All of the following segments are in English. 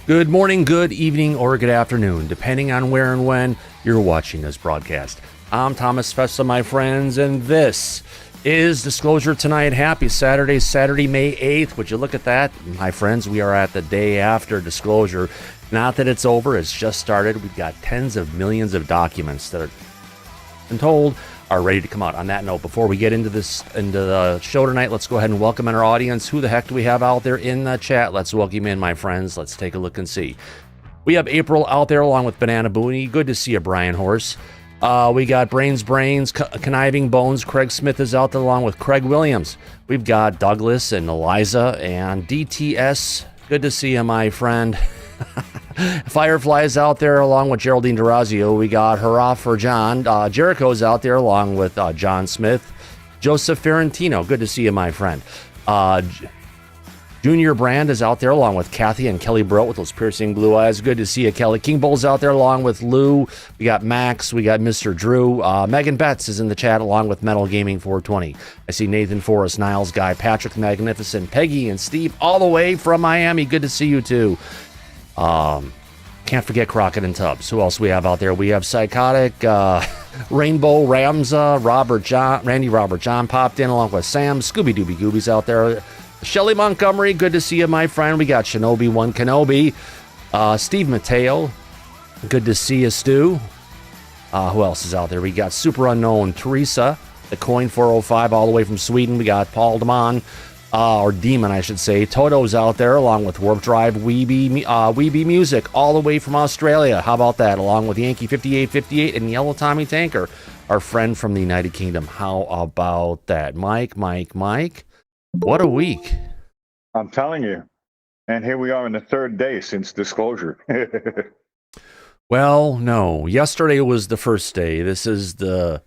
Good morning, good evening, or good afternoon, depending on where and when you're watching this broadcast. I'm Thomas Festa, my friends, and this is Disclosure Tonight. Happy Saturday, May 8th. Would you look at that? My friends, we are at the day after Disclosure. Not that it's over, it's just started. We've got tens of millions of documents that are been told are ready to come out. On that note, before we get into the show tonight, let's go ahead and welcome in our audience. Who the heck do we have out there in the chat? Let's welcome in, my friends. Let's take a look and see. We have April out there along with Banana Booney. Good to see you, Brian Horse. We got Brains, Conniving Bones. Craig Smith is out there along with Craig Williams. We've got Douglas and Eliza and DTS. Good to see you, my friend. Firefly's out there along with Geraldine Durazio. We got Hurrah for John. Jericho's out there along with John Smith. Joseph Ferrantino. Good to see you, my friend. Junior Brand is out there along with Kathy and Kelly Broat with those piercing blue eyes. Good to see you, Kelly. King Bull's out there along with Lou. We got Max. We got Mr. Drew. Megan Betts is in the chat along with Metal Gaming 420. I see Nathan Forrest, Niles Guy, Patrick the Magnificent, Peggy, and Steve all the way from Miami. Good to see you, too. Can't forget Crockett and Tubbs. Who else we have out there? We have Psychotic, Rainbow, Ramza, Randy Robert John popped in along with Sam, Scooby Dooby Goobies out there. Shelly Montgomery, good to see you, my friend. We got Shinobi One Kenobi, Steve Mateo, good to see you, Stu. Who else is out there? We got Super Unknown, Teresa, the Coin 405 all the way from Sweden. We got Paul Damon. Or Demon, I should say. Toto's out there, along with Warp Drive, Weeby Music, all the way from Australia. How about that? Along with Yankee 5858 and Yellow Tommy Tanker, our friend from the United Kingdom. How about that? Mike. What a week. I'm telling you. And here we are on the third day since Disclosure. Well, no. Yesterday was the first day. This is the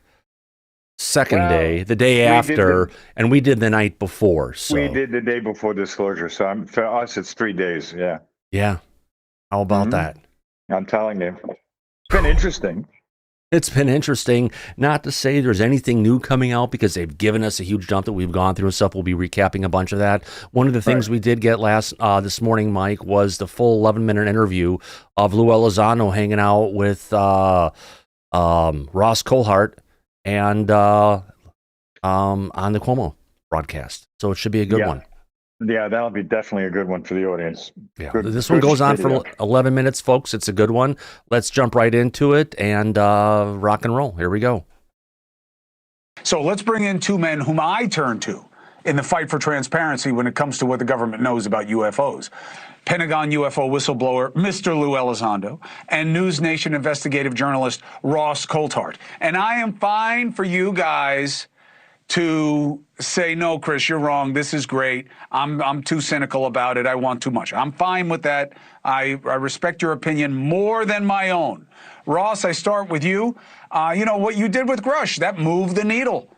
second day, the day after, and we did the night before. So we did the day before Disclosure. So for us, it's 3 days. Yeah. Yeah. How about that? I'm telling you. It's been interesting. It's been interesting. Not to say there's anything new coming out because they've given us a huge dump that we've gone through and stuff. We'll be recapping a bunch of that. One of the things we did get this morning, Mike, was the full 11-minute interview of Lue Elizondo hanging out with Ross Colhart and on the Cuomo broadcast. So it should be a good one. Yeah, that'll be definitely a good one for the audience. Yeah, this one goes on for 11 minutes, folks. It's a good one. Let's jump right into it and rock and roll. Here we go. So let's bring in two men whom I turn to in the fight for transparency when it comes to what the government knows about UFOs. Pentagon UFO whistleblower Mr. Lue Elizondo and News Nation investigative journalist Ross Colhart. And I am fine for you guys to say, no, Chris, you're wrong. This is great. I'm too cynical about it. I want too much. I'm fine with that. I respect your opinion more than my own. Ross, I start with you. You know, what you did with Grush, that moved the needle.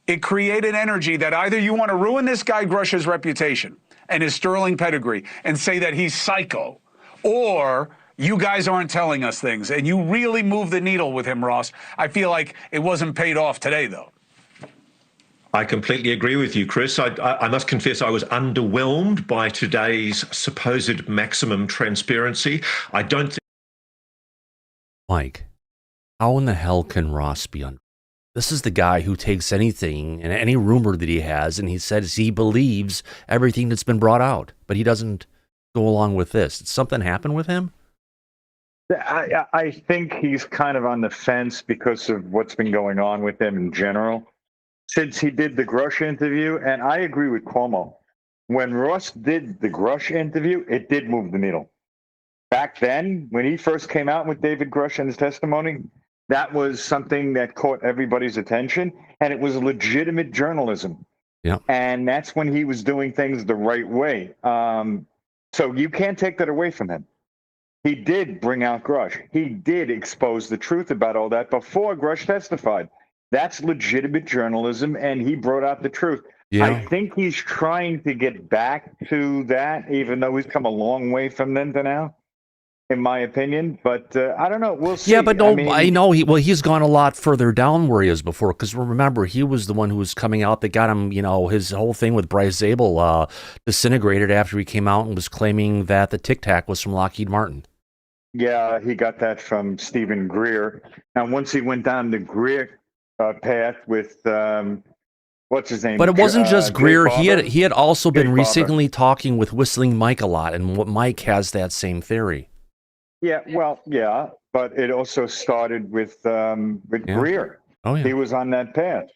It created energy that either you want to ruin this guy Grush's reputation and his sterling pedigree and say that he's psycho, or you guys aren't telling us things, and you really moved the needle with him, Ross. I feel like it wasn't paid off today, though. I completely agree with you, Chris. I must confess I was underwhelmed by today's supposed maximum transparency. I don't think... Mike, how in the hell can Ross be on? This is the guy who takes anything and any rumor that he has, and he says he believes everything that's been brought out, but he doesn't go along with this. Did something happen with him? I think he's kind of on the fence because of what's been going on with him in general. Since he did the Grush interview, and I agree with Cuomo, when Ross did the Grush interview, it did move the needle. Back then, when he first came out with David Grush and his testimony, that was something that caught everybody's attention, and it was legitimate journalism. Yeah. And that's when he was doing things the right way. So you can't take that away from him. He did bring out Grush. He did expose the truth about all that before Grush testified. That's legitimate journalism, and he brought out the truth. Yeah. I think he's trying to get back to that, even though he's come a long way from then to now. in my opinion. But I don't know. We'll see. Yeah, but no, I mean, I know he's gone a lot further down where he is before. Because remember, he was the one who was coming out that got him. His whole thing with Bryce Zabel disintegrated after he came out and was claiming that the Tic Tac was from Lockheed Martin. Yeah, he got that from Stephen Greer. And once he went down the Greer path with what's his name? But it wasn't just Greer. Jake He had also been Barber. recently talking with Whistling Mike a lot, and Mike has that same theory. Yeah, well, yeah, but it also started with Greer. Oh yeah, He was on that path.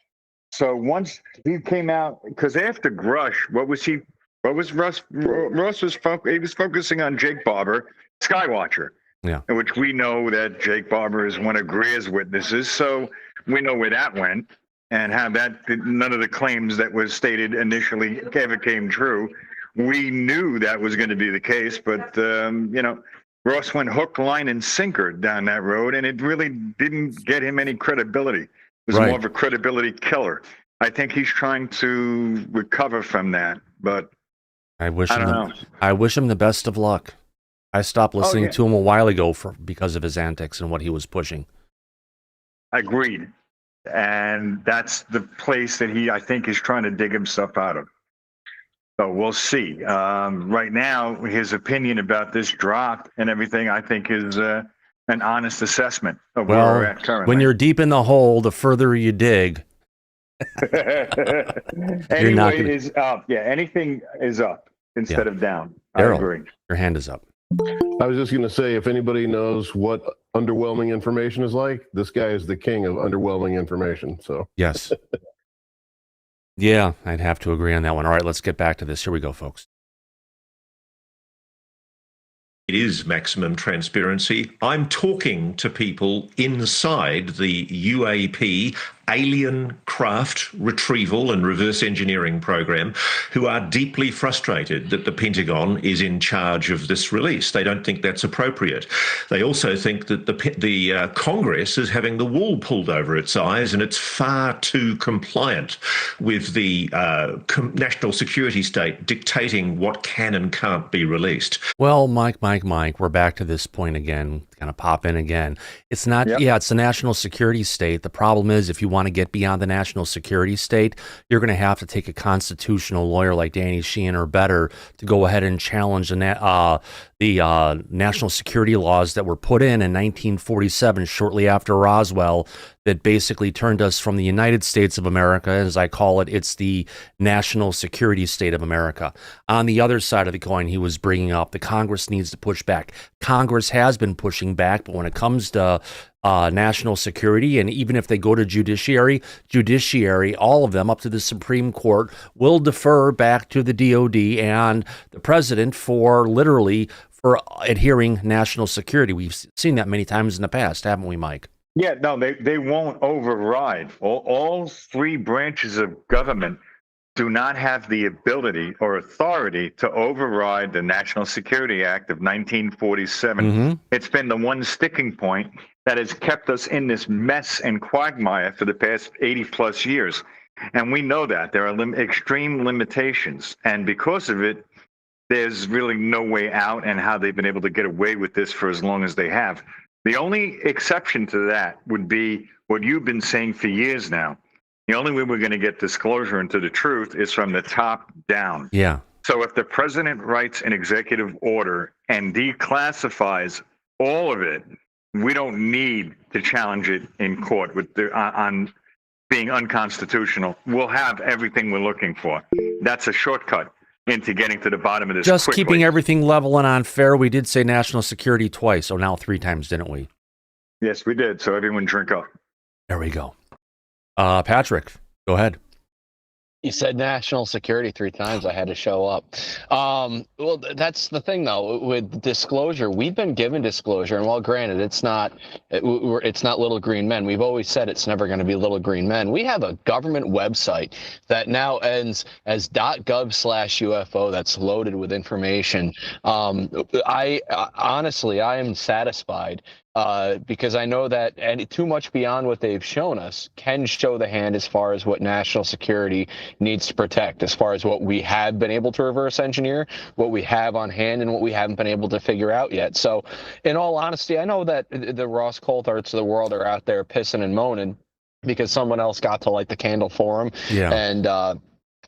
So once he came out, because after Grush, what was Russ? Ross was he was focusing on Jake Barber, Skywatcher. Yeah. In which we know that Jake Barber is one of Greer's witnesses, so we know where that went and how that none of the claims that was stated initially ever came true. We knew that was going to be the case, but Ross went hook, line, and sinker down that road, and it really didn't get him any credibility. It was Right. more of a credibility killer. I think he's trying to recover from that, but I wish I him don't know. I wish him the best of luck. I stopped listening yeah. to him a while ago because of his antics and what he was pushing. Agreed. And that's the place that I think, is trying to dig himself out of. So we'll see. Right now, his opinion about this drop and everything, I think, is an honest assessment of where we're at currently. When you're deep in the hole, the further you dig. Anyway, is up. Yeah, anything is up instead of down. Daryl, I agree. Your hand is up. I was just going to say, if anybody knows what underwhelming information is like, this guy is the king of underwhelming information. So Yes. Yeah, I'd have to agree on that one. All right, let's get back to this. Here we go, folks. It is maximum transparency. I'm talking to people inside the UAP alien craft retrieval and reverse engineering program who are deeply frustrated that the Pentagon is in charge of this release. They don't think that's appropriate. They also think that the Congress is having the wool pulled over its eyes, and it's far too compliant with the national security state dictating what can and can't be released. Well, Mike, we're back to this point again. Kind of pop in again. It's not, it's the national security state. The problem is, if you want to get beyond the national security state, you're going to have to take a constitutional lawyer like Danny Sheehan or better to go ahead and challenge the national security laws that were put in 1947, shortly after Roswell, that basically turned us from the United States of America, as I call it, it's the national security state of America. On the other side of the coin, he was bringing up the Congress needs to push back. Congress has been pushing back, but when it comes to national security, and even if they go to judiciary, all of them up to the Supreme Court will defer back to the DOD and the president for adhering national security. We've seen that many times in the past, haven't we, Mike? Yeah, no, they won't override. All three branches of government do not have the ability or authority to override the National Security Act of 1947. Mm-hmm. It's been the one sticking point that has kept us in this mess and quagmire for the past 80 plus years. And we know that there are extreme limitations. And because of it, there's really no way out, and how they've been able to get away with this for as long as they have. The only exception to that would be what you've been saying for years now. The only way we're going to get disclosure into the truth is from the top down. Yeah. So if the president writes an executive order and declassifies all of it, we don't need to challenge it in court on being unconstitutional. We'll have everything we're looking for. That's a shortcut into getting to the bottom of this Just quickly. keeping everything level and on fair. We did say national security twice, now 3 times, didn't we? Yes, we did. So everyone drink up. There we go. Patrick, go ahead. You said national security 3 times. I had to show up. Well, that's the thing, though. With disclosure, we've been given disclosure, and while granted, it's not little green men. We've always said it's never going to be little green men. We have a government website that now ends as .gov/UFO. That's loaded with information. I honestly am satisfied because I know that too much beyond what they've shown us can show the hand as far as what national security needs to protect, as far as what we have been able to reverse engineer, what we have on hand, and what we haven't been able to figure out yet. So in all honesty, I know that the Ross Coultharts of the world are out there pissing and moaning because someone else got to light the candle for them. Yeah. And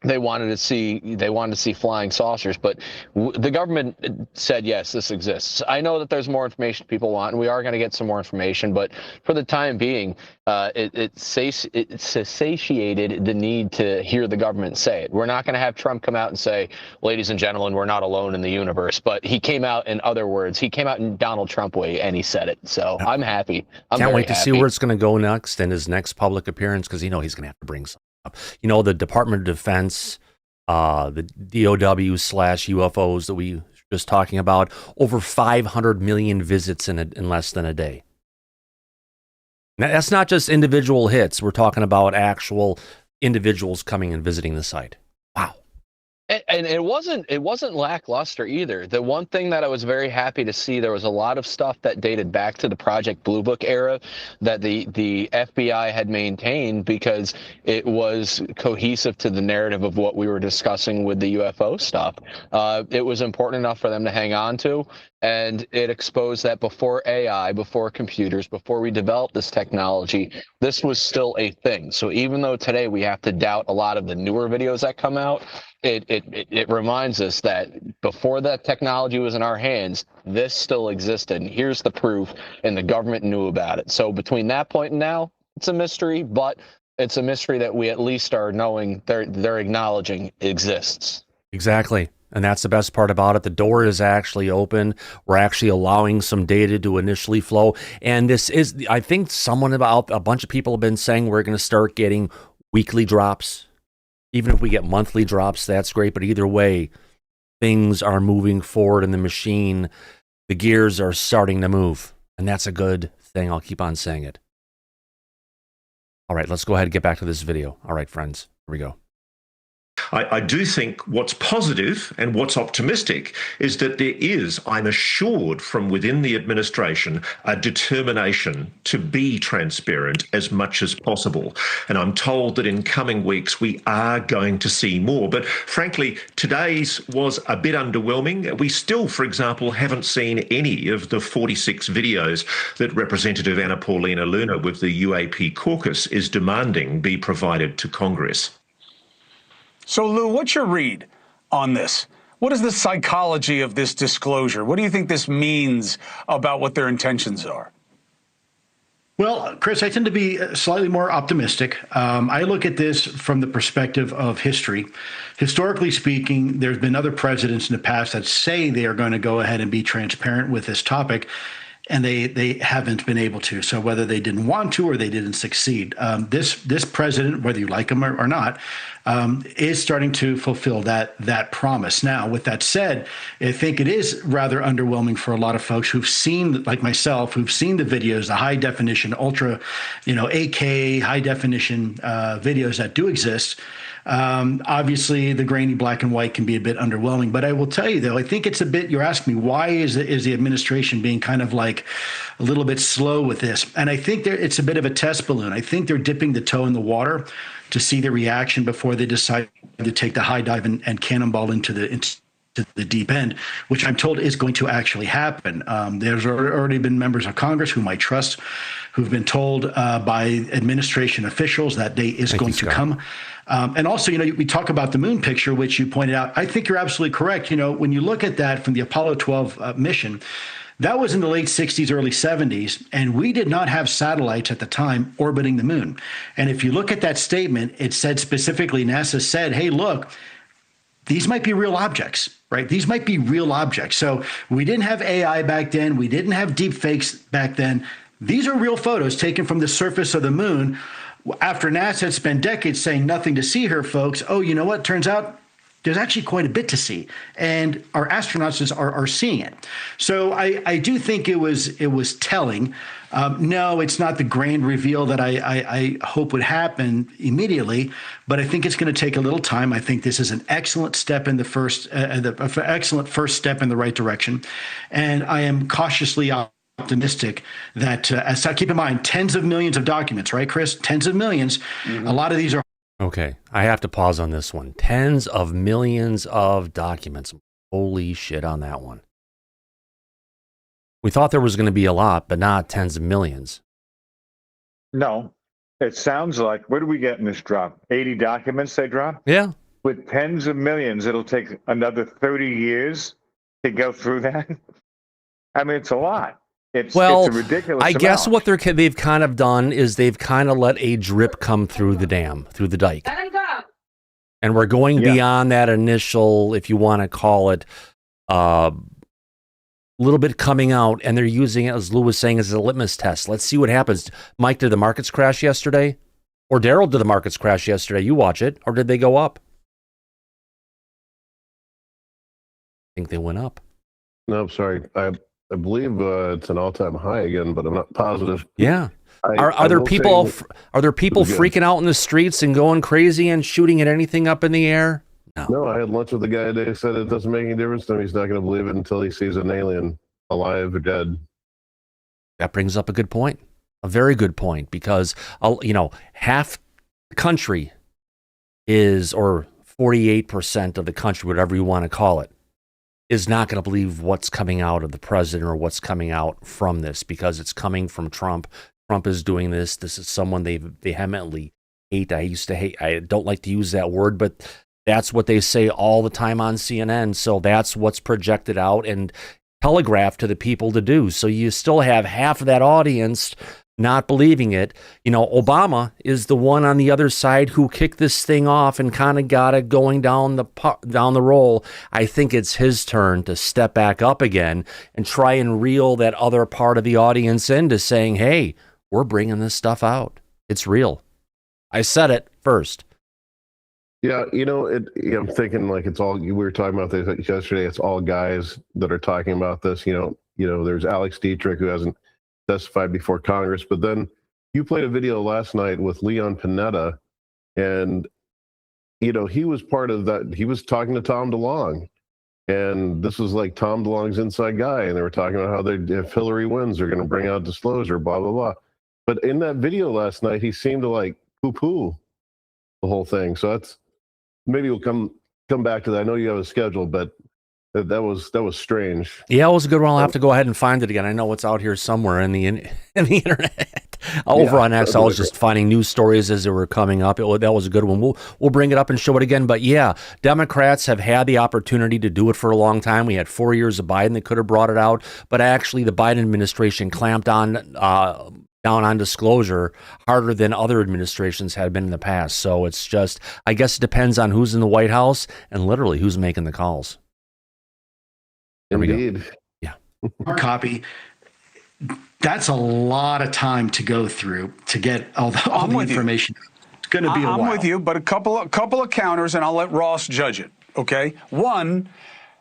they wanted to see flying saucers, but the government said, yes, this exists. I know that there's more information people want, and we are going to get some more information, but for the time being, it satiated the need to hear the government say it. We're not going to have Trump come out and say, ladies and gentlemen, we're not alone in the universe, but he came out in other words. He came out in Donald Trump way, and he said it. So I'm happy. Can't wait to see where it's going to go next in his next public appearance, because he's going to have to bring something up. The Department of Defense, the DOW/UFOs that we were just talking about, over 500 million visits in less than a day. Now, that's not just individual hits. We're talking about actual individuals coming and visiting the site. Wow. And it wasn't lackluster either. The one thing that I was very happy to see, there was a lot of stuff that dated back to the Project Blue Book era that the FBI had maintained because it was cohesive to the narrative of what we were discussing with the UFO stuff. It was important enough for them to hang on to, and it exposed that before AI, before computers, before we developed this technology, this was still a thing. So even though today we have to doubt a lot of the newer videos that come out, it reminds us that before that technology was in our hands, this still existed. And here's the proof, and the government knew about it. So between that point and now, it's a mystery, but it's a mystery that we at least are knowing they're acknowledging exists. Exactly. And that's the best part about it. The door is actually open. We're actually allowing some data to initially flow. And this is, I think a bunch of people have been saying we're going to start getting weekly drops. Even if we get monthly drops, that's great. But either way, things are moving forward in the machine. The gears are starting to move. And that's a good thing. I'll keep on saying it. All right, let's go ahead and get back to this video. All right, friends, here we go. I do think what's positive and what's optimistic is that there is, I'm assured from within the administration, a determination to be transparent as much as possible. And I'm told that in coming weeks, we are going to see more. But frankly, today's was a bit underwhelming. We still, for example, haven't seen any of the 46 videos that Representative Anna Paulina Lunar with the UAP caucus is demanding be provided to Congress. So, Lou, what's your read on this? What is the psychology of this disclosure? What do you think this means about what their intentions are? Well, Chris, I tend to be slightly more optimistic. I look at this from the perspective of history. Historically speaking, there's been other presidents in the past that say they are going to go ahead and be transparent with this topic, and they haven't been able to. So whether they didn't want to or they didn't succeed, this president, whether you like him or not, is starting to fulfill that promise. Now, with that said, I think it is rather underwhelming for a lot of folks who've seen, like myself, who've seen the videos, the high definition, ultra, 8K high definition videos that do exist. Obviously, the grainy black and white can be a bit underwhelming, but I will tell you, though, I think it's a bit, you're asking me, why is the administration being kind of like a little bit slow with this? And I think it's a bit of a test balloon. I think they're dipping the toe in the water to see the reaction before they decide to take the high dive and cannonball into the deep end, which I'm told is going to actually happen. There's already been members of Congress whom I trust who've been told by administration officials that day is going to come. And also, we talk about the moon picture, which you pointed out. I think you're absolutely correct. When you look at that from the Apollo 12 mission, that was in the late 60s, early 70s, and we did not have satellites at the time orbiting the moon. And if you look at that statement, it said specifically, NASA said, hey, look, these might be real objects, right? These might be real objects. So we didn't have AI back then. We didn't have deep fakes back then. These are real photos taken from the surface of the moon after NASA had spent decades saying nothing to see here, folks. Oh, you know what? Turns out there's actually quite a bit to see, and our astronauts are seeing it. So I do think it was telling. No, it's not the grand reveal that I hope would happen immediately, but I think it's going to take a little time. I think this is an excellent step in excellent first step in the right direction, and I am cautiously optimistic that, keep in mind, tens of millions of documents, right, Chris? Tens of millions. Mm-hmm. A lot of these are. Okay, I have to pause on this one. Tens of millions of documents. Holy shit on that one. We thought there was going to be a lot, but not tens of millions. No, it sounds like, what do we get in this drop? 80 documents they drop? Yeah. With tens of millions, it'll take another 30 years to go through that. I mean, it's a lot. It's a ridiculous I guess amount. what they've kind of done is they've kind of let a drip come through the dam, through the dike. And we're going beyond that initial, if you want to call it, little bit coming out, and they're using it, as Lou was saying, as a litmus test. Let's see what happens. Mike, did the markets crash yesterday? Or Daryl, did the markets crash yesterday? You watch it. Or did they go up? I think they went up. No, sorry. I believe it's an all-time high again, but I'm not positive. Yeah. Are there people freaking out in the streets and going crazy and shooting at anything up in the air? No, I had lunch with the guy today who said it doesn't make any difference to him. He's not going to believe it until he sees an alien, alive or dead. That brings up a good point. A very good point, because, half the country is, or 48% of the country, whatever you want to call it, is not going to believe what's coming out of the president or what's coming out from this, because it's coming from Trump. Trump is doing this. This is someone they vehemently hate. I don't like to use that word, but that's what they say all the time on CNN. So that's what's projected out and telegraphed to the people to do. So you still have half of that audience not believing it. Obama is the one on the other side who kicked this thing off and kind of got it going down the roll. I think it's his turn to step back up again and try and reel that other part of the audience into saying, hey, we're bringing this stuff out. It's real. I said it first. Yeah, I'm thinking like it's all, we were talking about this yesterday, it's all guys that are talking about this. There's Alex Dietrich, who hasn't testified before Congress, but then you played a video last night with Leon Panetta, and he was part of that. He was talking to Tom DeLonge, and this was like Tom DeLonge's inside guy, and they were talking about how if Hillary wins, they're going to bring out disclosure, blah blah blah. But in that video last night, he seemed to like poo-poo the whole thing. So that's, maybe we'll come back to that. I know you have a schedule, but that was strange. Yeah, it was a good one. I'll have to go ahead and find it again. I know it's out here somewhere in the internet. Over on X, I was just finding news stories as they were coming up. That was a good one. We'll bring it up and show it again. But yeah, Democrats have had the opportunity to do it for a long time. We had 4 years of Biden that could have brought it out, but actually the Biden administration clamped down on disclosure harder than other administrations had been in the past. So it's just, I guess it depends on who's in the White House and literally who's making the calls. Indeed. Yeah. Copy. That's a lot of time to go through to get all the information. It's going to be a while. I'm with you, but a couple of counters, and I'll let Ross judge it. Okay. One,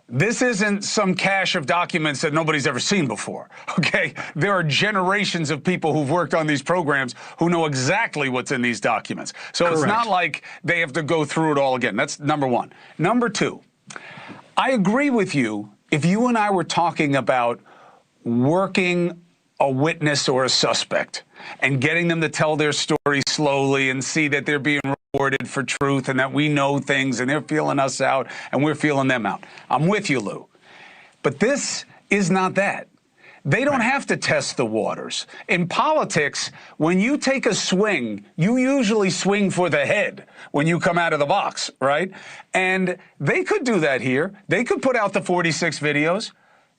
this isn't some cache of documents that nobody's ever seen before, okay? There are generations of people who've worked on these programs who know exactly what's in these documents. So Correct. It's not like they have to go through it all again. That's number one. Number two, I agree with you. If you and I were talking about working a witness or a suspect and getting them to tell their story slowly and see that they're being rewarded for truth and that we know things and they're feeling us out and we're feeling them out. I'm with you, Lou. But this is not that. They don't have to test the waters. In politics, when you take a swing, you usually swing for the head when you come out of the box, right? And they could do that here. They could put out the 46 videos.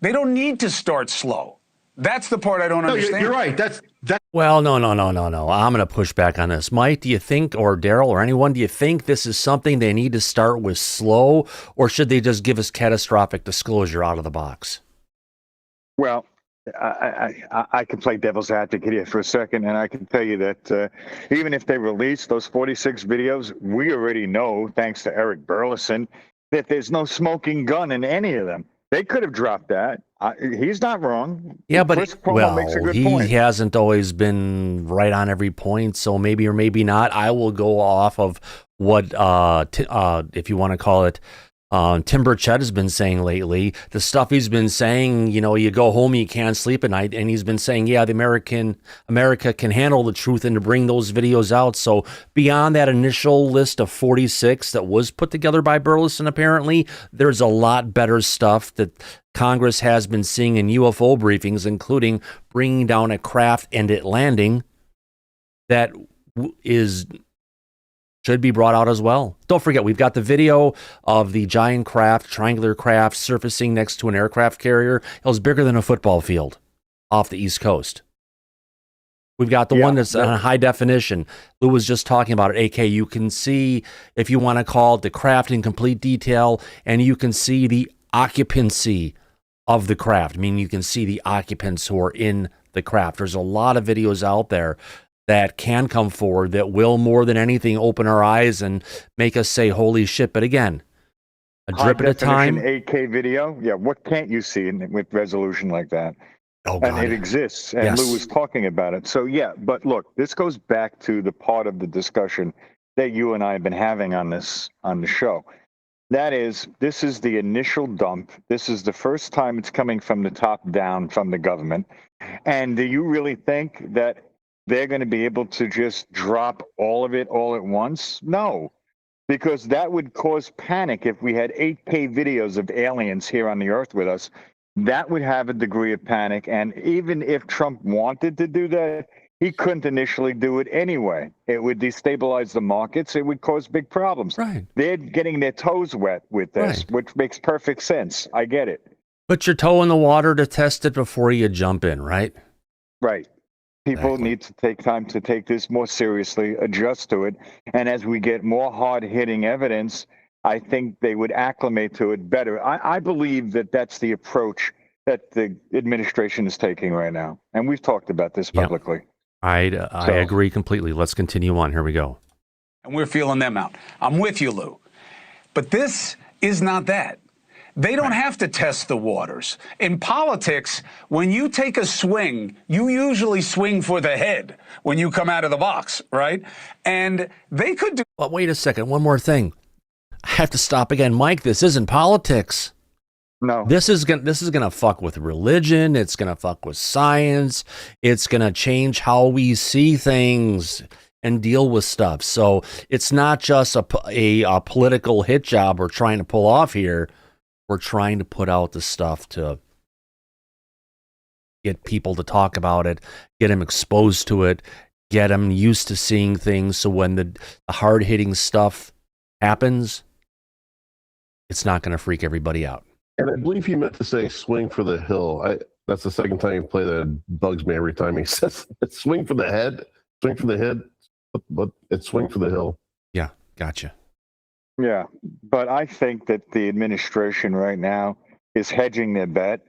They don't need to start slow. That's the part I don't understand. You're right. That's Well, no. I'm going to push back on this. Mike, do you think, or Daryl, or anyone, do you think this is something they need to start with slow, or should they just give us catastrophic disclosure out of the box? Well, I can play devil's advocate here for a second, and I can tell you that even if they release those 46 videos, we already know, thanks to Eric Burleson, that there's no smoking gun in any of them. They could have dropped that. He's not wrong. Yeah, but makes a good point. He hasn't always been right on every point, so maybe or maybe not. I will go off of what, if you want to call it, Tim Burchett has been saying lately, the stuff he's been saying, you go home, you can't sleep at night. And he's been saying, yeah, America can handle the truth and to bring those videos out. So beyond that initial list of 46 that was put together by Burleson, apparently, there's a lot better stuff that Congress has been seeing in UFO briefings, including bringing down a craft and it landing that should be brought out as well. Don't forget, we've got the video of the giant craft, triangular craft, surfacing next to an aircraft carrier. It was bigger than a football field off the East Coast. We've got the one that's on high definition. Lou was just talking about it. AK, you can see, if you want to call it, the craft in complete detail, and you can see the occupancy of the craft. I mean, you can see the occupants who are in the craft. There's a lot of videos out there that can come forward that will, more than anything, open our eyes and make us say, holy shit. But again, a drip at a time. 8K video. Yeah, what can't you see with resolution like that? Oh, God. And it exists. And Yes. Lou was talking about it. So, yeah, but look, this goes back to the part of the discussion that you and I have been having on the show. That is, this is the initial dump. This is the first time it's coming from the top down from the government. And do you really think that they're going to be able to just drop all of it all at once? No, because that would cause panic. If we had 8K videos of aliens here on the earth with us, that would have a degree of panic. And even if Trump wanted to do that, he couldn't initially do it anyway. It would destabilize the markets. It would cause big problems. Right. They're getting their toes wet with this, Right. which makes perfect sense. I get it. Put your toe in the water to test it before you jump in, right? Right. People Exactly. need to take time to take this more seriously, adjust to it. And as we get more hard-hitting evidence, I think they would acclimate to it better. I believe that that's the approach that the administration is taking right now. And we've talked about this Yep. publicly. I agree completely. Let's continue on. Here we go. And we're feeling them out. I'm with you, Lou. But this is not that. They don't have to test the waters. In politics, when you take a swing, you usually swing for the head when you come out of the box, right? And they could do. But wait a second. One more thing. I have to stop again. Mike, this isn't politics. No. This is gonna fuck with religion. It's gonna fuck with science. It's gonna change how we see things and deal with stuff. So it's not just a political hit job we're trying to pull off here. We're trying to put out the stuff to get people to talk about it, get them exposed to it, get them used to seeing things. So when the hard-hitting stuff happens, it's not going to freak everybody out. And I believe he meant to say swing for the hill. That's the second time you play that. It bugs me every time he says it. Swing for the head. Swing for the head. But it's swing for the hill. Yeah, gotcha. Yeah, but I think that the administration right now is hedging their bet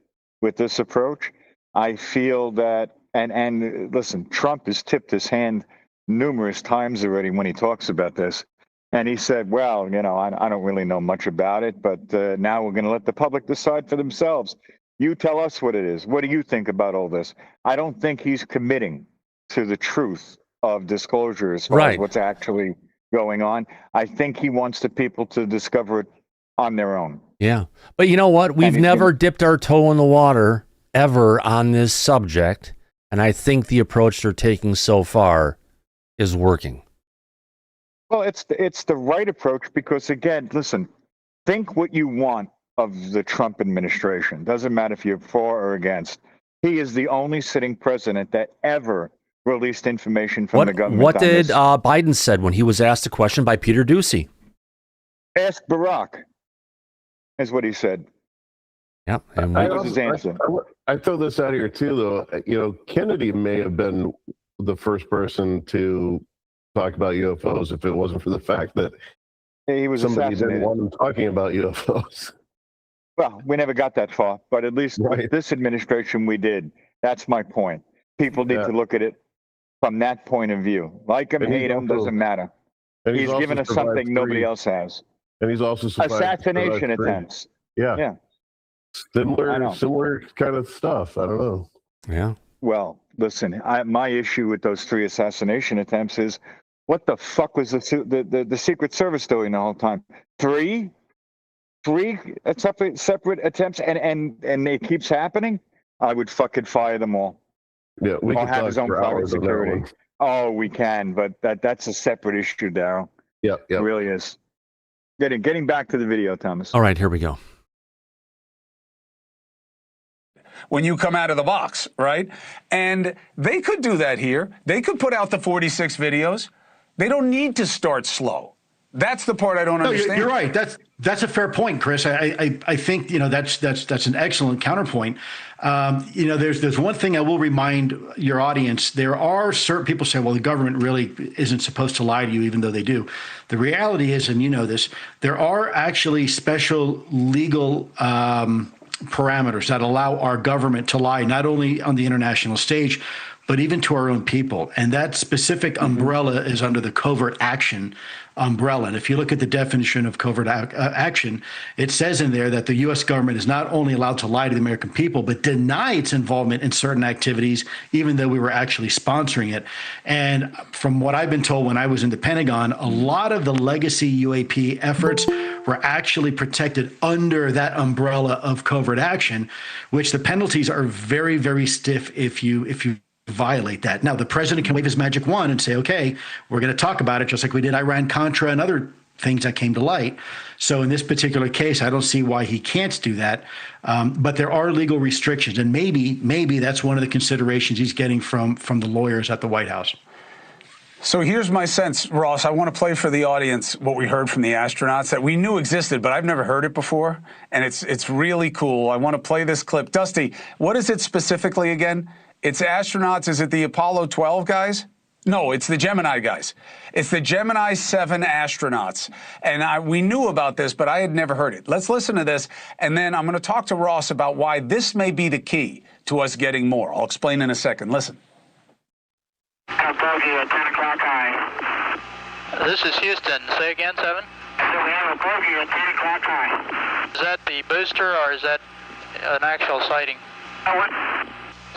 with this approach. I feel that, and listen, Trump has tipped his hand numerous times already when he talks about this. And he said, well, I don't really know much about it, but now we're going to let the public decide for themselves. You tell us what it is. What do you think about all this? I don't think he's committing to the truth of disclosure as far as what's actually going on. I think he wants the people to discover it on their own. Yeah. But you know what? We've never dipped our toe in the water ever on this subject. And I think the approach they're taking so far is working. Well, it's the right approach because, again, listen, think what you want of the Trump administration. Doesn't matter if you're for or against. He is the only sitting president that ever released information from the government. What did Biden said when he was asked a question by Peter Doocy? Ask Barack, is what he said. Yep. And that was his answer. I throw this out here too, though. Kennedy may have been the first person to talk about UFOs if it wasn't for the fact that he was somebody assassinated. didn't want him talking about UFOs. Well, we never got that far, but at least with this administration we did. That's my point. People need to look at it from that point of view. Like him, hate him, doesn't matter. And He's given us something nobody else has. And he's also survived assassination attempts. Yeah. Similar kind of stuff. I don't know. Yeah. Well, listen, my issue with those 3 assassination attempts is, what the fuck was the Secret Service doing the whole time? 3? three separate attempts, and it keeps happening, I would fucking fire them all. Yeah, we Or can have talk his own for private hours on that security. one. Oh, we can, but that's a separate issue, Daryl. Yeah, It really is. Getting back to the video, Thomas. All right, here we go. When you come out of the box, right? And they could do that here. They could put out the 46 videos. They don't need to start slow. That's the part I don't understand. You're right. That's a fair point, Chris. I think that's an excellent counterpoint. There's one thing I will remind your audience. There are certain people say, well, the government really isn't supposed to lie to you, even though they do. The reality is, and you know this, there are actually special legal parameters that allow our government to lie, not only on the international stage, but even to our own people. And that specific umbrella is under the covert action umbrella. And if you look at the definition of covert action, it says in there that the U.S. government is not only allowed to lie to the American people, but deny its involvement in certain activities, even though we were actually sponsoring it. And from what I've been told when I was in the Pentagon, a lot of the legacy UAP efforts were actually protected under that umbrella of covert action, which the penalties are very, very stiff if you violate that. Now, the president can wave his magic wand and say, okay, we're going to talk about it, just like we did Iran-Contra and other things that came to light. So in this particular case, I don't see why he can't do that. But there are legal restrictions, and maybe that's one of the considerations he's getting from the lawyers at the White House. So here's my sense, Ross. I want to play for the audience what we heard from the astronauts that we knew existed, but I've never heard it before, and it's really cool. I want to play this clip. Dusty, what is it specifically again? It's astronauts. Is it the Apollo 12 guys? No, it's the Gemini guys. It's the Gemini 7 astronauts. And we knew about this, but I had never heard it. Let's listen to this, and then I'm going to talk to Ross about why this may be the key to us getting more. I'll explain in a second. Listen. Bogey at 10 o'clock high. This is Houston. Say again, 7? So we have a bogey at 10 o'clock high. Is that the booster or is that an actual sighting? What?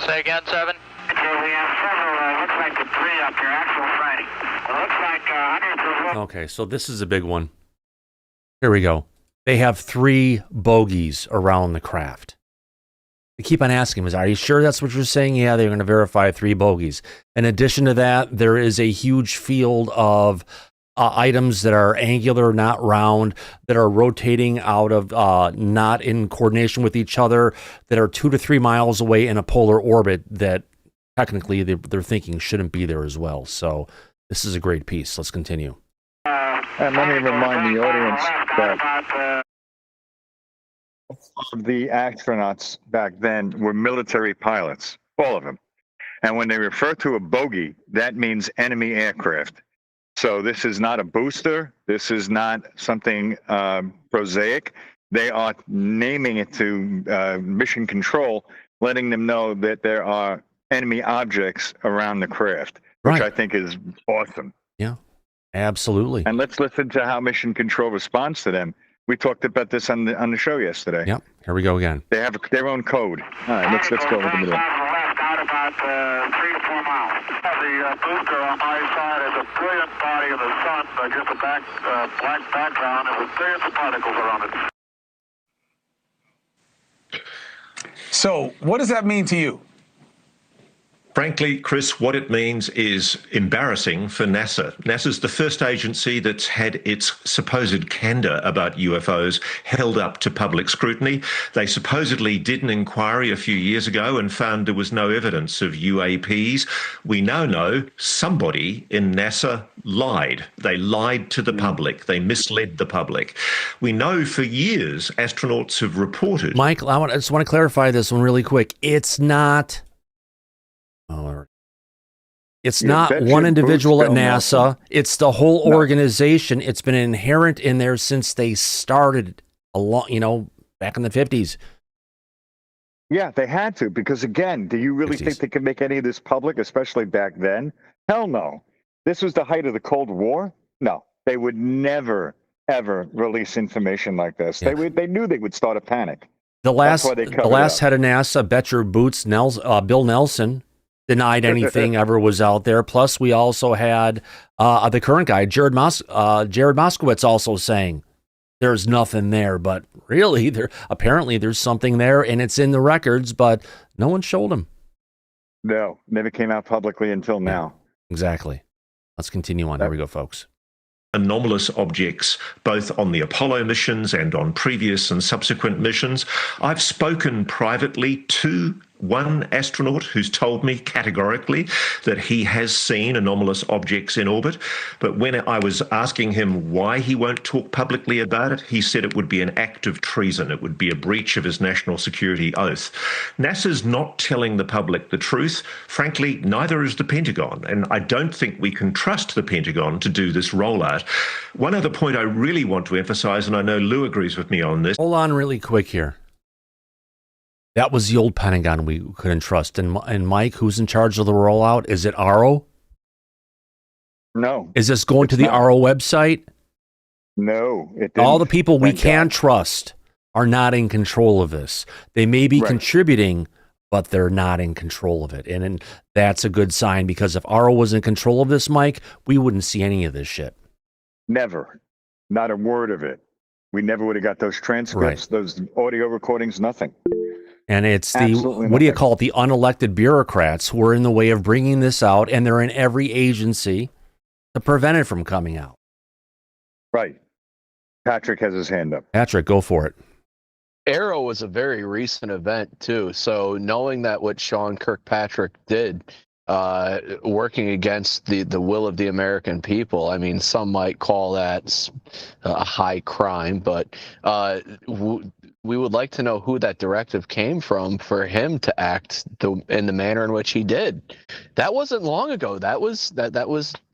Say again, 7? So we have several, looks like debris up here, actual sighting. It looks like hundreds of... Okay, so this is a big one. Here we go. They have 3 bogeys around the craft. They keep on asking him, are you sure that's what you're saying? Yeah, they're going to verify 3 bogeys. In addition to that, there is a huge field of items that are angular, not round, that are rotating out of, not in coordination with each other, that are 2 to 3 miles away in a polar orbit that technically they're thinking shouldn't be there as well. So this is a great piece. Let's continue. And let me remind the audience that the astronauts back then were military pilots, all of them. And when they refer to a bogey, that means enemy aircraft. So this is not a booster. This is not something prosaic. They are naming it to mission control, letting them know that there are enemy objects around the craft, which I think is awesome. Yeah, absolutely. And let's listen to how mission control responds to them. We talked about this on the show yesterday. Yep, here we go again. They have their own code. All right, let's go over the middle. Left out about 3 to 4 miles. The booster on my side is a brilliant body of the sun against a black background, and with billions of particles around it. So what does that mean to you? Frankly, Chris, what it means is embarrassing for NASA. NASA's the first agency that's had its supposed candor about UFOs held up to public scrutiny. They supposedly did an inquiry a few years ago and found there was no evidence of UAPs. We now know somebody in NASA lied. They lied to the public. They misled the public. We know for years astronauts have reported. Michael, I just want to clarify this one really quick. It's not... It's not one individual at NASA. It's the whole organization. It's been inherent in there since they started back in the 50s. Yeah, they had to, because again, do you really think they could make any of this public, especially back then? Hell no. This was the height of the Cold War. No, they would never, ever release information like this. Yeah. They knew they would start a panic. The last head of NASA, bet your boots, Bill Nelson, denied anything ever was out there. Plus, we also had the current guy, Jared Moskowitz, also saying there's nothing there. But really, apparently there's something there, and it's in the records, but no one showed him. No, never came out publicly until now. Exactly. Let's continue on. Here we go, folks. Anomalous objects, both on the Apollo missions and on previous and subsequent missions. I've spoken privately to one astronaut who's told me categorically that he has seen anomalous objects in orbit. But when I was asking him why he won't talk publicly about it, he said it would be an act of treason. It would be a breach of his national security oath. NASA's not telling the public the truth. Frankly, neither is the Pentagon. And I don't think we can trust the Pentagon to do this rollout. One other point I really want to emphasize, and I know Lou agrees with me on this. Hold on really quick here. That was the old Pentagon we couldn't trust. And Mike, who's in charge of the rollout? Is it ARO? No. Is this going to the ARO website? No. It didn't. All the people we Thank can God. trust are not in control of this. They may be contributing, but they're not in control of it. And that's a good sign, because if ARO was in control of this, Mike, we wouldn't see any of this shit. Never. Not a word of it. We never would have got those transcripts, those audio recordings, nothing. And it's Absolutely what do you nothing. call it? The unelected bureaucrats who are in the way of bringing this out, and they're in every agency to prevent it from coming out. Right. Patrick has his hand up. Patrick, go for it. ARO was a very recent event too. So knowing that what Sean Kirkpatrick did, working against the will of the American people, I mean, some might call that a high crime, but we would like to know who that directive came from for him to act in the manner in which he did. That wasn't long ago. That was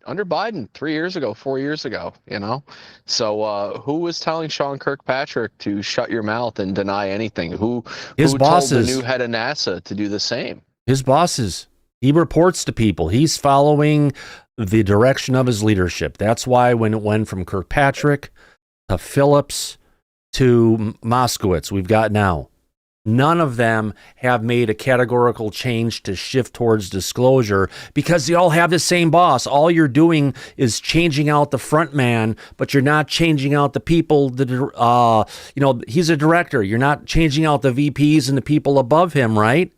under Biden 3 years ago, 4 years ago, you know? So who was telling Sean Kirkpatrick to shut your mouth and deny anything? Who bosses told the new head of NASA to do the same? His bosses. He reports to people. He's following the direction of his leadership. That's why when it went from Kirkpatrick to Phillips to Moskowitz, we've got now, none of them have made a categorical change to shift towards disclosure, because they all have the same boss. All you're doing is changing out the front man, but you're not changing out the people that, he's a director. You're not changing out the VPs and the people above him, right?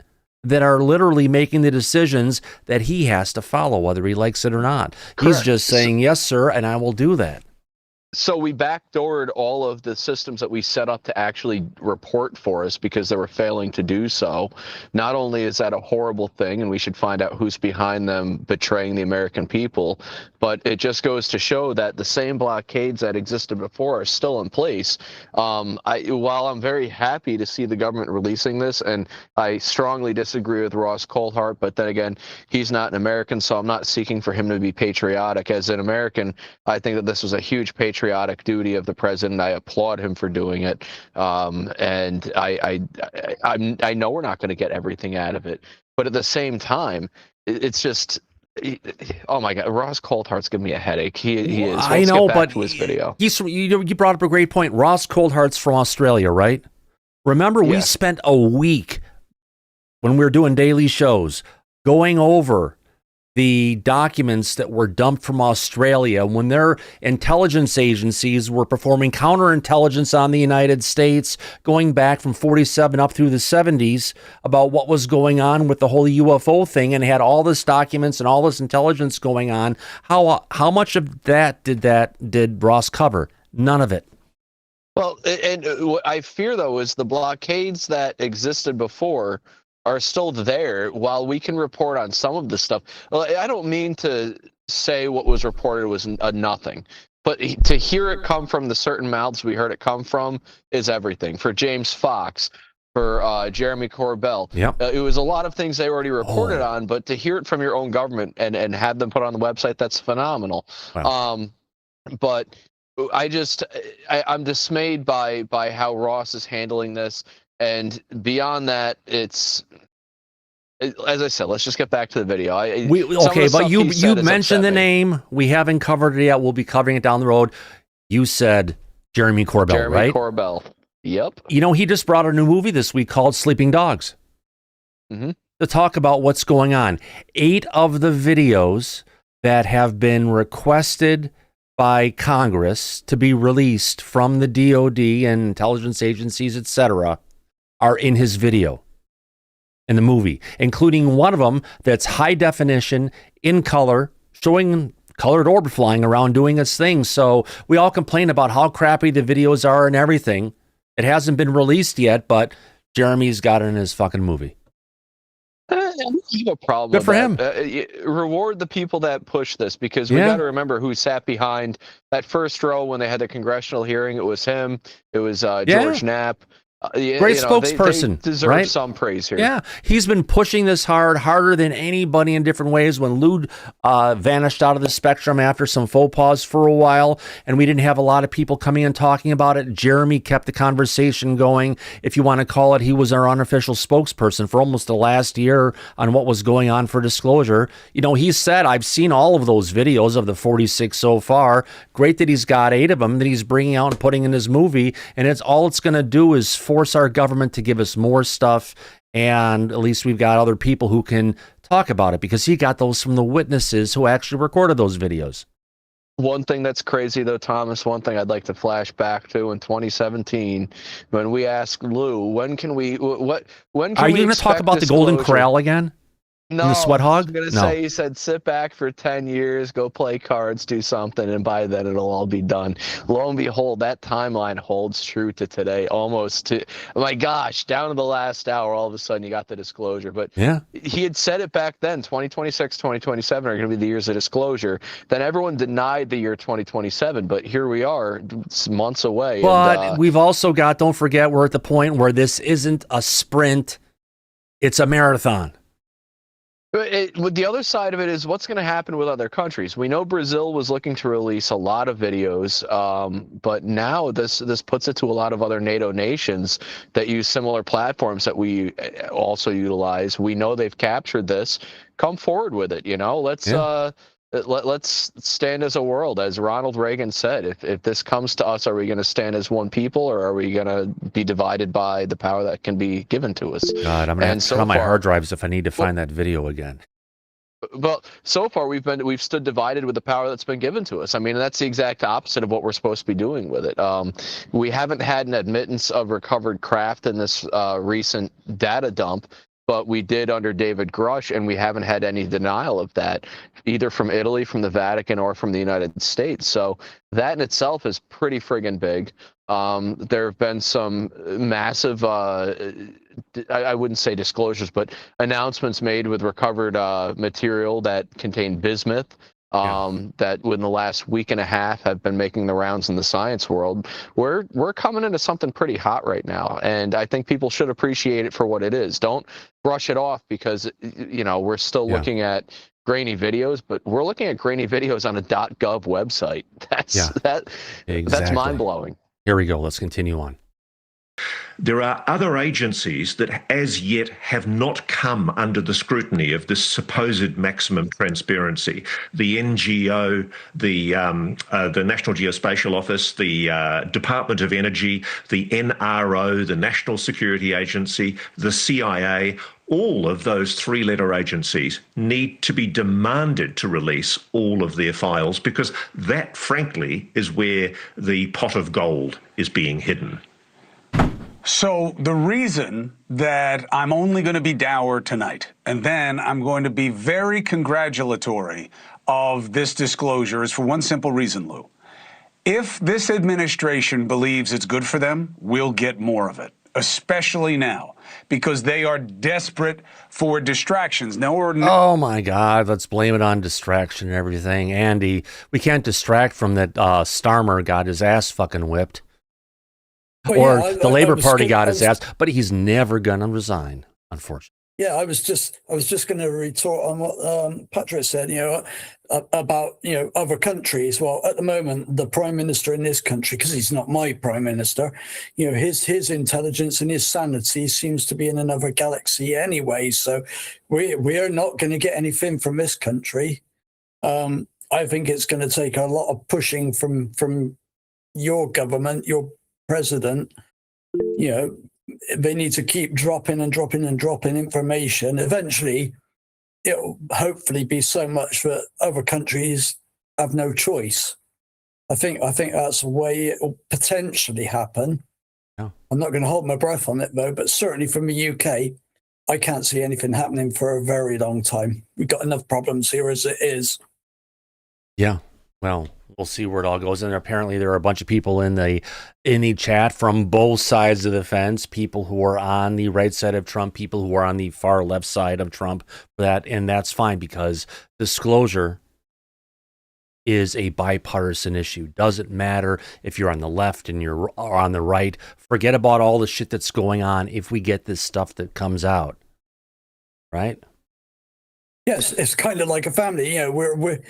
That are literally making the decisions that he has to follow, whether he likes it or not. Correct. He's just saying, yes, sir, and I will do that. So we backdoored all of the systems that we set up to actually report for us because they were failing to do so. Not only is that a horrible thing, and we should find out who's behind them betraying the American people, but it just goes to show that the same blockades that existed before are still in place. While I'm very happy to see the government releasing this, and I strongly disagree with Ross Coulthart, but then again, he's not an American, so I'm not seeking for him to be patriotic. As an American, I think that this was a huge patriotic duty of the president. I applaud him for doing it. And I know we're not going to get everything out of it, but at the same time, it's just, oh my God, Ross Coulthart's giving me a headache. He is. I know, get back but to his video. You brought up a great point. Ross Coulthart's from Australia, right? Remember, we Yes. spent a week when we were doing daily shows going over the documents that were dumped from Australia when their intelligence agencies were performing counterintelligence on the United States, going back from 47 up through the 70s about what was going on with the whole UFO thing, and had all this documents and all this intelligence going on. How much of that did Ross cover? None of it. Well, and what I fear, though, is the blockades that existed before are still there. While we can report on some of the stuff, well, I don't mean to say what was reported was nothing, but to hear it come from the certain mouths we heard it come from is everything. For James Fox, for Jeremy Corbell, it was a lot of things they already reported on, but to hear it from your own government and have them put on the website, that's phenomenal. Wow. But I'm dismayed by how Ross is handling this. And beyond that, it's, as I said, let's just get back to the video. But you mentioned the name. We haven't covered it yet. We'll be covering it down the road. You said Jeremy Corbell, right? Jeremy Corbell. Yep. You know, he just brought out a new movie this week called Sleeping Dogs to talk about what's going on. 8 of the videos that have been requested by Congress to be released from the DOD and intelligence agencies, etc., are in his video, in the movie, including one of them that's high definition, in color, showing colored orb flying around doing its thing. So we all complain about how crappy the videos are and everything. It hasn't been released yet, but Jeremy's got it in his fucking movie. I don't have a problem Good with for that. Reward the people that push this, because we got to remember who sat behind that first row when they had the congressional hearing. It was him. It was George Knapp. Great spokesperson, they deserve right? some praise here. Yeah, he's been pushing this harder than anybody in different ways. When Lue vanished out of the spectrum after some faux pas for a while, and we didn't have a lot of people coming and talking about it, Jeremy kept the conversation going. If you want to call it, he was our unofficial spokesperson for almost the last year on what was going on for Disclosure. You know, he said, I've seen all of those videos of the 46 so far. Great that he's got 8 of them that he's bringing out and putting in his movie, and it's going to do is force our government to give us more stuff, and at least we've got other people who can talk about it, because he got those from the witnesses who actually recorded those videos. One thing that's crazy, though, Thomas, one thing I'd like to flash back to in 2017, when we asked Lue, when can we Are you going to talk about the Golden Corral again? No, the sweat hog? I was going to say, he said, sit back for 10 years, go play cards, do something, and by then it'll all be done. Lo and behold, that timeline holds true to today, almost to, oh my gosh, down to the last hour, all of a sudden you got the disclosure. But he had said it back then, 2026, 2027 are going to be the years of disclosure. Then everyone denied the year 2027, but here we are, it's months away. But we've also got, don't forget, we're at the point where this isn't a sprint, it's a marathon. The other side of it is what's going to happen with other countries. We know Brazil was looking to release a lot of videos, but now this puts it to a lot of other NATO nations that use similar platforms that we also utilize. We know they've captured this. Come forward with it. You know, let's stand as a world, as Ronald Reagan said. If this comes to us, are we going to stand as one people, or are we going to be divided by the power that can be given to us? God, I'm going to have to turn on my hard drives if I need to find that video again. Well, so far we've stood divided with the power that's been given to us. I mean, that's the exact opposite of what we're supposed to be doing with it. We haven't had an admittance of recovered craft in this recent data dump, but we did under David Grush, and we haven't had any denial of that, either from Italy, from the Vatican, or from the United States. So that in itself is pretty friggin' big. There have been some massive, I wouldn't say disclosures, but announcements made with recovered material that contained bismuth, that within the last week and a half have been making the rounds in the science world. We're coming into something pretty hot right now, and I think people should appreciate it for what it is. Don't brush it off, because we're still looking at grainy videos, but we're looking at grainy videos on a .gov website. That's mind-blowing. Here we go. Let's continue on. There are other agencies that as yet have not come under the scrutiny of this supposed maximum transparency. The NGO, the National Geospatial Office, the Department of Energy, the NRO, the National Security Agency, the CIA, all of those 3-letter agencies need to be demanded to release all of their files, because that, frankly, is where the pot of gold is being hidden. So the reason that I'm only going to be dour tonight, and then I'm going to be very congratulatory of this disclosure, is for one simple reason, Lou. If this administration believes it's good for them, we'll get more of it, especially now, because they are desperate for distractions. Oh my God, let's blame it on distraction and everything. Andy, we can't distract from that Starmer got his ass fucking whipped. Well, the Labor Party got his ass, but he's never gonna resign, unfortunately. Yeah, I was just going to retort on what Patrick said, about other countries. Well, at the moment, the prime minister in this country, because he's not my prime minister, his intelligence and his sanity seems to be in another galaxy anyway. So we are not going to get anything from this country. I think it's going to take a lot of pushing from your government, your president. They need to keep dropping information. Eventually, it'll hopefully be so much that other countries have no choice. I think that's the way it will potentially happen. Yeah. I'm not going to hold my breath on it though, but certainly from the UK, I can't see anything happening for a very long time. We've got enough problems here as it is. Yeah. Well, we'll see where it all goes. And apparently there are a bunch of people in the chat from both sides of the fence, people who are on the right side of Trump, people who are on the far left side of Trump, and that's fine, because disclosure is a bipartisan issue. Doesn't matter if you're on the left and you're on the right. Forget about all the shit that's going on if we get this stuff that comes out. Right? Yes, it's kind of like a family. We're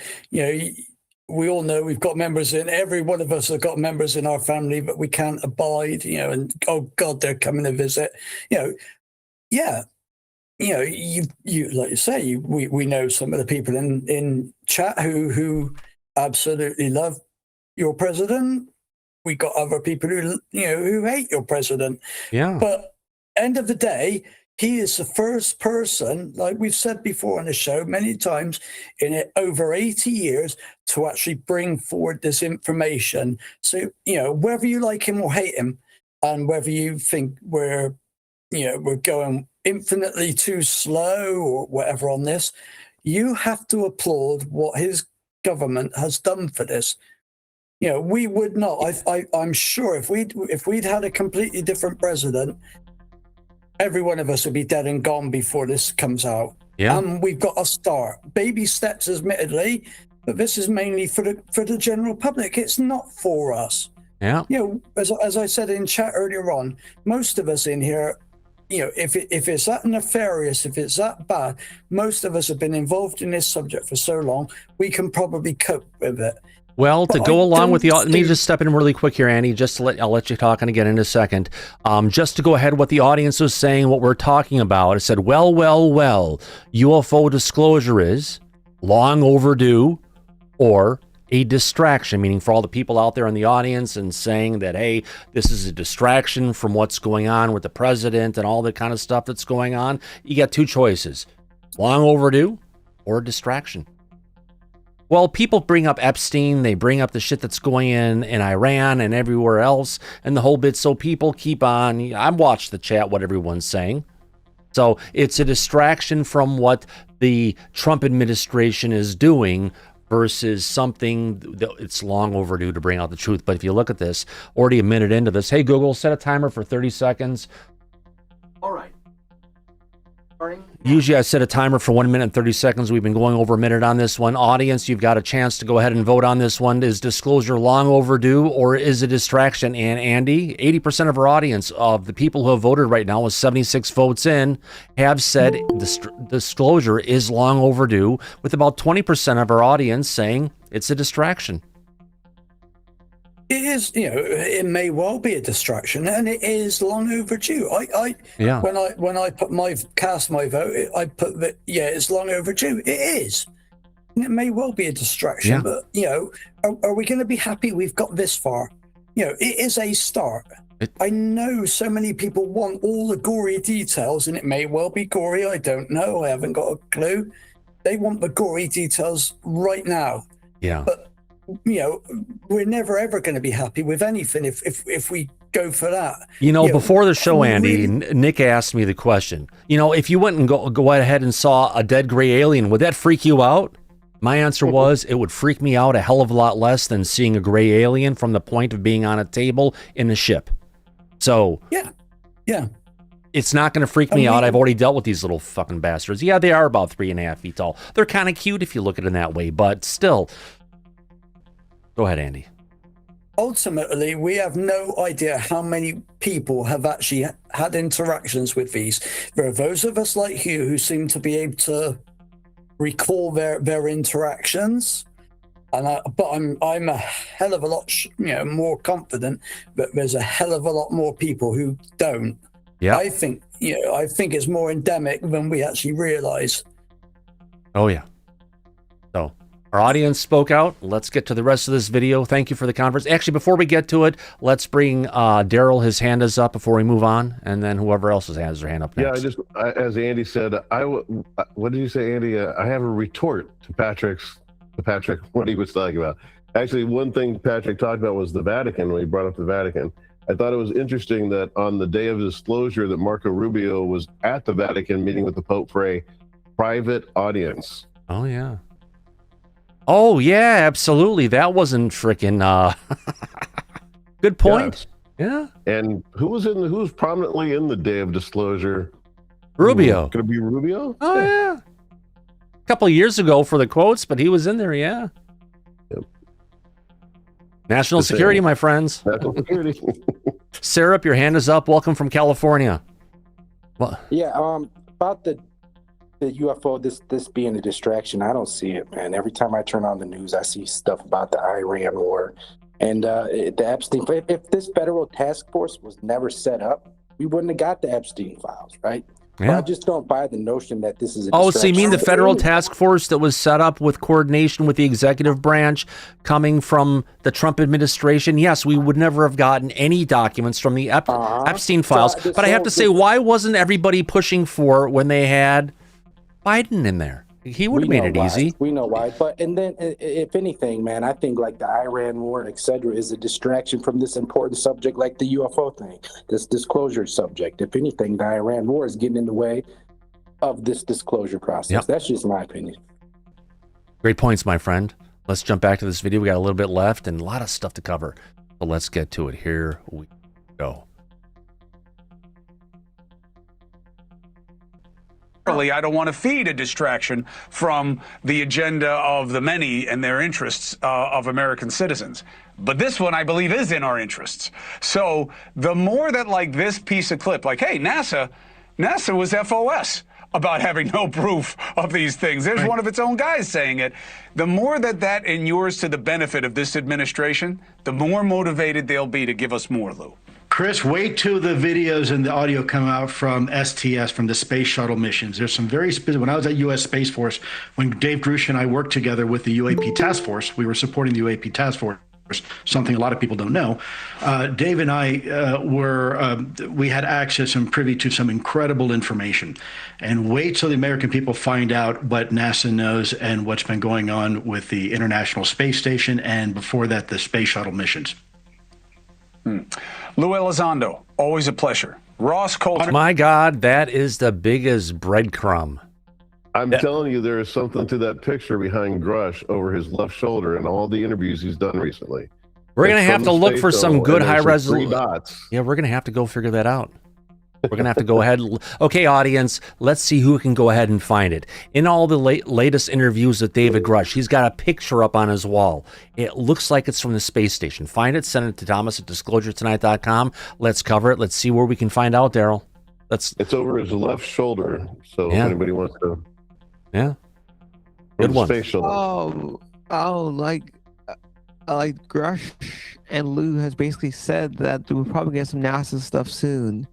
we all know we've got members in, every one of us have got members in our family, but we can't abide, and oh God, they're coming to visit. You like you say, we know some of the people in chat who absolutely love your president. We got other people who hate your president. Yeah. But end of the day, he is the first person, like we've said before on the show many times, in over 80 years to actually bring forward this information. So, whether you like him or hate him, and whether you think we're going infinitely too slow or whatever on this, you have to applaud what his government has done for this. We would not. I'm sure if we'd had a completely different president, every one of us would be dead and gone before this comes out. Yeah. And we've got to start baby steps, admittedly, but this is mainly for the general public. It's not for us. Yeah. As I said in chat earlier on, most of us in here, if it's that nefarious, if it's that bad, most of us have been involved in this subject for so long, we can probably cope with it. Well, to go along with let me just step in really quick here, Andy, I'll let you talk and again in a second. Just to go ahead, what the audience was saying, what we're talking about, it said, well, UFO disclosure is long overdue or a distraction, meaning for all the people out there in the audience and saying that, hey, this is a distraction from what's going on with the president and all the kind of stuff that's going on. You got two choices, long overdue or a distraction. Well, people bring up Epstein, they bring up the shit that's going in Iran and everywhere else, and the whole bit, so people keep on. I've watched the chat, what everyone's saying. So it's a distraction from what the Trump administration is doing versus something that it's long overdue to bring out the truth. But if you look at this, already a minute into this, hey, Google, set a timer for 30 seconds. All right. Usually I set a timer for 1 minute and 30 seconds. We've been going over a minute on this one. Audience, you've got a chance to go ahead and vote on this one. Is disclosure long overdue or is it a distraction? And Andy, 80% of our audience, of the people who have voted right now with 76 votes in, have said disclosure is long overdue, with about 20% of our audience saying it's a distraction. It is, it may well be a distraction, and it is long overdue. Yeah. When I cast my vote, I put that, it's long overdue. It is. And it may well be a distraction, but are we going to be happy we've got this far? It is a start. I know so many people want all the gory details, and it may well be gory. I don't know. I haven't got a clue. They want the gory details right now. Yeah. But we're never ever going to be happy with anything if we go for that. Before the show, Andy, Nick asked me the question, if you went and go ahead and saw a dead gray alien, would that freak you out? My answer was, it would freak me out a hell of a lot less than seeing a gray alien from the point of being on a table in a ship. So yeah, it's not going to freak me out. I've already dealt with these little fucking bastards. Yeah, they are about 3.5 feet tall. They're kind of cute if you look at it in that way, but still. Go ahead, Andy. Ultimately, we have no idea how many people have actually had interactions with these. There are those of us like you who seem to be able to recall their interactions, but I'm a hell of a lot more confident that there's a hell of a lot more people who don't. Yeah, I think it's more endemic than we actually realize. Oh yeah. So. Our audience spoke out. Let's get to the rest of this video. Thank you for the conference. Actually, before we get to it, let's bring Daryl. His hand is up before we move on, and then whoever else has their hand up next. Yeah, as Andy said, what did you say, Andy? I have a retort to Patrick, what he was talking about. Actually, one thing Patrick talked about was the Vatican, when he brought up the Vatican. I thought it was interesting that on the day of disclosure that Marco Rubio was at the Vatican meeting with the Pope for a private audience. Oh, yeah. Oh, yeah, absolutely. That wasn't freaking good point. Yes. Yeah. And who's prominently in the day of disclosure? Rubio. Could it be Rubio? Oh, yeah. A couple of years ago for the quotes, but he was in there, yeah. Yep. National security, my friends. National security. Sarah, your hand is up. Welcome from California. What? Yeah, about the UFO, this being a distraction, I don't see it, man. Every time I turn on the news, I see stuff about the Iran war and the Epstein. If this federal task force was never set up, we wouldn't have got the Epstein files, right? Yeah. I just don't buy the notion that this is a Oh, distraction. so you mean the federal task force that was set up with coordination with the executive branch coming from the Trump administration? Yes, we would never have gotten any documents from the Epstein files. So, but I have to say, why wasn't everybody pushing for it when they had Biden in there? He would have made it easy. We know why. But and then, if anything, man, I think like the Iran war, etc., is a distraction from this important subject, like the UFO thing, this disclosure subject. If anything, the Iran war is getting in the way of this disclosure process. Yep. That's just my opinion. Great points, my friend. Let's jump back to this video. We got a little bit left and a lot of stuff to cover. But let's get to it. Here we go. I don't want to feed a distraction from the agenda of the many and their interests of American citizens. But this one, I believe, is in our interests. So the more that, like, this piece of clip, like, hey, NASA was FOS about having no proof of these things. There's one of its own guys saying it. The more that inures to the benefit of this administration, the more motivated they'll be to give us more, Lou. Chris, wait till the videos and the audio come out from STS, from the space shuttle missions. There's some very specific. When I was at U.S. Space Force, when Dave Grush and I worked together with the UAP Task Force, we were supporting the UAP Task Force, something a lot of people don't know. Dave and I we had access and privy to some incredible information. And wait till the American people find out what NASA knows and what's been going on with the International Space Station, and before that, the space shuttle missions. Lue Elizondo, always a pleasure. Ross Coulter. My God, that is the biggest breadcrumb. I'm telling you, there is something to that picture behind Grush over his left shoulder and all the interviews he's done recently. We're going to have to look for some good high resolution. Dots. Yeah, we're going to have to go figure that out. We're going to have to go ahead. Okay, audience, let's see who can go ahead and find it. In all the latest interviews with David Grush, he's got a picture up on his wall. It looks like it's from the space station. Find it, send it to Thomas at disclosuretonight.com. Let's cover it. Let's see where we can find out, Daryl. It's over his left shoulder, so if anybody wants to. Yeah. Good one. Space shoulder. Like Grush and Lou has basically said that we'll probably get some NASA stuff soon.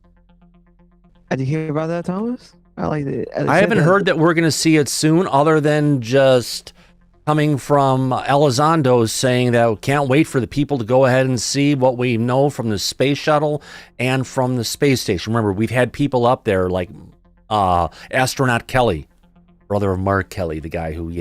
Did you hear about that, Thomas? I haven't heard that we're going to see it soon, other than just coming from Elizondo saying that we can't wait for the people to go ahead and see what we know from the space shuttle and from the space station. Remember, we've had people up there like astronaut Kelly, brother of Mark Kelly, the guy who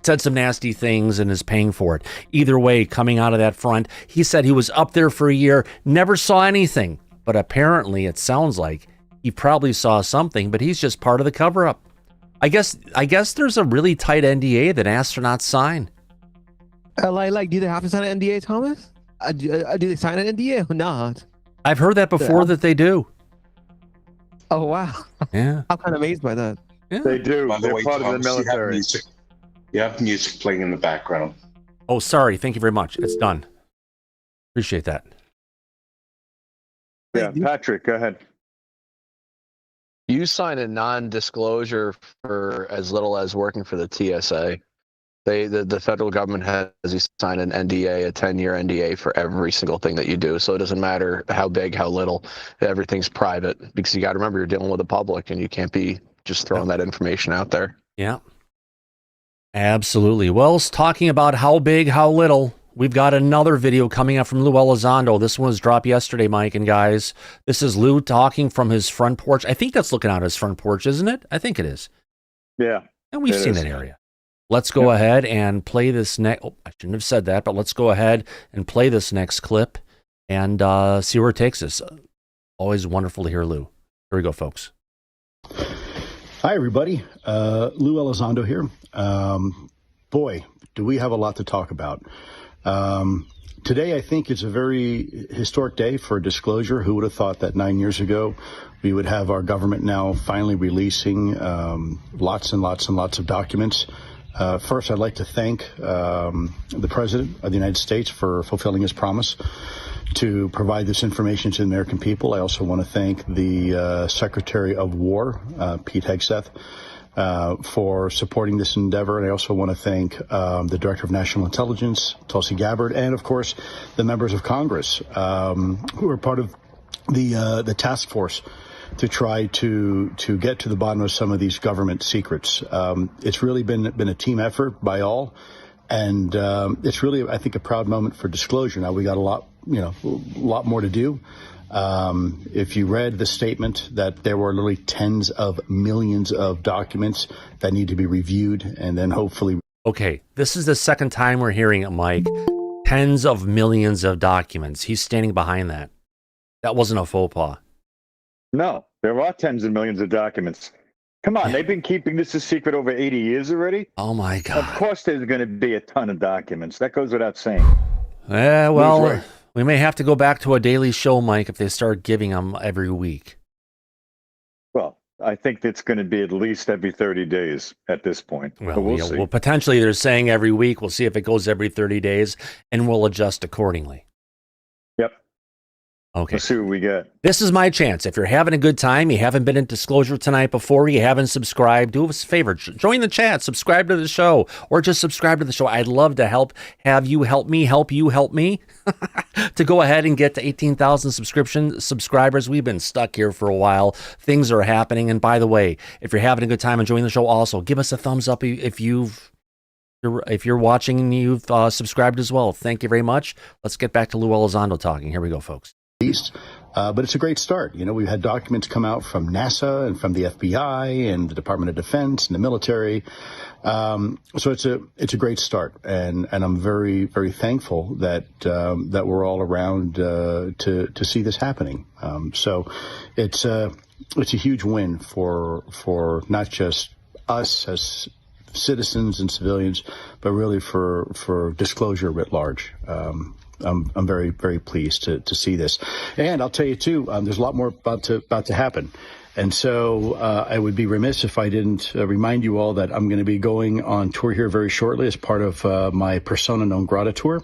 said some nasty things and is paying for it. Either way, coming out of that front, he said he was up there for a year, never saw anything. But apparently, it sounds like he probably saw something, but he's just part of the cover-up. I guess there's a really tight NDA that astronauts sign. Do they have to sign an NDA, Thomas? Do they sign an NDA or not? I've heard that before that they do. Oh, wow. Yeah. I'm kind of amazed by that. Yeah. They do. By the They're way, part of the Thomas, military. you have music playing in the background. Oh, sorry. Thank you very much. It's done. Appreciate that. Yeah, Patrick, go ahead. You sign a non-disclosure for as little as working for the TSA. The federal government has you sign an NDA, a 10-year NDA for every single thing that you do. So it doesn't matter how big, how little, everything's private, because you got to remember you're dealing with the public and you can't be just throwing that information out there. Yeah. Absolutely. Well, talking about how big, how little, we've got another video coming up from Lue Elizondo. This one was dropped yesterday, Mike and guys. This is Lue talking from his front porch. I think that's looking out his front porch, isn't it? I think it is. Yeah. And we've seen that area. let's go ahead and play this next. Oh, I shouldn't have said that, but let's go ahead and play this next clip and see where it takes us. Always wonderful to hear Lou. Here we go, folks. Hi, everybody. Lue Elizondo here. Boy, do we have a lot to talk about. Today, I think it's a very historic day for disclosure. Who would have thought that 9 years ago we would have our government now finally releasing lots and lots and lots of documents? First, I'd like to thank the President of the United States for fulfilling his promise to provide this information to the American people. I also want to thank the Secretary of War, Pete Hegseth, for supporting this endeavor. And I also want to thank the Director of National Intelligence, Tulsi Gabbard, and of course, the members of Congress who are part of the task force to try to get to the bottom of some of these government secrets. It's really been a team effort by all. And it's really, I think, a proud moment for disclosure. Now, we got a lot more to do. If you read the statement that there were literally tens of millions of documents that need to be reviewed and then hopefully. Okay, this is the second time we're hearing it, Mike. Tens of millions of documents. He's standing behind that. That wasn't a faux pas. No, there are tens of millions of documents. Come on, they've been keeping this a secret over 80 years already. Oh, my God. Of course there's going to be a ton of documents. That goes without saying. Well, right. We may have to go back to a daily show, Mike, if they start giving them every week. Well, I think it's going to be at least every 30 days at this point. Well, we'll see. Well, potentially they're saying every week. We'll see if it goes every 30 days, and we'll adjust accordingly. Yep. Okay. Let's see what we get. This is my chance. If you're having a good time, you haven't been in Disclosure tonight before, you haven't subscribed, do us a favor. Join the chat, subscribe to the show, or just subscribe to the show. I'd love to have you help me, help me to go ahead and get to 18,000 subscribers. We've been stuck here for a while. Things are happening. And by the way, if you're having a good time enjoying the show, also give us a thumbs up if you're watching and you've subscribed as well. Thank you very much. Let's get back to Lue Elizondo talking. Here we go, folks. But it's a great start. We've had documents come out from NASA and from the FBI and the Department of Defense and the military. So it's a great start, and I'm very, very thankful that we're all around to see this happening. So it's a huge win for not just us as citizens and civilians, but really for disclosure writ large. I'm very, very pleased to see this. And I'll tell you, too, there's a lot more about to happen. And so I would be remiss if I didn't remind you all that I'm going to be going on tour here very shortly as part of my Persona Non Grata tour.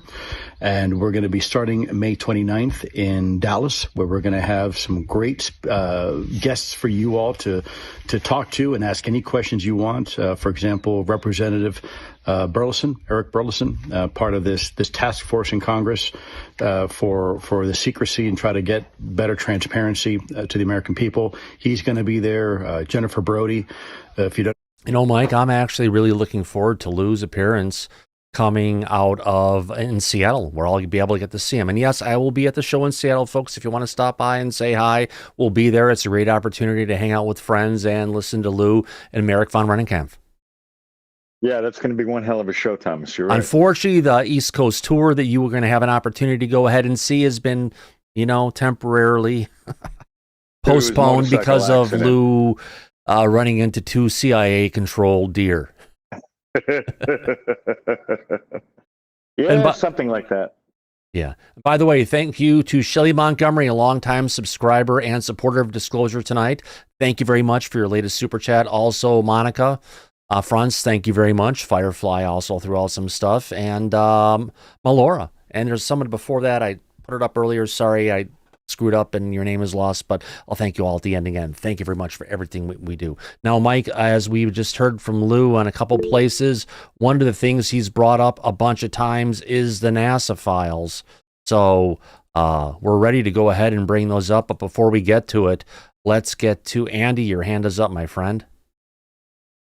And we're going to be starting May 29th in Dallas, where we're going to have some great guests for you all to talk to and ask any questions you want. For example, Representative Eric Burleson, part of this task force in Congress for the secrecy and try to get better transparency to the American people. He's going to be there. Jennifer Brody, if you don't. Mike, I'm actually really looking forward to Lou's appearance coming out in Seattle, where I'll be able to get to see him. And yes, I will be at the show in Seattle, folks. If you want to stop by and say hi, we'll be there. It's a great opportunity to hang out with friends and listen to Lou and Merrick von Rennenkampf. Yeah, that's going to be one hell of a show, Thomas. You're right. Unfortunately, the East Coast tour that you were going to have an opportunity to go ahead and see has been, temporarily postponed because of Lou running into 2 CIA-controlled deer. Something like that. Yeah. By the way, thank you to Shelley Montgomery, a longtime subscriber and supporter of Disclosure tonight. Thank you very much for your latest super chat. Also, Monica Franz, thank you very much. Firefly also threw out some stuff. And Malora. And there's someone before that. I put it up earlier. Sorry, I screwed up and your name is lost, but I'll thank you all at the end again. Thank you very much for everything we do. Now, Mike, as we just heard from Lou on a couple places, one of the things he's brought up a bunch of times is the NASA files. So we're ready to go ahead and bring those up. But before we get to it, let's get to Andy. Your hand is up, my friend.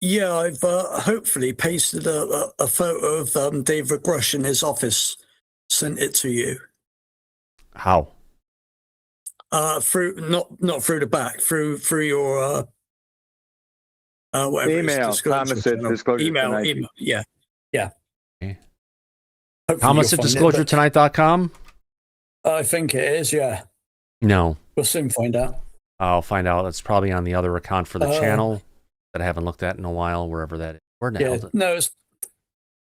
Yeah, I've hopefully pasted a photo of David Grush in his office, sent it to you. How? Through not through the back, through your Whatever it is, Email, Disclosure Thomas at Channel. Disclosure Email, Tonight. email. Yeah. Okay. Hopefully Thomas you'll at find it, but disclosuretonight.com? I think it is, yeah. No. We'll soon find out. I'll find out. It's probably on the other account for the channel that I haven't looked at in a while, wherever that is. Where the hell is it? No, it's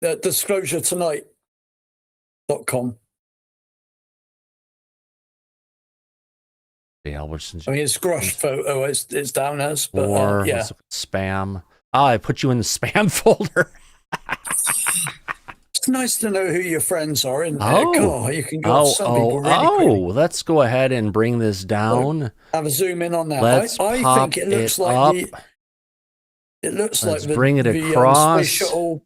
disclosuretonight.com. The Albertsons. I mean, it's Grush photo. It's down as, but Or yeah. let's look at spam. I put you in the spam folder. It's nice to know who your friends are in Oh. their car. You can go some people really quickly. Let's go ahead and bring this down. Have a zoom in on that. Let's I pop think it looks it like up. it looks Let's like bring it the across. space shuttle.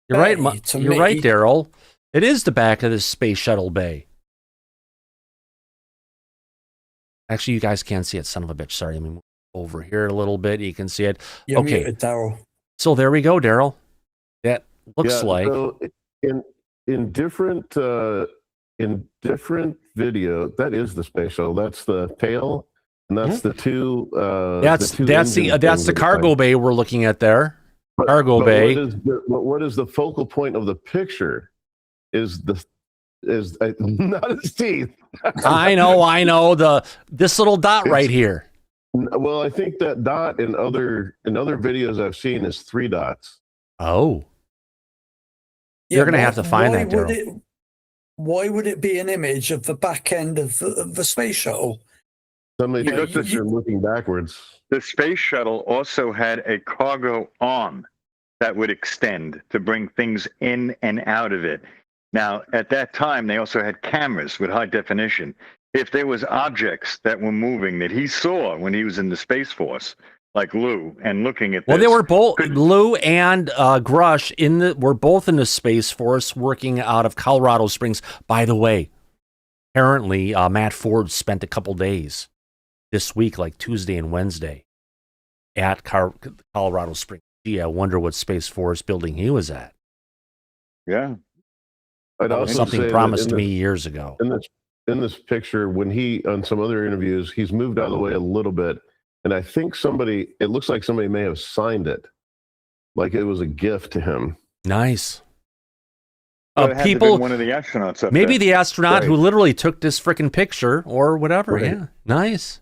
You're right. bay to You're me. right, Daryl. It is the back of this space shuttle bay. Actually, you guys can't see it, son of a bitch. Sorry, let me move over here a little bit. You can see it. You're Okay. muted, Daryl. So there we go, Daryl. That looks like. So in different video, that is the space shuttle. That's the tail, and that's the two. That's the cargo bay we're looking at there. Cargo bay. What is the focal point of the picture? Is not his teeth. I know this little dot right here. Well, I think that dot in other videos I've seen is 3 dots. Oh. You're going to have to find that, Daryl. Why would it be an image of the back end of the space shuttle? Somebody you're looking backwards. The space shuttle also had a cargo arm that would extend to bring things in and out of it. Now, at that time, they also had cameras with high definition. If there was objects that were moving that he saw when he was in the Space Force, like Lue, and looking at Well, this, they were both Lue and Grush were both in the Space Force working out of Colorado Springs. By the way, apparently Matt Ford spent a couple days this week, like Tuesday and Wednesday, at Colorado Springs. Gee, I wonder what Space Force building he was at. Yeah. I'd also something say promised that me years ago. In this picture, when he on some other interviews, he's moved out of the way a little bit, and I think it looks like somebody may have signed it, like it was a gift to him. Nice. Well, it had to People, be one of the astronauts up maybe there. the astronaut who literally took this freaking picture or whatever. Right. Yeah, nice.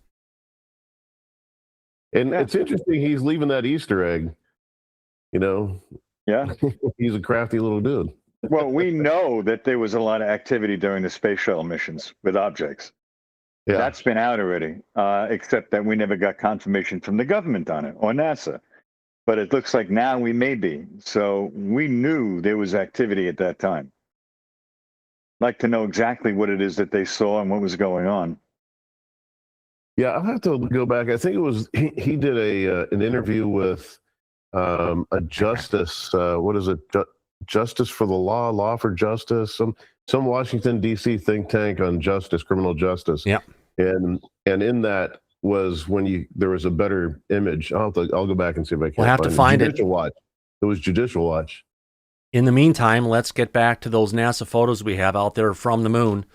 And it's interesting. He's leaving that Easter egg. Yeah. He's a crafty little dude. Well, we know that there was a lot of activity during the space shuttle missions with objects. Yeah. That's been out already, except that we never got confirmation from the government on it or NASA. But it looks like now we may be. So we knew there was activity at that time. I'd like to know exactly what it is that they saw and what was going on. Yeah, I'll have to go back. I think it was he did an interview with a justice. What is it? Justice for the Law for Justice. Some Washington D.C. think tank on justice, criminal justice. Yeah. And in that was when there was a better image. I'll go back and see if I can. We'll have to find it. Judicial Watch. It was Judicial Watch. In the meantime, let's get back to those NASA photos we have out there from the moon.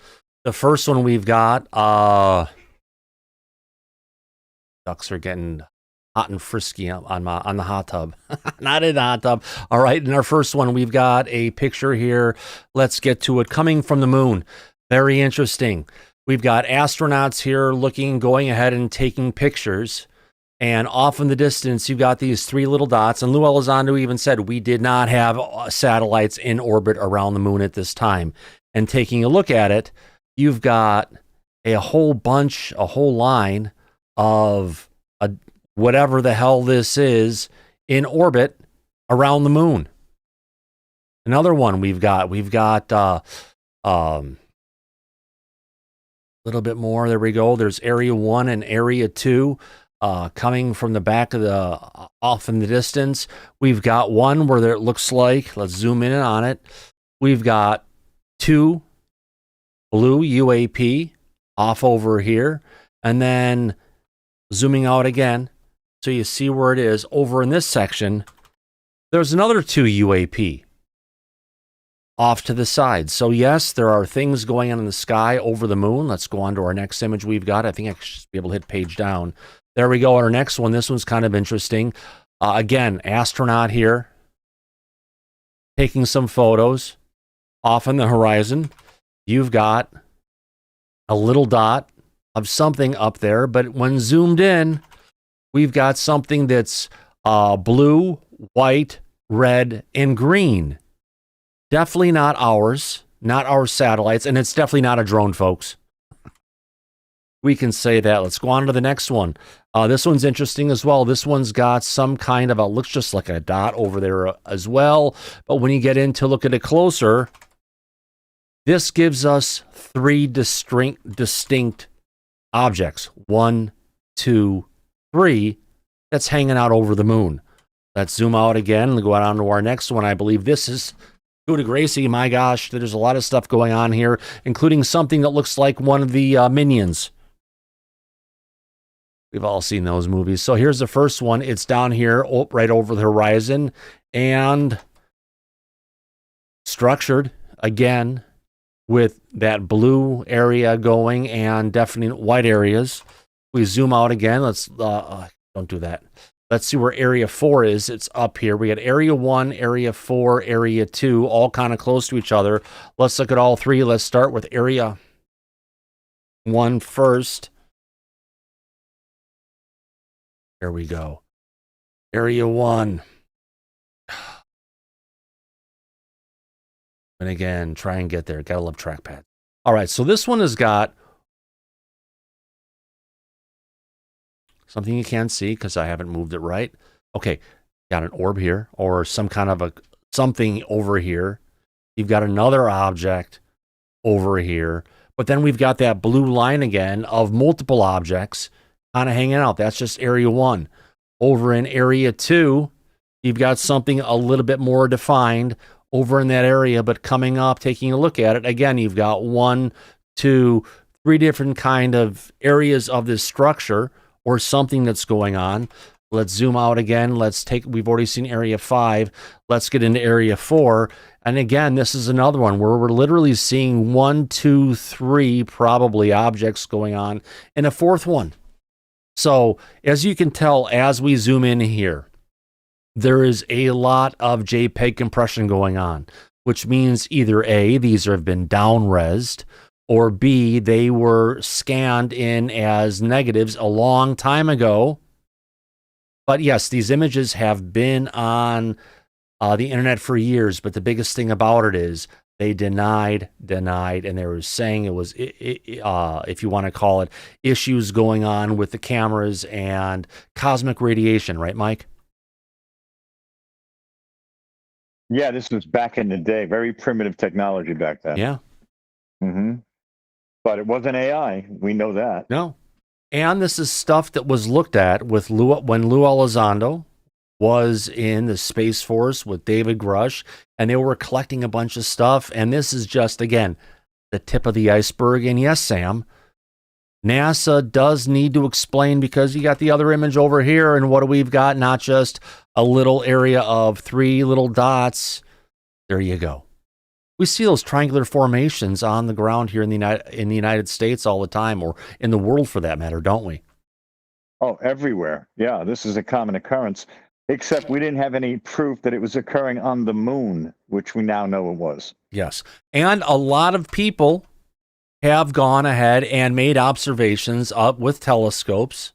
The first one we've got, ducks are getting hot and frisky on the hot tub. Not in the hot tub. All right, in our first one, we've got a picture here. Let's get to it. Coming from the moon. Very interesting. We've got astronauts here going ahead and taking pictures. And off in the distance, you've got these 3 little dots. And Lue Elizondo even said, we did not have satellites in orbit around the moon at this time. And taking a look at it, you've got a whole line of whatever the hell this is in orbit around the moon. Another one we've got little bit more. There we go. There's Area 1 and Area 2 coming from the back of off in the distance. We've got one where it looks like, let's zoom in on it. We've got 2 blue UAP off over here. And then zooming out again, so you see where it is. Over in this section, there's another 2 UAP off to the side. So yes, there are things going on in the sky over the moon. Let's go on to our next image we've got. I think I should be able to hit page down. There we go. Our next one. This one's kind of interesting. Again, astronaut here, taking some photos. Off on the horizon, you've got a little dot of something up there, but when zoomed in, we've got something that's blue, white, red, and green. Definitely not ours, not our satellites, and it's definitely not a drone, folks. We can say that. Let's go on to the next one. This one's interesting as well. This one's got some kind of looks just like a dot over there as well. But when you get in to look at it closer, this gives us 3 distinct objects. 1, 2, 3. That's hanging out over the moon. Let's zoom out again and go on to our next one. I believe this is coup de grace. My gosh, there's a lot of stuff going on here, including something that looks like one of the Minions. We've all seen those movies. So here's the first one. It's down here, right over the horizon, and structured again with that blue area going and definite white areas. We zoom out again. Let's don't do that. Let's see where area 4 is. It's up here. We got area 1, area 4, area 2, all kind of close to each other. Let's look at all 3. Let's start with area 1 first. There we go. Area 1. And again, try and get there. Gotta love trackpad. All right, so this one has got something you can't see because I haven't moved it right. Okay, got an orb here or some kind of something over here. You've got another object over here. But then we've got that blue line again of multiple objects kind of hanging out. That's just area 1. Over in area 2, you've got something a little bit more defined over in that area, but coming up, taking a look at it, again, you've got 1, 2, 3 different kind of areas of this structure or something that's going on. Let's zoom out again. We've already seen area 5. Let's get into area 4. And again, this is another one where we're literally seeing 1, 2, 3 probably objects going on and a 4th one. So as you can tell, as we zoom in here, there is a lot of JPEG compression going on, which means either A, these have been down-resed, or B, they were scanned in as negatives a long time ago. But yes, these images have been on the internet for years, but the biggest thing about it is they denied, and they were saying it was, if you want to call it, issues going on with the cameras and cosmic radiation, right, Mike? Yeah, this was back in the day. Very primitive technology back then. Yeah. Mm-hmm. But it wasn't AI. We know that. No. And this is stuff that was looked at with when Lue Elizondo was in the Space Force with David Grush, and they were collecting a bunch of stuff. And this is just, again, the tip of the iceberg. And yes, Sam, NASA does need to explain, because you got the other image over here, and what do we've got? Not just a little area of 3 little dots. There you go. We see those triangular formations on the ground here in the United States all the time, or in the world for that matter, don't we? Oh, everywhere. Yeah, this is a common occurrence, except we didn't have any proof that it was occurring on the moon, which we now know it was. Yes. And a lot of people have gone ahead and made observations up with telescopes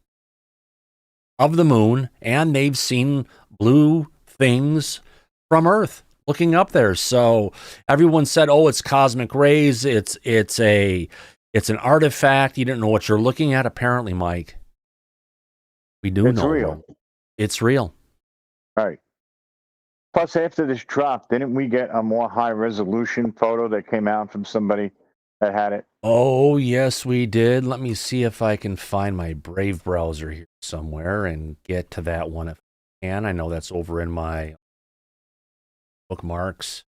of the moon, and they've seen blue things from Earth looking up there. So everyone said, "Oh, it's cosmic rays. It's an artifact. You didn't know what you're looking at." Apparently, Mike, we do know. It's real. It's real. Right. Plus, after this drop, didn't we get a more high resolution photo that came out from somebody that had it? Oh, yes, we did. Let me see if I can find my Brave browser here somewhere and get to that one if I can. I know that's over in my bookmarks.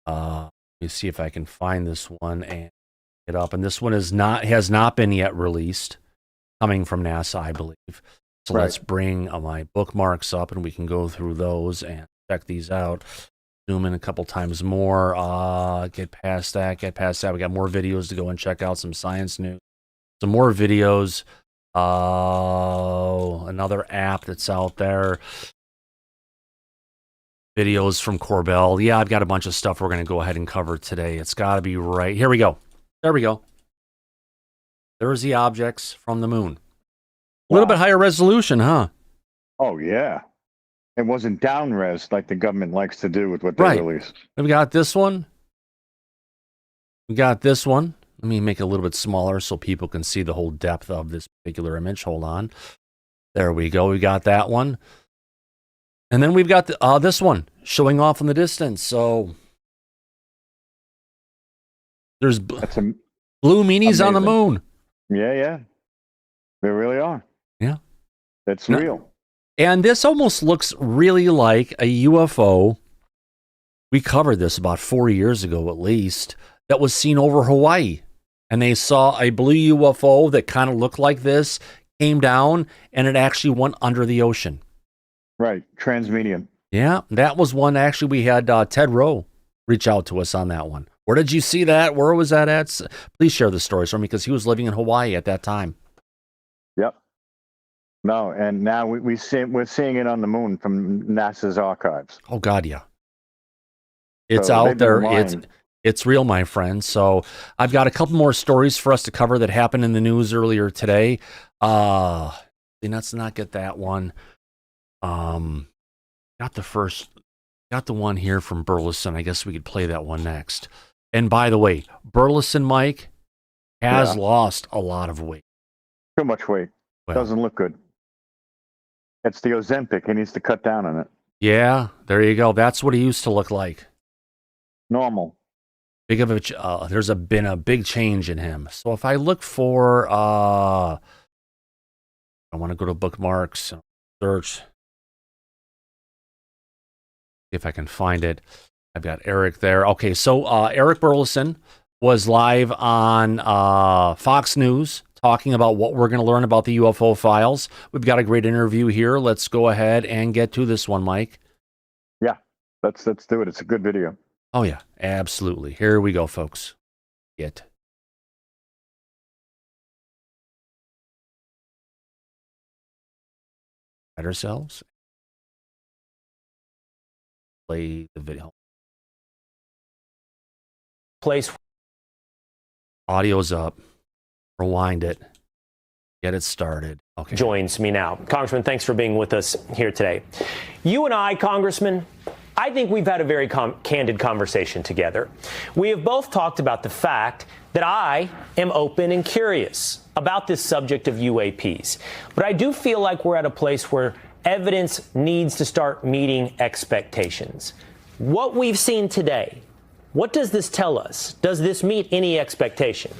Let me see if I can find this one and get up. And this one has not been yet released, coming from NASA, I believe. So right. Let's bring my bookmarks up, and we can go through those and check these out. Zoom in a couple times more. Get past that. We got more videos to go and check out. Some science news. Some more videos. Another app that's out there. Videos from Corbell. Yeah, I've got a bunch of stuff we're going to go ahead and cover today. It's got to be right. Here we go. There we go. There's the objects from the moon. A little bit higher resolution, huh? Oh, yeah. It wasn't down-res like the government likes to do with what they release. We got this one. We got this one. Let me make it a little bit smaller so people can see the whole depth of this particular image. Hold on. There we go. We got that one. And then we've got this one showing off in the distance. So there's blue meanies on the moon. Yeah, yeah. They really are. Yeah. That's real. And this almost looks really like a UFO. We covered this about 4 years ago at least, that was seen over Hawaii. And they saw a blue UFO that kind of looked like this, came down, and it actually went under the ocean. Right, transmedium. Yeah, that was one. Actually, we had Ted Rowe reach out to us on that one. Where did you see that? Where was that at? Please share the stories for me, because he was living in Hawaii at that time. Yep. No, and now we're seeing it on the moon from NASA's archives. Oh, God, yeah. It's out there. It's real, my friend. So I've got a couple more stories for us to cover that happened in the news earlier today. Let's not get that one. Got the one here from Burleson. I guess we could play that one next. And by the way, Burleson Mike has lost a lot of weight. Too much weight. Doesn't look good. It's the Ozempic. He needs to cut down on it. Yeah, there you go. That's what he used to look like. Normal. There's been a big change in him. So if I look for, I want to go to bookmarks, search, see if I can find it. I've got Eric there. Okay, so Eric Burleson was live on Fox News talking about what we're going to learn about the UFO files. We've got a great interview here. Let's go ahead and get to this one, Mike. Yeah, let's do it. It's a good video. Oh, yeah, absolutely. Here we go, folks. Get. At ourselves. Play the video. Place. Audio's up. Rewind it. Get it started. Okay. Joins me now. Congressman, thanks for being with us here today. You and I, Congressman, I think we've had a very candid conversation together. We have both talked about the fact that I am open and curious about this subject of UAPs. But I do feel like we're at a place where evidence needs to start meeting expectations. What we've seen today, what does this tell us? Does this meet any expectation?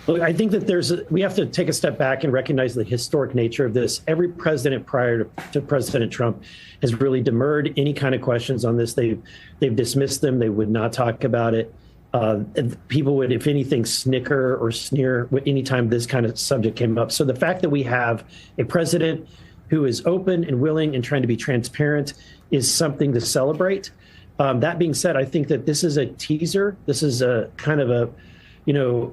Look, I think that we have to take a step back and recognize the historic nature of this. Every president prior to President Trump has really demurred any kind of questions on this. They've dismissed them. They would not talk about it. People would, if anything, snicker or sneer anytime this kind of subject came up. So the fact that we have a president who is open and willing and trying to be transparent is something to celebrate. That being said, I think that this is a teaser. This is a kind of a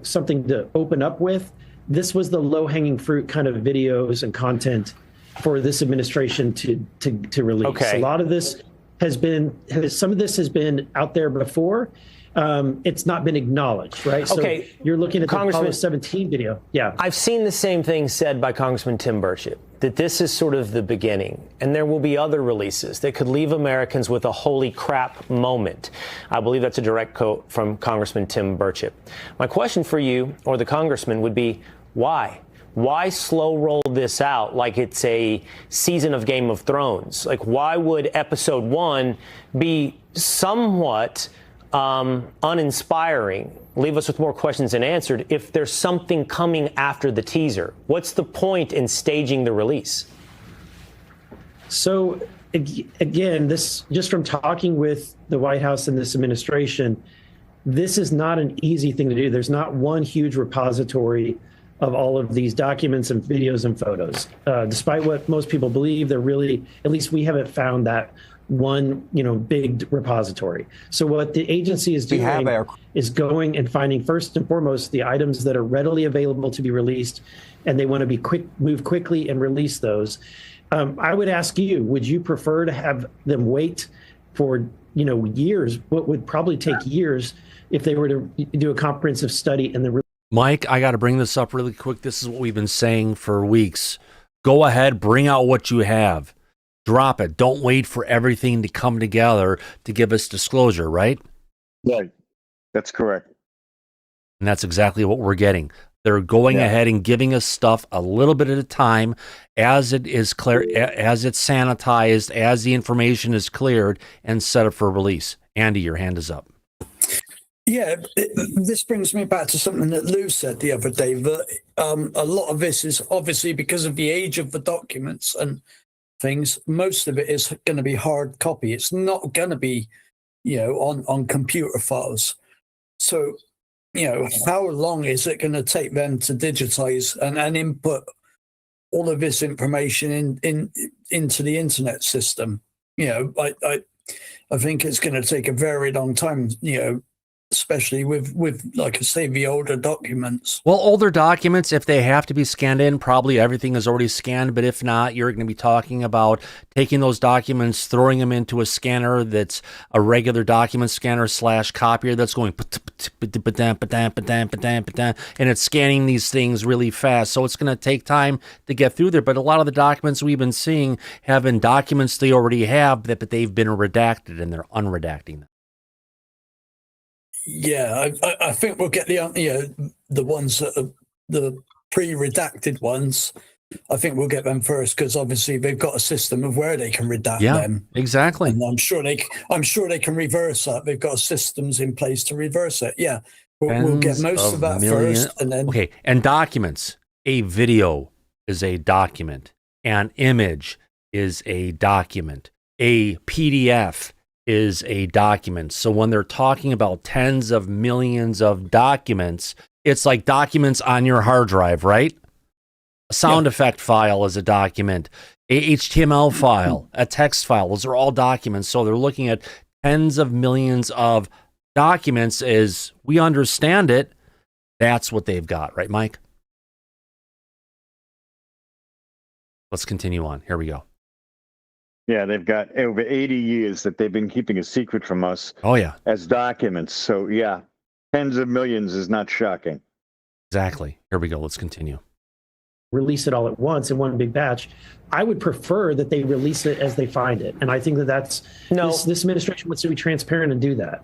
something to open up with. This was the low-hanging fruit kind of videos and content for this administration to release. Okay. A lot of this some of this has been out there before. It's not been acknowledged, right? Okay. So you're looking at the Congressman, Apollo 17 video. Yeah. I've seen the same thing said by Congressman Tim Burchett, that this is sort of the beginning, and there will be other releases that could leave Americans with a holy crap moment. I believe that's a direct quote from Congressman Tim Burchett. My question for you, or the congressman, would be why? Why slow roll this out like it's a season of Game of Thrones? Like, why would episode 1 be somewhat uninspiring, leave us with more questions than answered, if there's something coming after the teaser? What's the point in staging the release? So again, this, just from talking with the White House and this administration, this is not an easy thing to do. There's not one huge repository of all of these documents and videos and photos. Despite what most people believe, they're really, at least we haven't found that one, big repository. So what the agency is doing is going and finding, first and foremost, the items that are readily available to be released, and they want to move quickly and release those. I would ask you, would you prefer to have them wait for, years, what would probably take years if they were to do a comprehensive study and then... Mike, I got to bring this up really quick. This is what we've been saying for weeks. Go ahead, bring out what you have. Drop it. Don't wait for everything to come together to give us disclosure, right? Right. That's correct. And that's exactly what we're getting. They're going ahead and giving us stuff a little bit at a time as it is clear, as it's sanitized, as the information is cleared and set up for release. Andy, your hand is up. Yeah, this brings me back to something that Lou said the other day, that a lot of this is obviously because of the age of the documents and things. Most of it is going to be hard copy. It's not going to be, on computer files. So, how long is it going to take them to digitize and input all of this information into the internet system? I think it's going to take a very long time, especially with like I say, the older documents. Well, older documents, if they have to be scanned in, probably everything is already scanned. But if not, you're going to be talking about taking those documents, throwing them into a scanner that's a regular document scanner / copier that's going and it's scanning these things really fast. So it's going to take time to get through there. But a lot of the documents we've been seeing have been documents they already have, but they've been redacted and they're unredacting them. Yeah, I think we'll get the ones that are the pre-redacted ones. I think we'll get them first because obviously they've got a system of where they can redact them. Exactly. And I'm sure they can reverse that. They've got systems in place to reverse it. Yeah, we'll get most of that first, and then And documents. A video is a document. An image is a document. A PDF is a document. So when they're talking about tens of millions of documents, it's like documents on your hard drive, right? A sound effect file is a document. A HTML file, a text file, those are all documents. So they're looking at tens of millions of documents as we understand it. That's what they've got, right, Mike? Let's continue on. Here we go. Yeah, they've got over 80 years that they've been keeping a secret from us. Oh, yeah. As documents. So, yeah, tens of millions is not shocking. Exactly. Here we go. Let's continue. Release it all at once in one big batch. I would prefer that they release it as they find it. And I think that's this administration wants to be transparent and do that.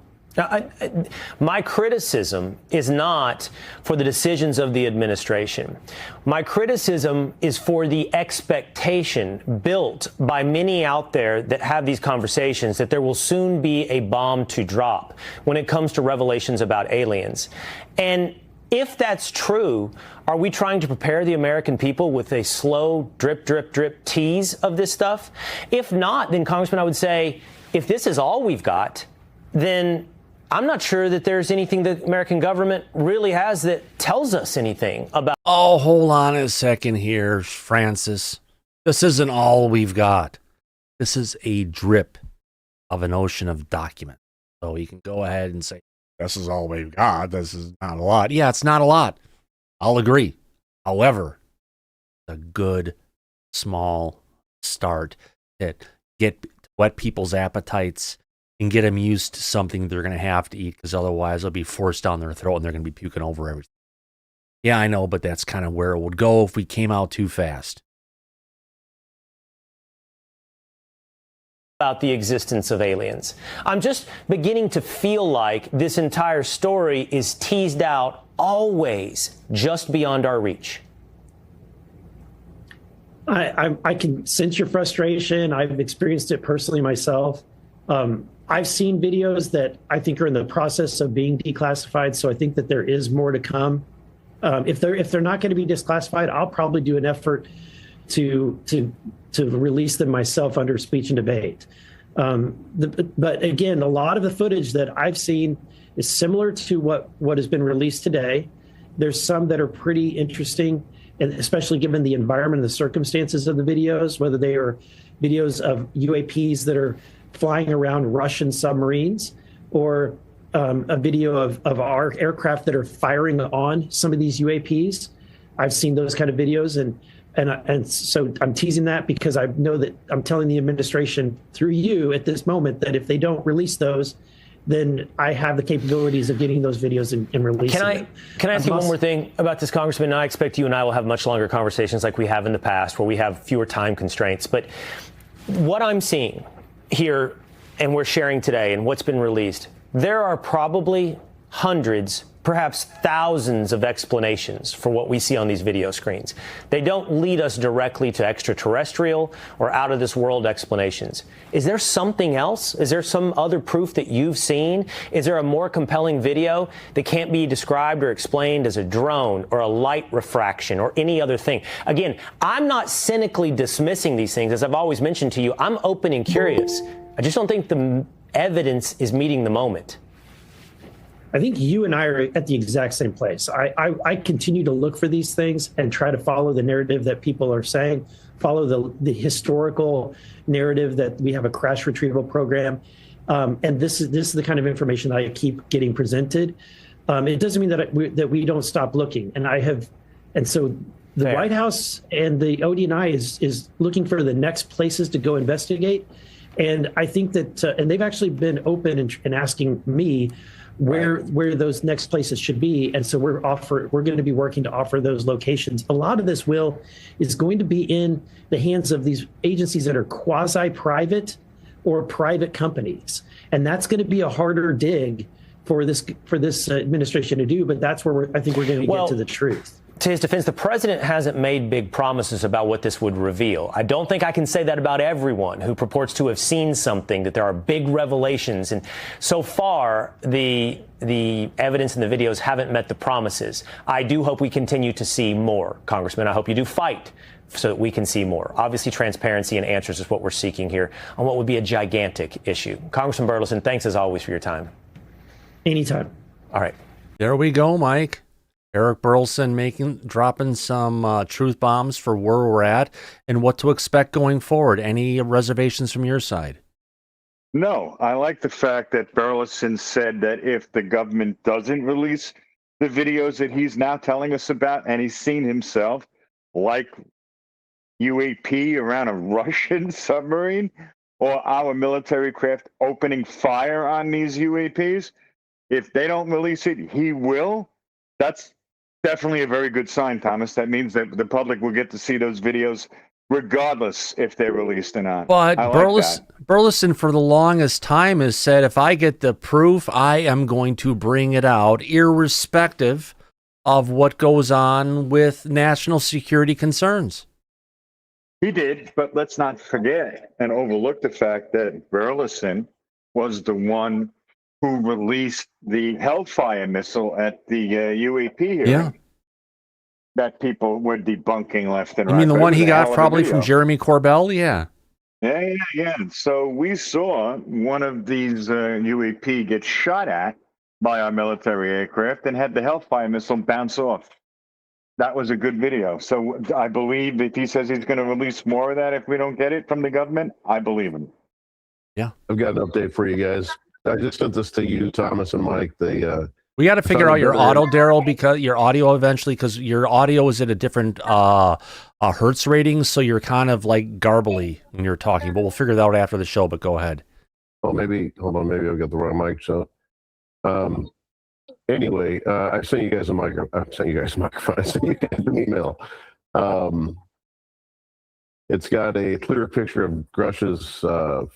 My criticism is not for the decisions of the administration. My criticism is for the expectation built by many out there that have these conversations that there will soon be a bomb to drop when it comes to revelations about aliens. And if that's true, are we trying to prepare the American people with a slow drip, drip, drip tease of this stuff? If not, then, Congressman, I would say, if this is all we've got, then I'm not sure that there's anything the American government really has that tells us anything about. Oh, hold on a second here, Francis. This isn't all we've got. This is a drip of an ocean of documents. So you can go ahead and say, this is all we've got. This is not a lot. Yeah, it's not a lot. I'll agree. However, a good small start that whet people's appetites and get them used to something they're going to have to eat, because otherwise they'll be forced down their throat and they're going to be puking over everything. Yeah, I know, but that's kind of where it would go if we came out too fast. About the existence of aliens. I'm just beginning to feel like this entire story is teased out always just beyond our reach. I can sense your frustration. I've experienced it personally myself. I've seen videos that I think are in the process of being declassified, so I think that there is more to come. If they're not going to be declassified, I'll probably do an effort to release them myself under speech and debate. But again, a lot of the footage that I've seen is similar to what has been released today. There's some that are pretty interesting, and especially given the environment and the circumstances of the videos, whether they are videos of UAPs that are flying around Russian submarines, or a video of our aircraft that are firing on some of these UAPs. I've seen those kind of videos, and And so I'm teasing that because I know that I'm telling the administration through you at this moment that if they don't release those, then I have the capabilities of getting those videos and releasing them. Can I ask you one more thing about this, Congressman? I expect you and I will have much longer conversations like we have in the past where we have fewer time constraints. But what I'm seeing here and we're sharing today and what's been released, there are probably hundreds, perhaps thousands of explanations for what we see on these video screens. They don't lead us directly to extraterrestrial or out of this world explanations. Is there something else? Is there some other proof that you've seen? Is there a more compelling video that can't be described or explained as a drone or a light refraction or any other thing? Again, I'm not cynically dismissing these things. As I've always mentioned to you, I'm open and curious. I just don't think the evidence is meeting the moment. I think you and I are at the exact same place. I continue to look for these things and try to follow the narrative that people are saying, follow the historical narrative that we have a crash retrieval program. And this is the kind of information that I keep getting presented. It doesn't mean that we don't stop looking. And so the White House and the ODNI is looking for the next places to go investigate. And I think that, and they've actually been open and asking me where those next places should be. And so we're going to be working to offer those locations. A lot of this is going to be in the hands of these agencies that are quasi-private or private companies. And that's going to be a harder dig for this administration to do, but that's where I think we're going to get to the truth. To his defense, the president hasn't made big promises about what this would reveal. I don't think I can say that about everyone who purports to have seen something, that there are big revelations. And so far, the evidence in the videos haven't met the promises. I do hope we continue to see more, Congressman. I hope you do fight so that we can see more. Obviously, transparency and answers is what we're seeking here on what would be a gigantic issue. Congressman Burleson, thanks as always for your time. Anytime. All right. There we go, Mike. Eric Burleson dropping some truth bombs for where we're at and what to expect going forward. Any reservations from your side? No, I like the fact that Burleson said that if the government doesn't release the videos that he's now telling us about, and he's seen himself, like UAP around a Russian submarine or our military craft opening fire on these UAPs, if they don't release it, he will. That's definitely a very good sign, Thomas. That means that the public will get to see those videos regardless if they're released or not. But Burleson, for the longest time, has said, if I get the proof, I am going to bring it out, irrespective of what goes on with national security concerns. He did, but let's not forget and overlook the fact that Burleson was the one who released the Hellfire missile at the UAP hearing. Yeah. That people were debunking left and right. I mean, the one he got probably from Jeremy Corbell? Yeah. Yeah. So we saw one of these UAP get shot at by our military aircraft and had the Hellfire missile bounce off. That was a good video. So I believe if he says he's going to release more of that if we don't get it from the government, I believe him. Yeah. I've got an update for you guys. I just sent this to you, Thomas and Mike. We got to figure out your audio, Daryl, because your audio eventually, because your audio is at a different hertz rating, so you're kind of like garbly when you're talking. But we'll figure that out after the show. But go ahead. Oh, hold on, maybe I've got the wrong mic. So, anyway, I sent you guys a microphone. I sent you guys an email. It's got a clear picture of Grush's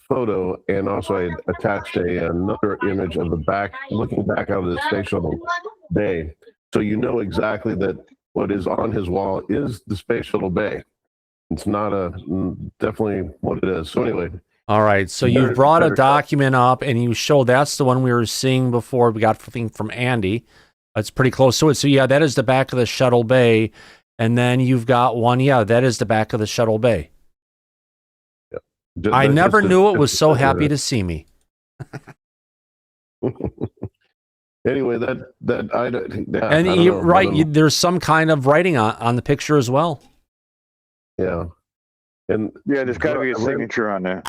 photo, and also I attached another image of the back, looking back out of the space shuttle bay. So you know exactly that what is on his wall is the space shuttle bay. It's not definitely what it is. So anyway. All right. So you brought a document up, and you showed that's the one we were seeing before. We got something from Andy. That's pretty close to it. So yeah, that is the back of the shuttle bay. And then you've got one, that is the back of the shuttle bay. Yeah. I never knew it was so happy to see me. Anyway, there's some kind of writing on the picture as well. Yeah. And yeah, there's got to be a signature on there.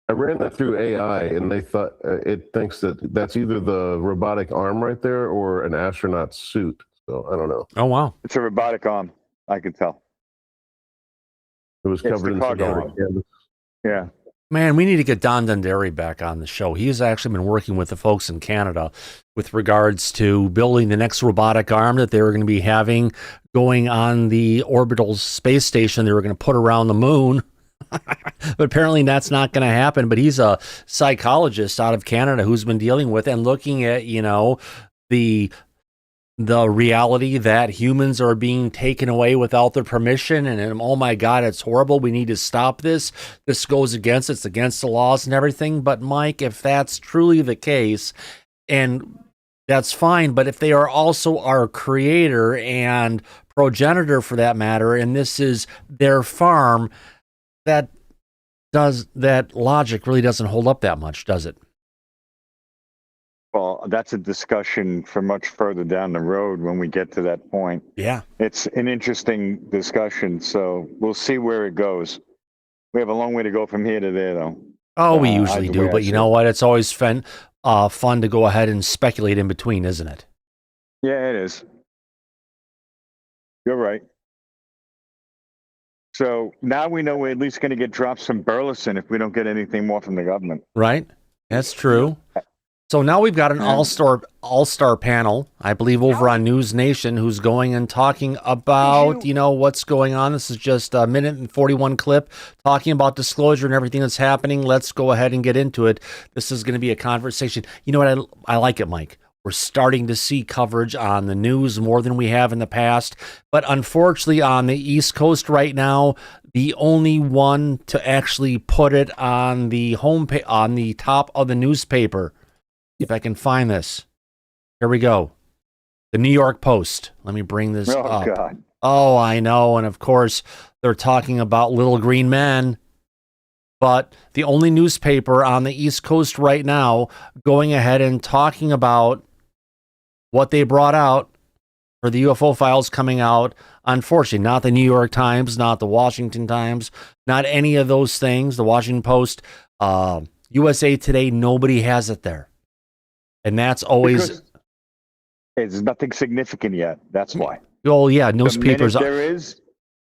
I ran that through AI, and they thought it thinks that that's either the robotic arm right there or an astronaut suit. So I don't know. Oh, wow. It's a robotic arm. I can tell. It was covered in some cargo. canvas. Yeah. Man, we need to get Don Dundary back on the show. He's actually been working with the folks in Canada with regards to building the next robotic arm that they were going to be having going on the orbital space station they were going to put around the moon. But apparently that's not going to happen. But he's a psychologist out of Canada who's been dealing with and looking at, the reality that humans are being taken away without their permission, and oh my God, it's horrible. We need to stop this. It's against the laws and everything. But Mike, if that's truly the case, and that's fine, but if they are also our creator and progenitor for that matter, and this is their farm, that logic really doesn't hold up that much, does it? Well, that's a discussion for much further down the road when we get to that point. Yeah. It's an interesting discussion, so we'll see where it goes. We have a long way to go from here to there, though. Oh, we usually do, but you know what? It's always fun to go ahead and speculate in between, isn't it? Yeah, it is. You're right. So now we know we're at least going to get drops from Burleson if we don't get anything more from the government. Right? That's true. So now we've got an all-star panel, I believe, over on News Nation, who's going and talking about, what's going on. This is just a minute and 41 clip talking about disclosure and everything that's happening. Let's go ahead and get into it. This is going to be a conversation. You know what? I like it, Mike. We're starting to see coverage on the news more than we have in the past. But unfortunately, on the East Coast right now, the only one to actually put it on the homepage, on the top of the newspaper, if I can find this. Here we go. The New York Post. Let me bring this up. Oh, God. Oh, I know. And of course, they're talking about little green men. But the only newspaper on the East Coast right now going ahead and talking about what they brought out for the UFO files coming out. Unfortunately, not the New York Times, not the Washington Times, not any of those things. The Washington Post, USA Today, nobody has it there. And that's always... Because there's nothing significant yet. That's why. Oh, yeah, newspapers... The minute there is,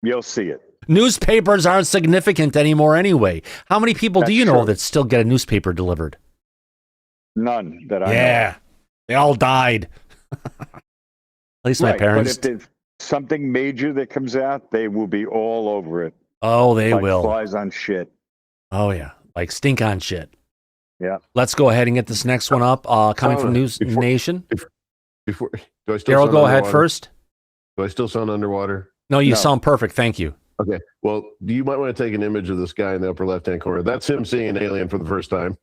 you'll see it. Newspapers aren't significant anymore anyway. How many people do you know that still get a newspaper delivered? None that I know. Yeah, they all died. At least my parents. But if there's something major that comes out, they will be all over it. Oh, they like will. Flies on shit. Oh, yeah. Like stink on shit. Yeah. Let's go ahead and get this next one up. Coming from News Nation. Before, do I still Daryl, sound go ahead underwater? first. Do I still sound underwater? No, you sound perfect. Thank you. Okay. Well, you might want to take an image of this guy in the upper left-hand corner. That's him seeing an alien for the first time.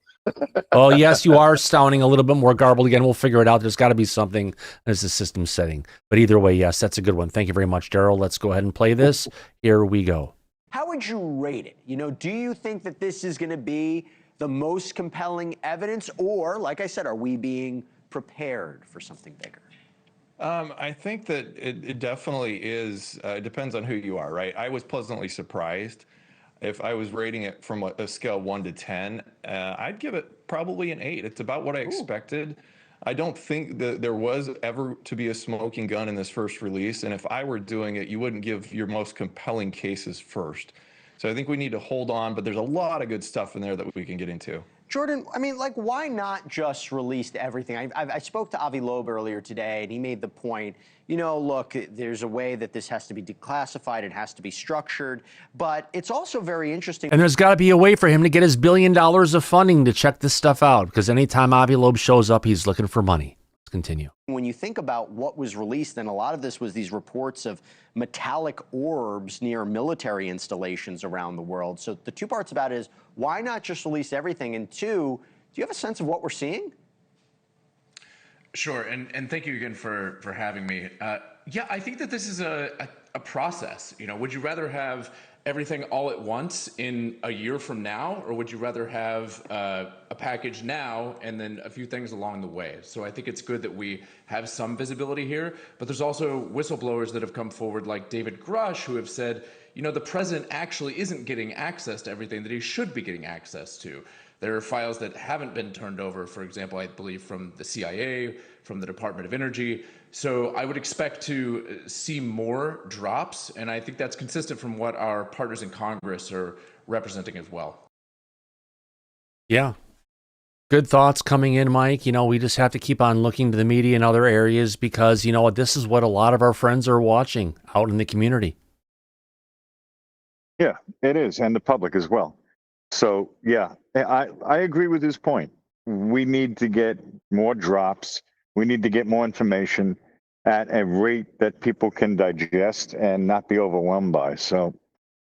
Oh, yes, you are sounding a little bit more garbled again. We'll figure it out. There's got to be something as the system setting. But either way, yes, that's a good one. Thank you very much, Daryl. Let's go ahead and play this. Here we go. How would you rate it? Do you think that this is going to be the most compelling evidence? Or, like I said, are we being prepared for something bigger? I think that it definitely is. It depends on who you are, right? I was pleasantly surprised. If I was rating it from a scale 1 to 10, I'd give it probably an 8. It's about what I expected. I don't think that there was ever to be a smoking gun in this first release. And if I were doing it, you wouldn't give your most compelling cases first. So I think we need to hold on, but there's a lot of good stuff in there that we can get into. Jordan, I mean, why not just release everything? I spoke to Avi Loeb earlier today, and he made the point, look, there's a way that this has to be declassified, it has to be structured, but it's also very interesting. And there's got to be a way for him to get his $1 billion of funding to check this stuff out, because anytime Avi Loeb shows up, he's looking for money. Let's continue. When you think about what was released, and a lot of this was these reports of metallic orbs near military installations around the world. So the two parts about it is, why not just release everything? And two, do you have a sense of what we're seeing? Sure, and thank you again for having me. Yeah, I think that this is a process. Would you rather have everything all at once in a year from now, or would you rather have a package now and then a few things along the way? So I think it's good that we have some visibility here, but there's also whistleblowers that have come forward like David Grush who have said, the president actually isn't getting access to everything that he should be getting access to. There are files that haven't been turned over, for example, I believe from the CIA, from the Department of Energy. So I would expect to see more drops, and I think that's consistent from what our partners in Congress are representing as well. Yeah. Good thoughts coming in, Mike. We just have to keep on looking to the media and other areas because, this is what a lot of our friends are watching out in the community. Yeah, it is, and the public as well. So, yeah, I agree with his point. We need to get more drops. We need to get more information at a rate that people can digest and not be overwhelmed by. So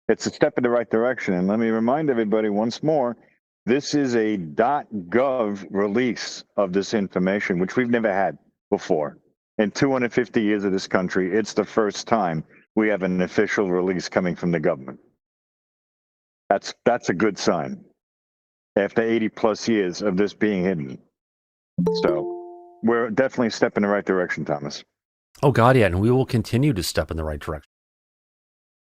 it's a step in the right direction. And let me remind everybody once more, this is a .gov release of this information, which we've never had before. In 250 years of this country, it's the first time we have an official release coming from the government. That's a good sign after 80 plus years of this being hidden. So we're definitely a step in the right direction, Thomas. Oh, God, yeah. And we will continue to step in the right direction.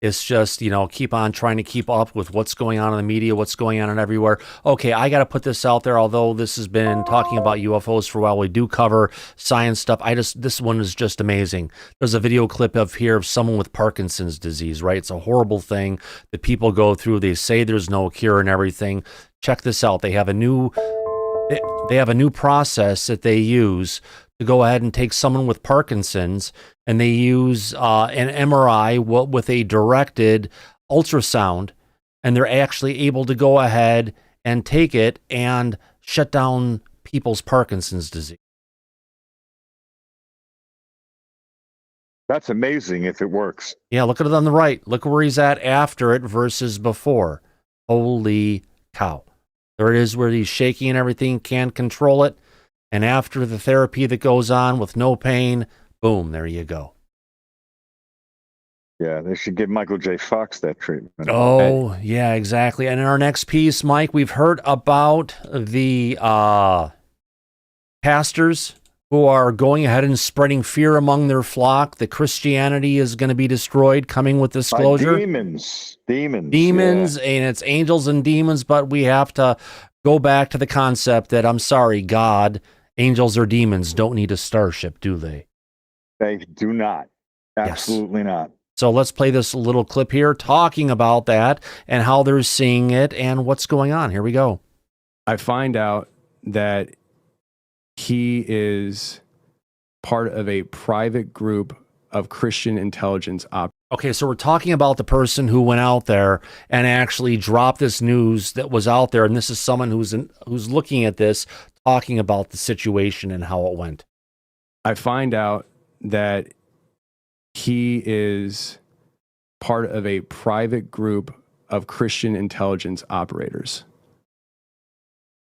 It's just, keep on trying to keep up with what's going on in the media, what's going on everywhere. Okay, I got to put this out there. Although this has been talking about UFOs for a while, we do cover science stuff. This one is just amazing. There's a video clip of someone with Parkinson's disease, right? It's a horrible thing that people go through. They say there's no cure and everything. Check this out. They have a new process that they use to go ahead and take someone with Parkinson's, and they use an MRI with a directed ultrasound, and they're actually able to go ahead and take it and shut down people's Parkinson's disease. That's amazing if it works. Yeah, look at it on the right. Look where he's at after it versus before. Holy cow. There it is where he's shaking and everything, can't control it. And after the therapy that goes on with no pain, boom, there you go. Yeah, they should give Michael J. Fox that treatment. Oh, yeah, exactly. And in our next piece, Mike, we've heard about the pastors who are going ahead and spreading fear among their flock that Christianity is going to be destroyed, coming with disclosure. Demons, yeah. And it's angels and demons, but we have to go back to the concept that, I'm sorry, God, angels or demons don't need a starship, do they? They do not. Absolutely not. So let's play this little clip here talking about that and how they're seeing it and what's going on. Here we go. I find out that he is part of a private group of Christian intelligence operators. Okay, so we're talking about the person who went out there and actually dropped this news that was out there, and this is someone who's looking at this, talking about the situation and how it went. I find out that he is part of a private group of Christian intelligence operators.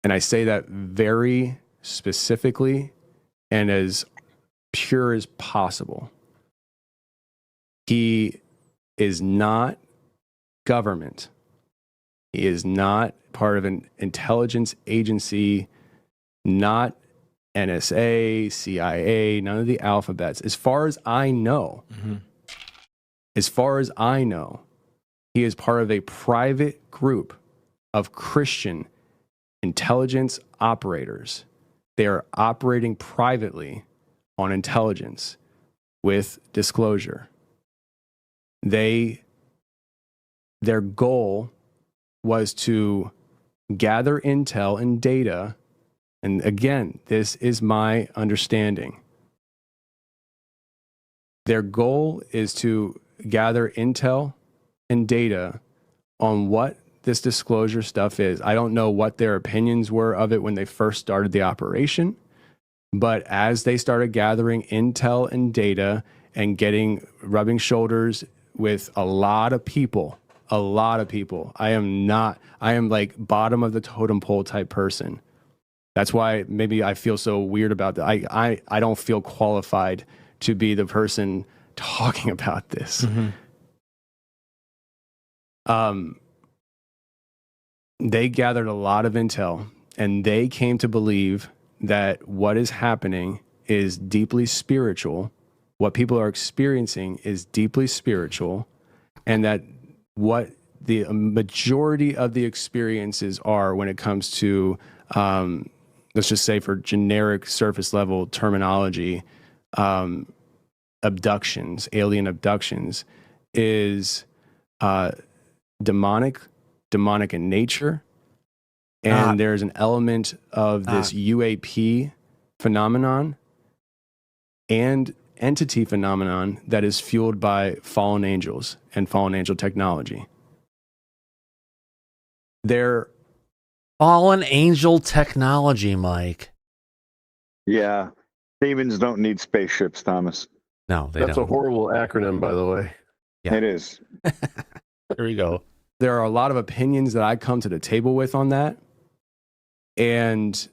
And I say that very specifically and as pure as possible. He is not government. He is not part of an intelligence agency, not NSA, CIA, none of the alphabets. As far as I know, he is part of a private group of Christian intelligence operators. They are operating privately on intelligence with disclosure. Their goal was to gather intel and data. And again, this is my understanding. Their goal is to gather intel and data on what this disclosure stuff is. I don't know what their opinions were of it when they first started the operation, but as they started gathering intel and data and rubbing shoulders with a lot of people, I am like bottom of the totem pole type person. That's why maybe I feel so weird about that. I don't feel qualified to be the person talking about this. They gathered a lot of intel, and they came to believe that what is happening is deeply spiritual. What people are experiencing is deeply spiritual, and that what the majority of the experiences are when it comes to, let's just say for generic surface level terminology, abductions, alien abductions, is demonic in nature. And there's an element of this UAP phenomenon and entity phenomenon that is fueled by fallen angels and fallen angel technology. They're fallen angel technology, Mike. Yeah. Demons don't need spaceships, Thomas. No, they That's don't. a horrible acronym, by the way. Yeah. It is. There you go. There are a lot of opinions that I come to the table with on that. And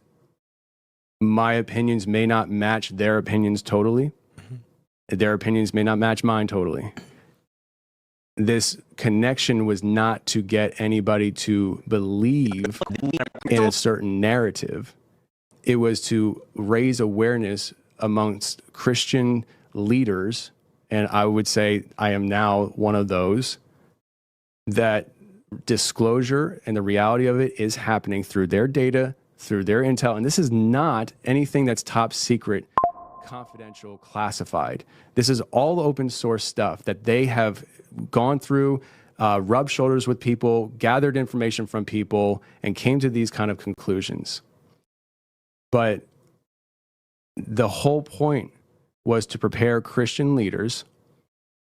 my opinions may not match their opinions totally. Their opinions may not match mine totally. This connection was not to get anybody to believe in a certain narrative. It was to raise awareness amongst Christian leaders, and I would say I am now one of those, that disclosure and the reality of it is happening through their data, through their intel. And this is not anything that's top secret, confidential, classified. This is all open source stuff that they have gone through, rubbed shoulders with people, gathered information from people, and came to these kind of conclusions. But the whole point was to prepare Christian leaders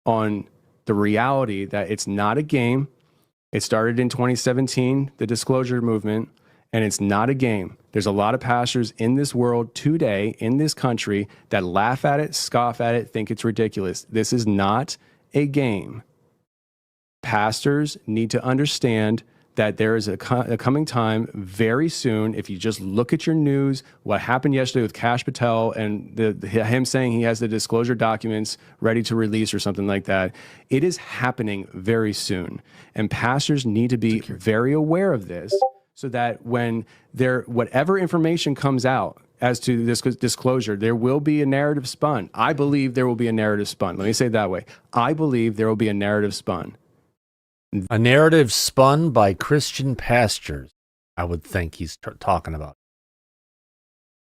on the reality that it's not a game. It started in 2017, the disclosure movement, and it's not a game. There's a lot of pastors in this world today, in this country, that laugh at it, scoff at it, think it's ridiculous. This is not a game. Pastors need to understand that there is a coming time very soon. If you just look at your news, what happened yesterday with Kash Patel and him saying he has the disclosure documents ready to release or something like that, it is happening very soon. And pastors need to be very aware of this so that when whatever information comes out as to this disclosure, there will be a narrative spun. I believe there will be a narrative spun. Let me say it that way. I believe there will be a narrative spun. A narrative spun by Christian pastors, I would think he's talking about.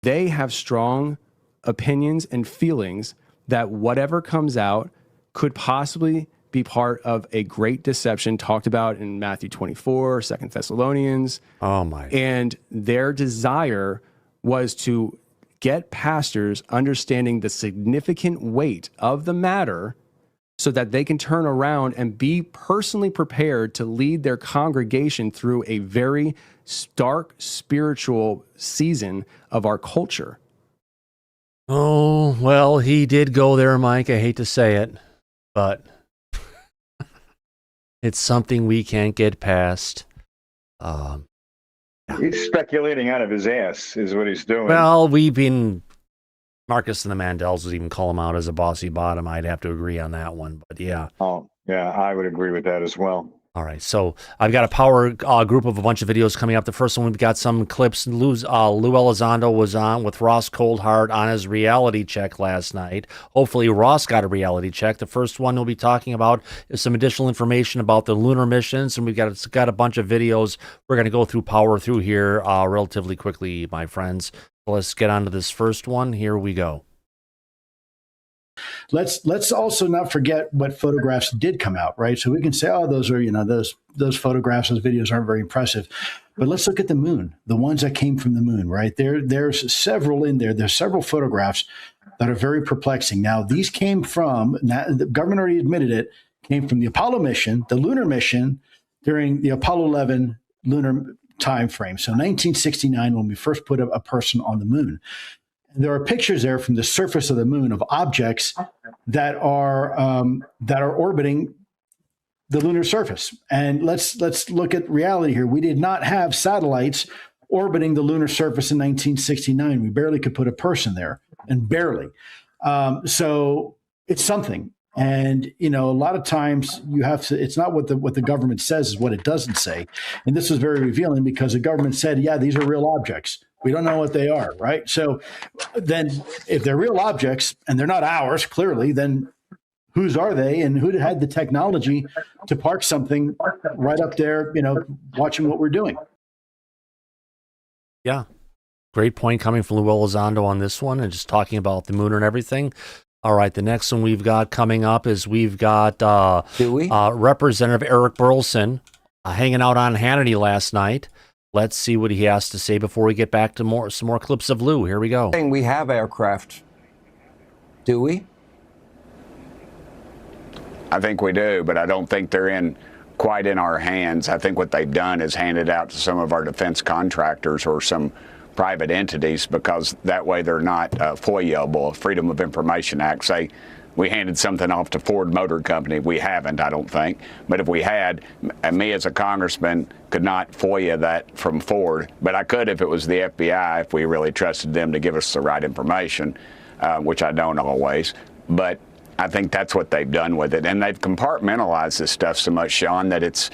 They have strong opinions and feelings that whatever comes out could possibly be part of a great deception talked about in Matthew 24, 2 Thessalonians. Oh my. And their desire was to get pastors understanding the significant weight of the matter so that they can turn around and be personally prepared to lead their congregation through a very stark spiritual season of our culture. Oh, well, he did go there, Mike. I hate to say it, but it's something we can't get past. He's speculating out of his ass, is what he's doing. Well, Marcus and the Mandels would even call him out as a bossy bottom. I'd have to agree on that one, but yeah. Oh, yeah, I would agree with that as well. All right, so I've got a power group of a bunch of videos coming up. The first one, we've got some clips. Lue Elizondo was on with Ross Coldhart on his reality check last night. Hopefully, Ross got a reality check. The first one we'll be talking about is some additional information about the lunar missions, and we've got a bunch of videos. We're going to power through here relatively quickly, my friends. So let's get on to this first one. Here we go. Let's also not forget what photographs did come out, right? So we can say, oh, those are, those photographs, those videos aren't very impressive. But let's look at the moon, the ones that came from the moon, right? There's several in there. There's several photographs that are very perplexing. Now, these came from, the government already admitted it, came from the Apollo mission, the lunar mission during the Apollo 11 lunar time frame. So 1969, when we first put a person on the moon. There are pictures there from the surface of the moon of objects that are orbiting the lunar surface. And let's look at reality here. We did not have satellites orbiting the lunar surface in 1969. We barely could put a person there, and barely. So it's something. And a lot of times you have to. It's not what the government says; is what it doesn't say. And this was very revealing because the government said, "Yeah, these are real objects." We don't know what they are, right? So then if they're real objects and they're not ours, clearly, then whose are they and who had the technology to park something right up there, watching what we're doing? Yeah. Great point coming from Lue Elizondo on this one and just talking about the moon and everything. All right, the next one we've got coming up is we've got Representative Eric Burlison hanging out on Hannity last night. Let's see what he has to say before we get back to some more clips of Lue. Here we go. We have aircraft. Do we? I think we do, but I don't think they're quite in our hands. I think what they've done is handed out to some of our defense contractors or some private entities, because that way they're not FOIA-able. Freedom of Information Act. Say we handed something off to Ford Motor Company. We haven't, I don't think. But if we had, me as a congressman could not FOIA that from Ford, but I could if it was the FBI, if we really trusted them to give us the right information, which I don't always. But I think that's what they've done with it. And they've compartmentalized this stuff so much, Sean, that it's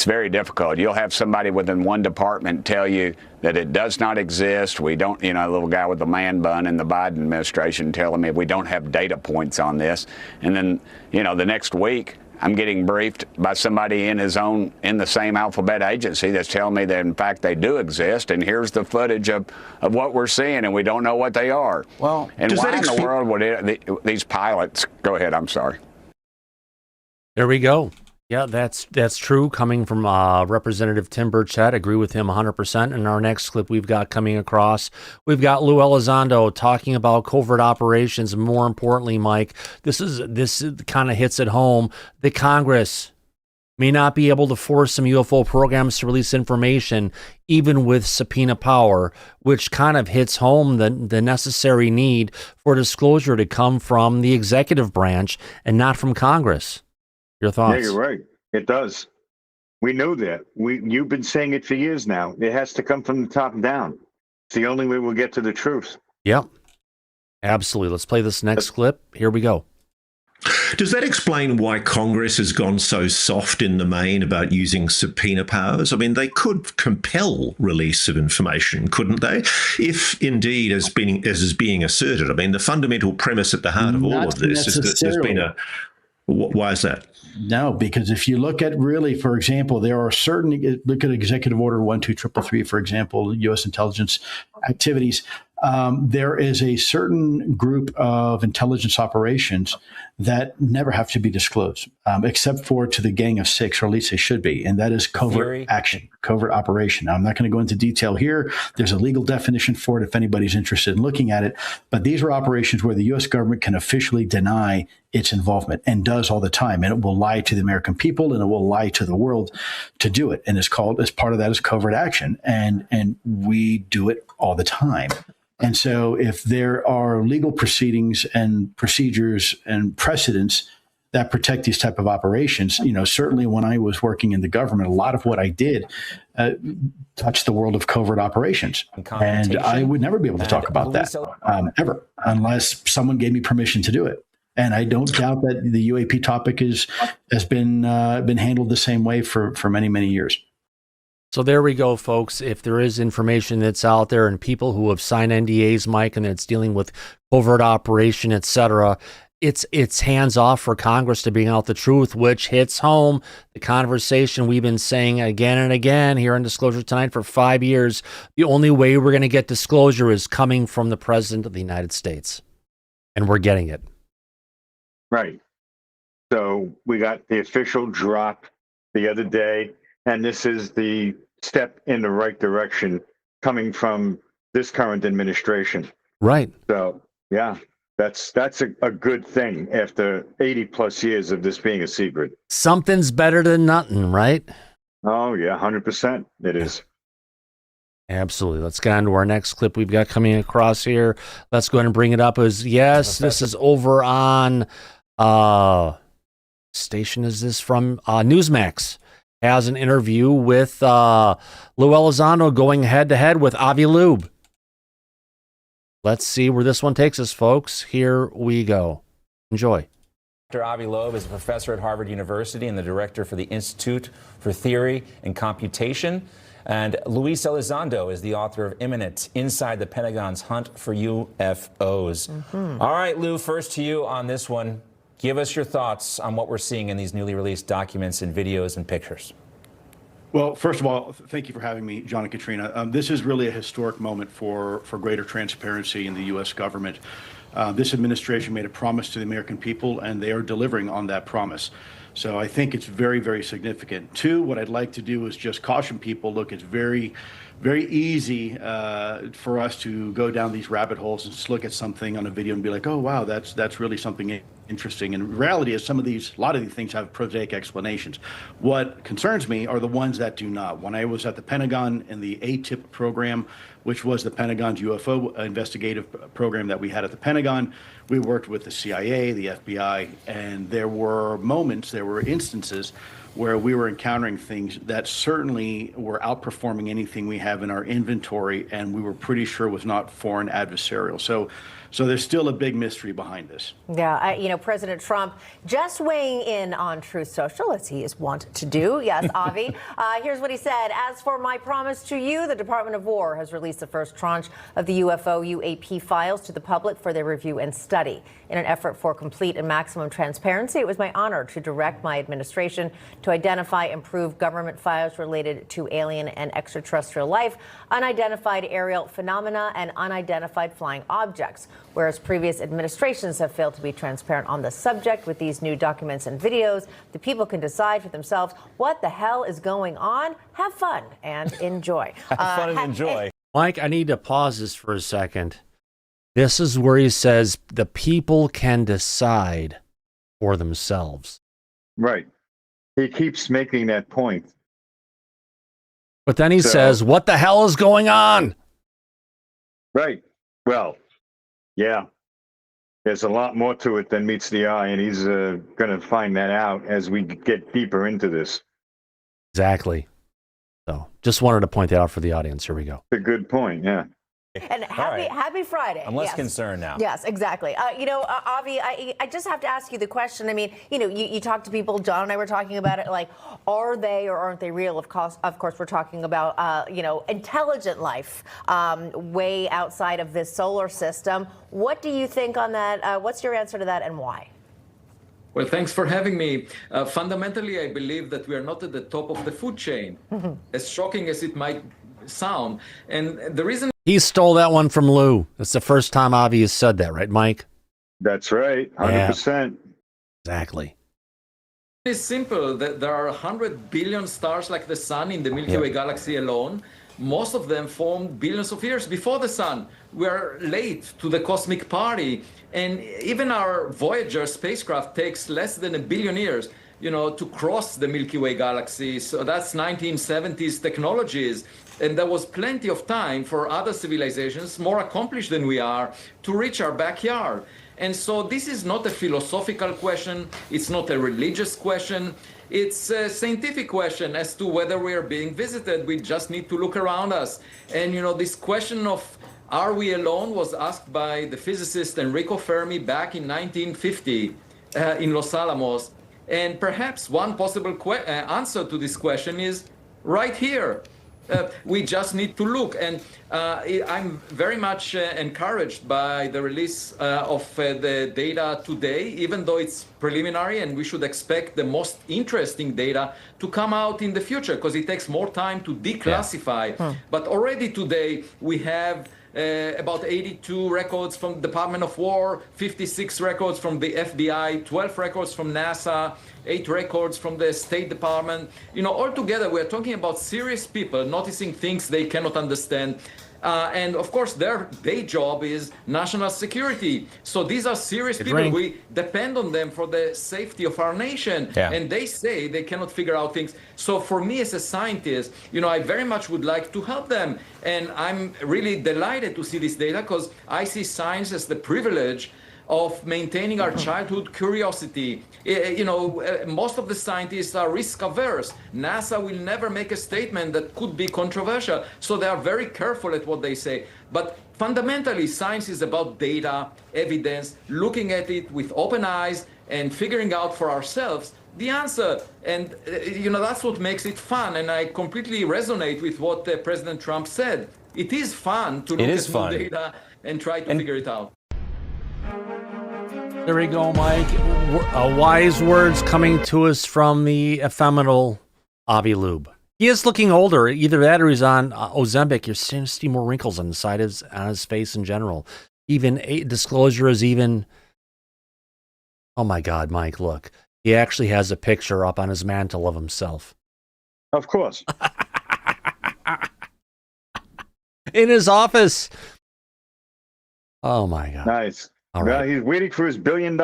very difficult. You'll have somebody within one department tell you that it does not exist. We don't, a little guy with the man bun in the Biden administration telling me we don't have data points on this. And then, the next week, I'm getting briefed by somebody in the same alphabet agency that's telling me that, in fact, they do exist. And here's the footage of what we're seeing, and we don't know what they are. Well, and why in the world would these pilots, go ahead, I'm sorry. There we go. Yeah, that's true. Coming from Representative Tim Burchett, agree with him 100%. In our next clip we've got coming across, we've got Lue Elizondo talking about covert operations. More importantly, Mike, this kind of hits at home. The Congress may not be able to force some UFO programs to release information, even with subpoena power, which kind of hits home the necessary need for disclosure to come from the executive branch and not from Congress. Your thoughts? Yeah, you're right. It does. We know that. You've been saying it for years now. It has to come from the top down. It's the only way we'll get to the truth. Yep. Absolutely. Let's play this next clip. Here we go. Does that explain why Congress has gone so soft in the main about using subpoena powers? I mean, they could compel release of information, couldn't they? If indeed, as is being asserted, I mean, the fundamental premise at the heart of all of this is that there's been a... Why is that? No, because if you look at really, for example, there are certain, look at Executive Order 12333, for example, U.S. intelligence activities. There is a certain group of intelligence operations that never have to be disclosed, except for to the Gang of Six, or at least they should be, and that is covert action, covert operation. Now, I'm not going to go into detail here. There's a legal definition for it if anybody's interested in looking at it, but these are operations where the U.S. government can officially deny its involvement, and does all the time, and it will lie to the American people, and it will lie to the world to do it, and it's called, as part of that is covert action, and we do it all the time. And so if there are legal proceedings and procedures and precedents that protect these type of operations, certainly when I was working in the government, a lot of what I did touched the world of covert operations. And I would never be able to talk about that ever, unless someone gave me permission to do it. And I don't doubt that the UAP topic has been handled the same way for many, many years. So there we go, folks. If there is information that's out there and people who have signed NDAs, Mike, and it's dealing with covert operation, etc., it's hands off for Congress to bring out the truth, which hits home the conversation we've been saying again and again here on Disclosure Tonight for 5 years. The only way we're going to get disclosure is coming from the President of the United States. And we're getting it. Right. So we got the official drop the other day. And this is the step in the right direction coming from this current administration. Right. So, yeah, that's a good thing after 80 plus years of this being a secret. Something's better than nothing, right? Oh, yeah, 100% it is. Absolutely. Let's get on to our next clip we've got coming across here. Let's go ahead and bring it up. This is over on, station is this from? Newsmax. Has an interview with Lue Elizondo going head-to-head with Avi Loeb. Let's see where this one takes us, folks. Here we go. Enjoy. Dr. Avi Loeb is a professor at Harvard University and the director for the Institute for Theory and Computation. And Lue Elizondo is the author of Imminent, Inside the Pentagon's Hunt for UFOs. All right, Lou, first to you on this one. Give us your thoughts on what we're seeing in these newly released documents and videos and pictures. Well, first of all, thank you for having me, John and Katrina. This is really a historic moment for greater transparency in the U.S. government. This administration made a promise to the American people, and they are delivering on that promise. So I think it's very, very significant. Two, what I'd like to do is just caution people, look, it's very, very easy for us to go down these rabbit holes and just look at something on a video and be like, oh, wow, that's really something interesting. And reality is a lot of these things have prosaic explanations. What concerns me are the ones that do not. When I was at the Pentagon in the ATIP program, which was the Pentagon's UFO investigative program that we had at the Pentagon, we worked with the CIA, the FBI, and there were instances where we were encountering things that certainly were outperforming anything we have in our inventory, and we were pretty sure was not foreign adversarial. So there's still a big mystery behind this. Yeah, President Trump just weighing in on Truth Social, as he is wont to do. Yes, Avi. Here's what he said. As for my promise to you, the Department of War has released the first tranche of the UFO UAP files to the public for their review and study. In an effort for complete and maximum transparency, it was my honor to direct my administration to identify and prove government files related to alien and extraterrestrial life, unidentified aerial phenomena, and unidentified flying objects. Whereas previous administrations have failed to be transparent on the subject, with these new documents and videos, the people can decide for themselves what the hell is going on. Have fun and enjoy. Have fun and enjoy. Mike, I need to pause this for a second. This is where he says the people can decide for themselves. Right. He keeps making that point. But then he says, what the hell is going on? Right. Well, yeah. There's a lot more to it than meets the eye, and he's going to find that out as we get deeper into this. Exactly. So just wanted to point that out for the audience. Here we go. A good point, yeah. And happy Friday. I'm less concerned now. Yes, exactly. Avi, I just have to ask you the question. I mean, you talk to people. John and I were talking about it. Like, are they or aren't they real? Of course, we're talking about, intelligent life way outside of this solar system. What do you think on that? What's your answer to that, and why? Well, thanks for having me. Fundamentally, I believe that we are not at the top of the food chain, as shocking as it might sound. And the reason he stole that one from Lue. That's the first time Avi has said that, right, Mike? That's right, 100%. Exactly. is simple. There are 100 billion stars like the sun in the Milky Way galaxy alone. Most of them formed billions of years before the sun. We're late to the cosmic party. And even our Voyager spacecraft takes less than 1 billion years, to cross the Milky Way galaxy. So that's 1970s technologies. And there was plenty of time for other civilizations, more accomplished than we are, to reach our backyard. And so this is not a philosophical question. It's not a religious question. It's a scientific question as to whether we are being visited. We just need to look around us. And, this question of are we alone was asked by the physicist Enrico Fermi back in 1950 in Los Alamos. And perhaps one possible answer to this question is right here. We just need to look. And I'm very much encouraged by the release of the data today, even though it's preliminary, and we should expect the most interesting data to come out in the future because it takes more time to declassify. But already today we have about 82 records from the Department of War, 56 records from the FBI, 12 records from NASA, 8 records from the State Department. Altogether, we're talking about serious people noticing things they cannot understand. And of course, their day job is national security. So these are serious people. We depend on them for the safety of our nation. And they say they cannot figure out things. So for me as a scientist, I very much would like to help them. And I'm really delighted to see this data because I see science as the privilege of maintaining our childhood curiosity. Most of the scientists are risk averse. NASA will never make a statement that could be controversial, so they are very careful at what they say. But fundamentally, science is about data, evidence, looking at it with open eyes and figuring out for ourselves the answer. And, that's what makes it fun. And I completely resonate with what President Trump said. It is fun to look at new data and try to figure it out. There we go, Mike. Wise words coming to us from the ephemeral Avi Loeb. He is looking older. Either that or he's on Ozempic. You're starting to see more wrinkles on the side of on his face in general. even Disclosure is even. Oh my God, Mike! Look, he actually has a picture up on his mantle of himself. Of course. In his office. Oh my God! Nice. All Well, right. he's waiting for his $1 billion.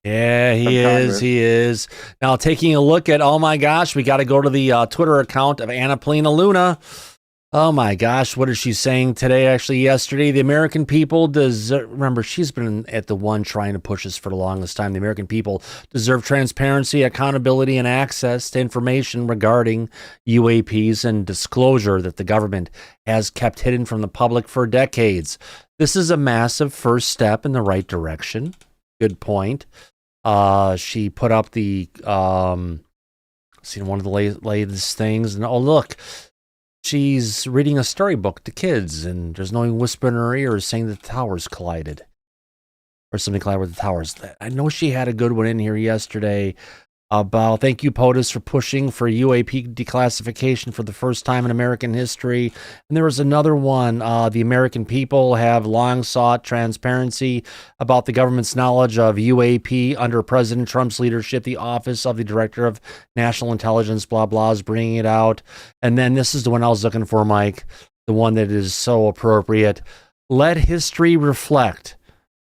Yeah, he is. Congress. He is. Now, taking a look at, oh my gosh, we got to go to the Twitter account of Anna Polina Luna. Oh my gosh, what is she saying today? Actually, yesterday, the American people deserve, remember, she's been at the one trying to push this for the longest time. The American people deserve transparency, accountability, and access to information regarding UAPs and disclosure that the government has kept hidden from the public for decades. This is a massive first step in the right direction. Good point. She put up the, seen one of the latest things, and oh, look. She's reading a storybook to kids, and there's no whisper in her ears saying that the towers collided. Or something collided with the towers. I know she had a good one in here yesterday about, thank you, POTUS, for pushing for UAP declassification for the first time in American history. And there was another one, the American people have long sought transparency about the government's knowledge of UAP under President Trump's leadership. The Office of the Director of National Intelligence, blah, blah, is bringing it out. And then this is the one I was looking for, Mike, the one that is so appropriate. Let history reflect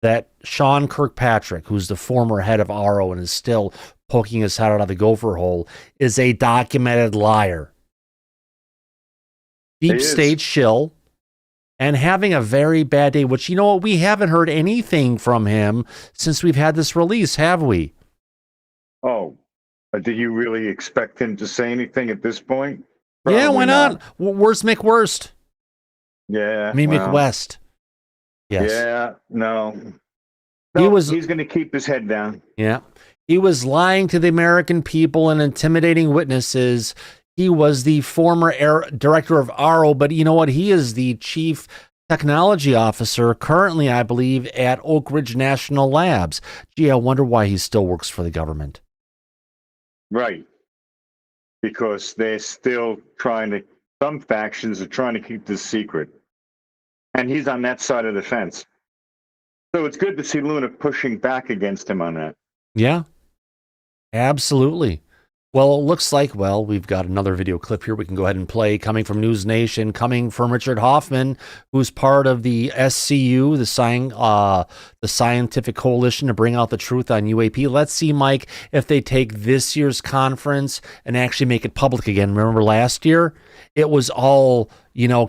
that Sean Kirkpatrick, who's the former head of ARO and is still poking his head out of the gopher hole, is a documented liar. Deep state shill, and having a very bad day, which, you know what, we haven't heard anything from him since we've had this release, have we? Oh, do you really expect him to say anything at this point? Yeah, Probably why not? Where's McWorst? Yeah. I mean, well, McWest. Yes. Yeah, no. He's going to keep his head down. Yeah. He was lying to the American people and intimidating witnesses. He was the former director of ARO, but you know what? He is the chief technology officer currently, I believe, at Oak Ridge National Labs. Gee, I wonder why he still works for the government. Right. Because they're still some factions are trying to keep this secret. And he's on that side of the fence. So it's good to see Luna pushing back against him on that. Yeah. Absolutely. Well, it looks like, we've got another video clip here we can go ahead and play, coming from News Nation, coming from Richard Hoffman, who's part of the SCU, the Scientific Coalition to bring out the truth on UAP. Let's see, Mike, if they take this year's conference and actually make it public again. Remember last year? It was all,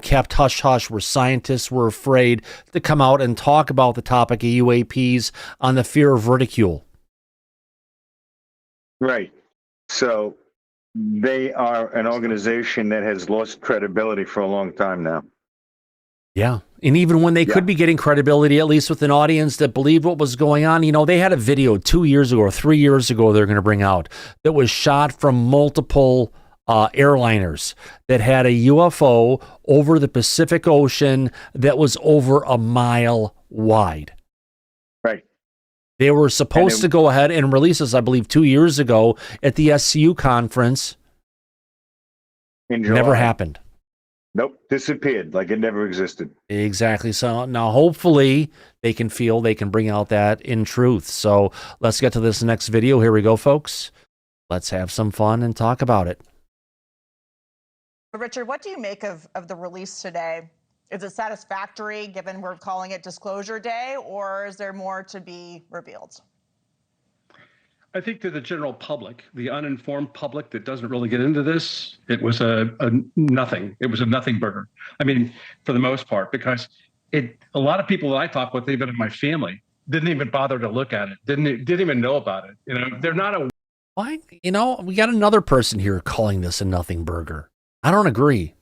kept hush-hush, where scientists were afraid to come out and talk about the topic of UAPs on the fear of ridicule. Right. So they are an organization that has lost credibility for a long time now. Yeah. And even when they could be getting credibility, at least with an audience that believed what was going on, they had a video 2 years ago or 3 years ago they're going to bring out that was shot from multiple airliners that had a UFO over the Pacific Ocean that was over a mile wide. Right. They were supposed to go ahead and release this, I believe, 2 years ago at the SCU conference. In July. Never happened. Nope, disappeared like it never existed. Exactly. So now hopefully they can bring out that in truth. So let's get to this next video. Here we go, folks. Let's have some fun and talk about it. Richard, what do you make of the release today? Is it satisfactory given we're calling it Disclosure Day, or is there more to be revealed? I think to the general public, the uninformed public that doesn't really get into this, it was a nothing. It was a nothing burger. I mean, for the most part, because a lot of people that I talk with, even in my family, didn't even bother to look at it. Didn't even know about it. They're not a. Why? We got another person here calling this a nothing burger. I don't agree.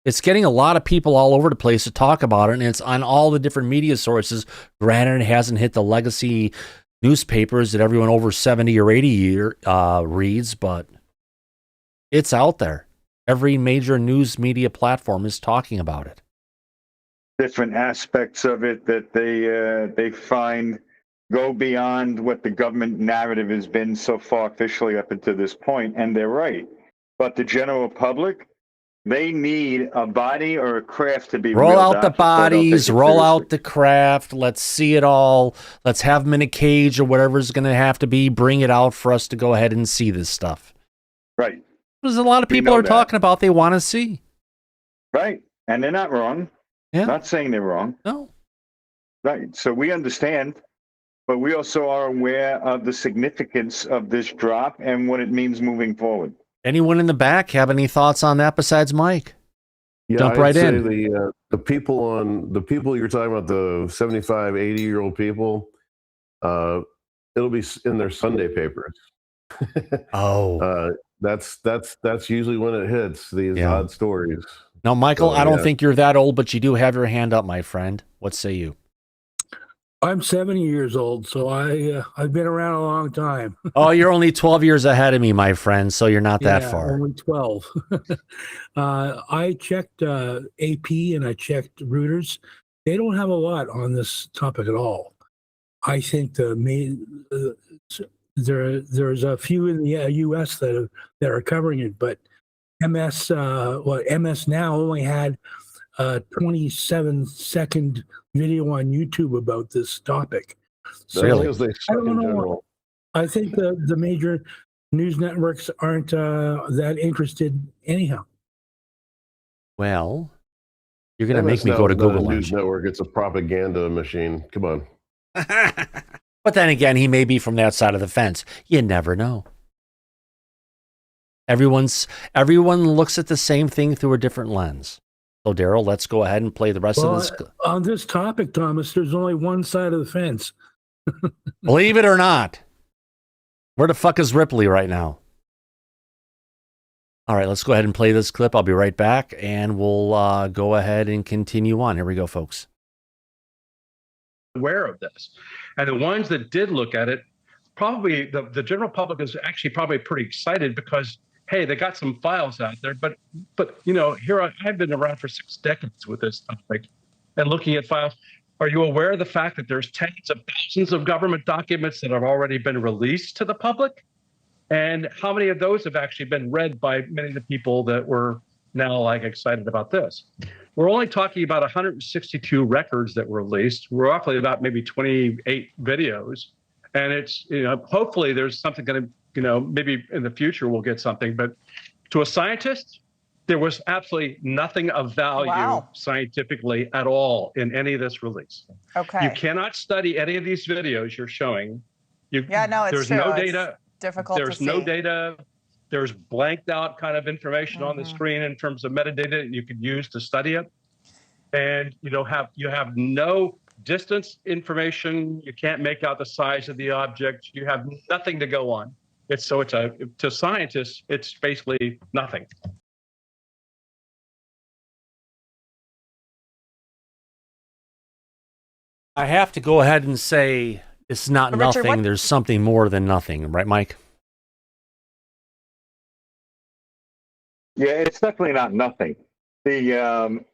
It's getting a lot of people all over the place to talk about it, and it's on all the different media sources. Granted, it hasn't hit the legacy newspapers that everyone over 70 or 80 reads, but it's out there. Every major news media platform is talking about it. Different aspects of it that they find go beyond what the government narrative has been so far officially up until this point, and they're right. But the general public, They need a body or a craft to be roll real out the documents, or they'll take bodies, it roll seriously. out the craft. Let's see it all. Let's have them in a cage or whatever's going to have to be. Bring it out for us to go ahead and see this stuff. Right. There's a lot of We people know are that. talking about they want to see. Right. And they're not wrong. Yeah. Not saying they're wrong. No. Right. So we understand, but we also are aware of the significance of this drop and what it means moving forward. Anyone in the back have any thoughts on that besides Mike? Yeah, Jump I'd right say in. The people you're talking about, the 75, 80-year-old people, it'll be in their Sunday papers. Oh. That's usually when it hits, these Yeah. odd stories. Now, Michael, So, I don't yeah. think you're that old, but you do have your hand up, my friend. What say you? I'm 70 years old, so I've been around a long time. Oh, you're only 12 years ahead of me, my friend, so you're not that Yeah, far. only 12. I checked AP and I checked Reuters. They don't have a lot on this topic at all. I think the main there's a few in the U.S. that are covering it, but MS Now only had a 27-second video on YouTube about this topic. So Really? Because they I suck don't in know. general. I think the major news networks aren't that interested anyhow. Well, you're going to MS make me Now go to is not a Google news Lens. network. It's a propaganda machine. Come on. But then again, he may be from that side of the fence. You never know. Everyone looks at the same thing through a different lens. So, Daryl, let's go ahead and play the rest of this. On this topic, Thomas, there's only one side of the fence. Believe it or not. Where the fuck is Ripley right now? All right, let's go ahead and play this clip. I'll be right back, and we'll go ahead and continue on. Here we go, folks. Aware of this. And the ones that did look at it, probably the general public is actually probably pretty excited because, hey, they got some files out there. But you know, here I've been around for 6 decades with this topic and looking at files. Are you aware of the fact that there's tens of thousands of government documents that have already been released to the public? And how many of those have actually been read by many of the people that were now like excited about this? We're only talking about 162 records that were released. We're roughly about maybe 28 videos. And it's, you know, hopefully there's something going to, you know, maybe in the future we'll get something. But to a scientist, there was absolutely nothing of value scientifically at all in any of this release. Okay. You cannot study any of these videos you're showing. Yeah, no, it's there's true. no It's data. difficult There's to no see. data. There's blanked out kind of information on the Mm-hmm. screen in terms of metadata that you could use to study it. And you have no distance information. You can't make out the size of the object. You have nothing to go on. To scientists, it's basically nothing. I have to go ahead and say it's not Richard, nothing. what- There's something more than nothing. Right, Mike? Yeah, it's definitely not nothing. The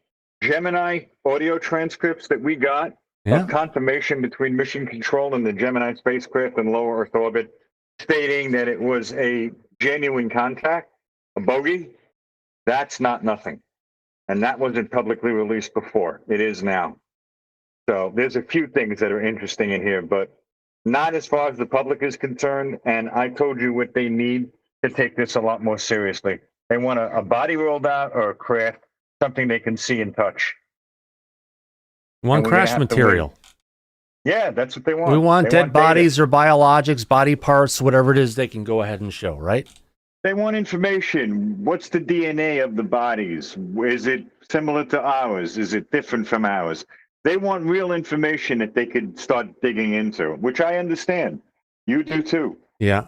Gemini audio transcripts that we got of confirmation between mission control and the Gemini spacecraft in low Earth orbit, stating that it was a genuine contact, a bogey, that's not nothing. And that wasn't publicly released before. It is now. So there's a few things that are interesting in here, but not as far as the public is concerned. And I told you what they need to take this a lot more seriously. They want a body rolled out or a craft, something they can see and touch. One And we're gonna crash have to material. wait. Yeah, that's what they want. We want They dead data. bodies or biologics, body parts, whatever it is they can go ahead and show, right? They want information. What's the DNA of the bodies? Is it similar to ours? Is it different from ours? They want real information that they could start digging into, which I understand. You do too. Yeah.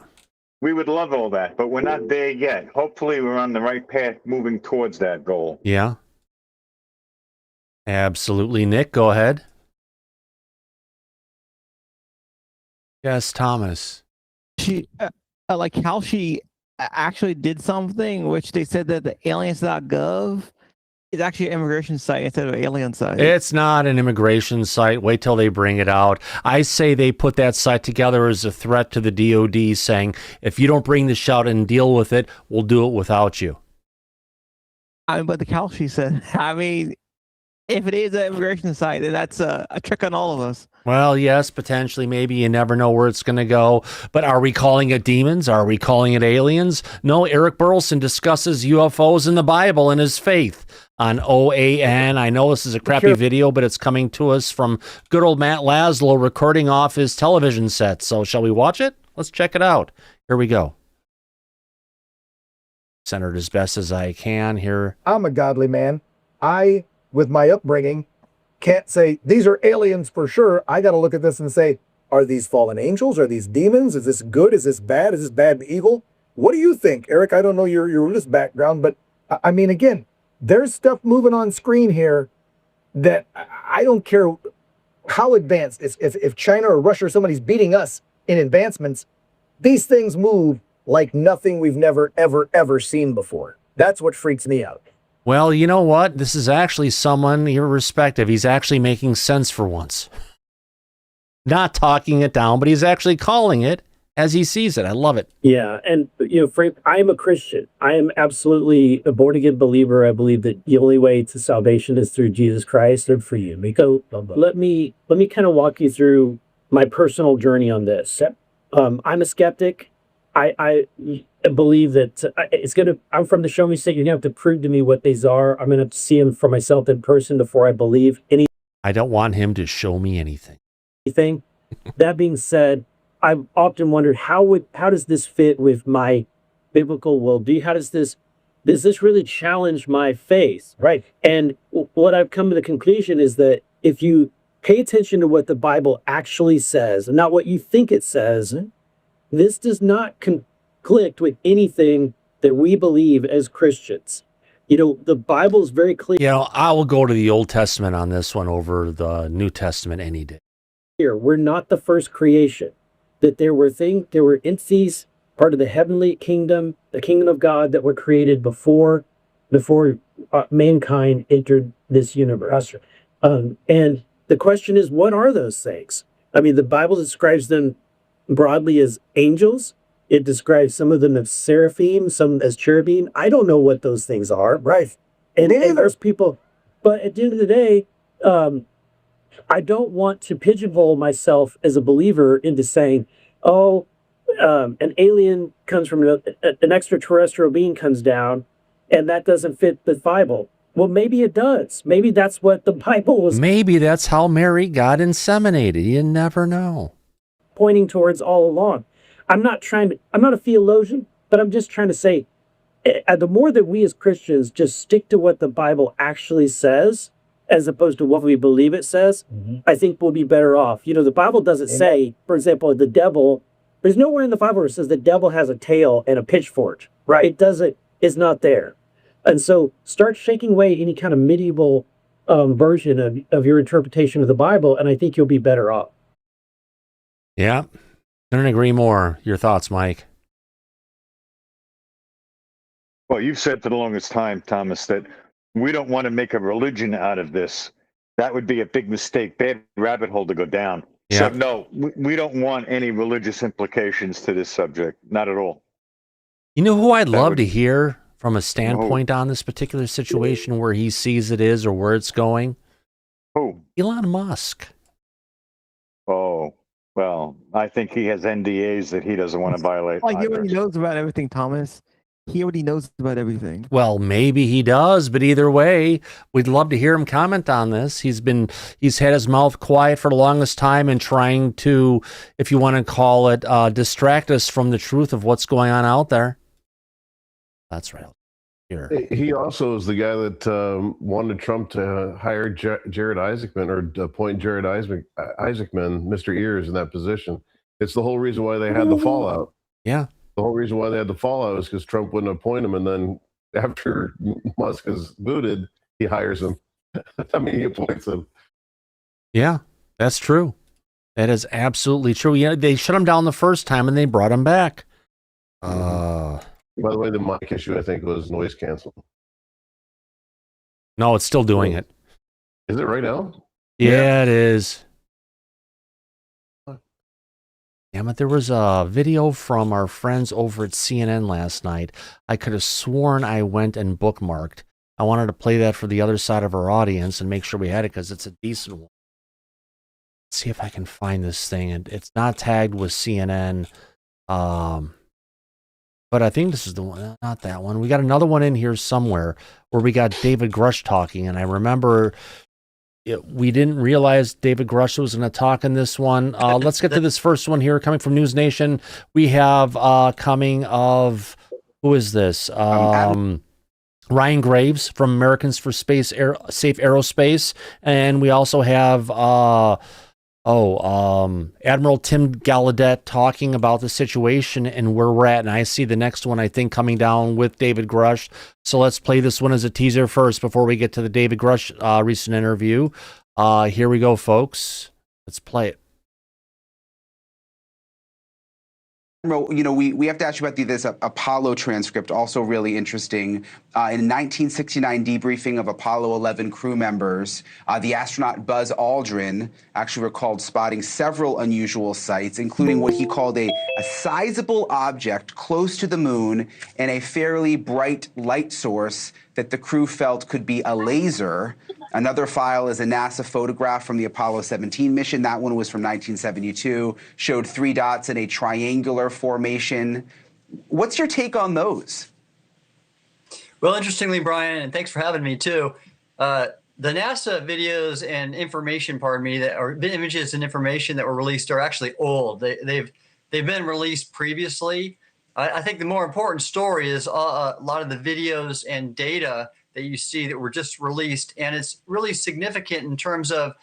We would love all that, but we're not there yet. Hopefully we're on the right path moving towards that goal. Yeah. Absolutely. Nick, go ahead. Yes, Thomas. She, like how she actually did something, which they said that the aliens.gov is actually an immigration site instead of an alien site. It's not an immigration site. Wait till they bring it out. I say they put that site together as a threat to the DOD, saying, if you don't bring this out and deal with it, we'll do it without you. I mean, but the Kalshi said, I mean, if it is an immigration site, then that's a trick on all of us. Well, yes, potentially, maybe. You never know where it's going to go. But are we calling it demons? Are we calling it aliens? No, Eric Burleson discusses UFOs in the Bible and his faith on OAN. I know this is a crappy video, but it's coming to us from good old Matt Laszlo recording off his television set. So shall we watch it? Let's check it out. Here we go. Centered as best as I can here. I'm a godly man. I, with my upbringing, can't say these are aliens for sure. I got to look at this and say, are these fallen angels? Are these demons? Is this good? Is this bad? Is this bad and evil? What do you think, Eric? I don't know your religious background, but I mean, again, there's stuff moving on screen here that I don't care how advanced. If China or Russia or somebody's beating us in advancements, these things move like nothing we've never, ever, ever seen before. That's what freaks me out. Well, you know what? This is actually someone irrespective. He's actually making sense for once. Not talking it down, but he's actually calling it as he sees it. I love it. Yeah. And, Frank, I am a Christian. I am absolutely a born again believer. I believe that the only way to salvation is through Jesus Christ and for you. Miko, let me kind of walk you through my personal journey on this. I'm a skeptic. I believe that I'm from the show me state. You're going to have to prove to me what these are. I'm going to have to see them for myself in person before I believe anything. I don't want him to show me anything. That being said, I've often wondered how does this fit with my biblical worldview? Does this really challenge my faith? Right. And what I've come to the conclusion is that if you pay attention to what the Bible actually says and not what you think it says, this does not conflict with anything that we believe as Christians. The Bible is very clear. I will go to the Old Testament on this one over the New Testament any day. Here, we're not the first creation. That there were entities, part of the heavenly kingdom, the kingdom of God, that were created before mankind entered this universe. And the question is, what are those things? I mean, the Bible describes them broadly as angels. It describes some of them as seraphim, some as cherubim. I don't know what those things are. Right. And there's people, but at the end of the day, I don't want to pigeonhole myself as a believer into saying, an alien comes from an extraterrestrial being comes down, and that doesn't fit the Bible. Well, maybe it does. Maybe that's what the Bible was. Maybe that's how Mary got inseminated. You never know. Pointing towards all along. I'm not a theologian, but I'm just trying to say, the more that we as Christians just stick to what the Bible actually says, as opposed to what we believe it says, I think we'll be better off. The Bible doesn't say, for example, the devil, there's nowhere in the Bible where it says the devil has a tail and a pitchfork. Right. It doesn't, it's not there. And so start shaking away any kind of medieval version of your interpretation of the Bible, and I think you'll be better off. Yeah, couldn't agree more. Your thoughts, Mike? Well, you've said for the longest time, Thomas, that we don't want to make a religion out of this. That would be a big mistake, bad rabbit hole to go down. Yeah. So no, we don't want any religious implications to this subject, not at all. You know who I'd love to hear from a standpoint on this particular situation, where he sees it is or where it's going? Who? Elon Musk. Oh, well, I think he has NDAs that he doesn't want to violate. Like, he already knows about everything, Thomas. He already knows about everything. Well, maybe he does, but either way, we'd love to hear him comment on this. He's had his mouth quiet for the longest time and trying to, if you want to call it, distract us from the truth of what's going on out there. That's right. Here. He also is the guy that wanted Trump to hire Jared Isaacman, or appoint Jared Isaacman, Mr. Ears, in that position. It's the whole reason why they had the fallout. Yeah. The whole reason why they had the fallout is because Trump wouldn't appoint him, and then after Musk is booted, he hires him. I mean, he appoints him. Yeah, that's true. That is absolutely true. Yeah, they shut him down the first time, and they brought him back. By the way, the mic issue, I think, was noise canceling. No, it's still doing it. Is it right now? Yeah, it is. Damn it, there was a video from our friends over at CNN last night. I could have sworn I went and bookmarked. I wanted to play that for the other side of our audience and make sure we had it because it's a decent one. Let's see if I can find this thing. It's not tagged with CNN. But I think this is the one, not that one. We got another one in here somewhere where we got David Grush talking. And I remember we didn't realize David Grush was going to talk in this one. Let's get to this first one here coming from News Nation. We have coming of, who is this? Ryan Graves from Americans for Safe Aerospace. And we also have Admiral Tim Gallaudet talking about the situation and where we're at. And I see the next one, I think, coming down with David Grush. So let's play this one as a teaser first before we get to the David Grush recent interview. Here we go, folks. Let's play it. We have to ask you about this Apollo transcript, also really interesting. In 1969 debriefing of Apollo 11 crew members, the astronaut Buzz Aldrin actually recalled spotting several unusual sights, including what he called a sizable object close to the moon and a fairly bright light source that the crew felt could be a laser. Another file is a NASA photograph from the Apollo 17 mission. That one was from 1972, showed 3 dots in a triangular formation. What's your take on those? Well, interestingly, Brian, and thanks for having me too, the NASA videos and information, images and information that were released are actually old. They've been released previously. I think the more important story is a lot of the videos and data that you see that were just released, and it's really significant in terms of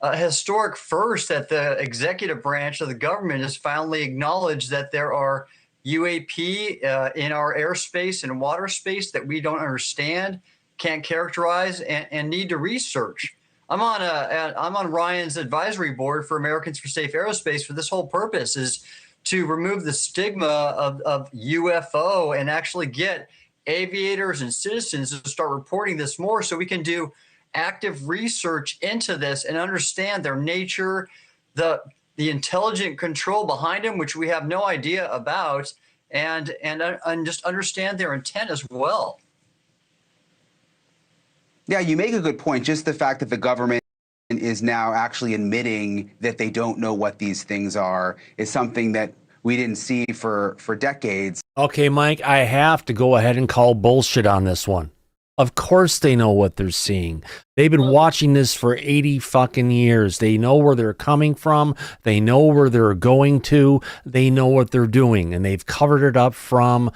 a historic first that the executive branch of the government has finally acknowledged that there are UAP in our airspace and water space that we don't understand, can't characterize, and need to research. I'm on Ryan's advisory board for Americans for Safe Aerospace for this whole purpose, is to remove the stigma of UFO and actually get aviators and citizens to start reporting this more so we can do active research into this and understand their nature, the intelligent control behind them, which we have no idea about, and just understand their intent as well. Yeah, you make a good point. Just the fact that the government is now actually admitting that they don't know what these things are is something that we didn't see for decades. Okay, Mike, I have to go ahead and call bullshit on this one. Of course they know what they're seeing. They've been watching this for 80 fucking years. They know where they're coming from. They know where they're going to. They know what they're doing. And they've covered it up from,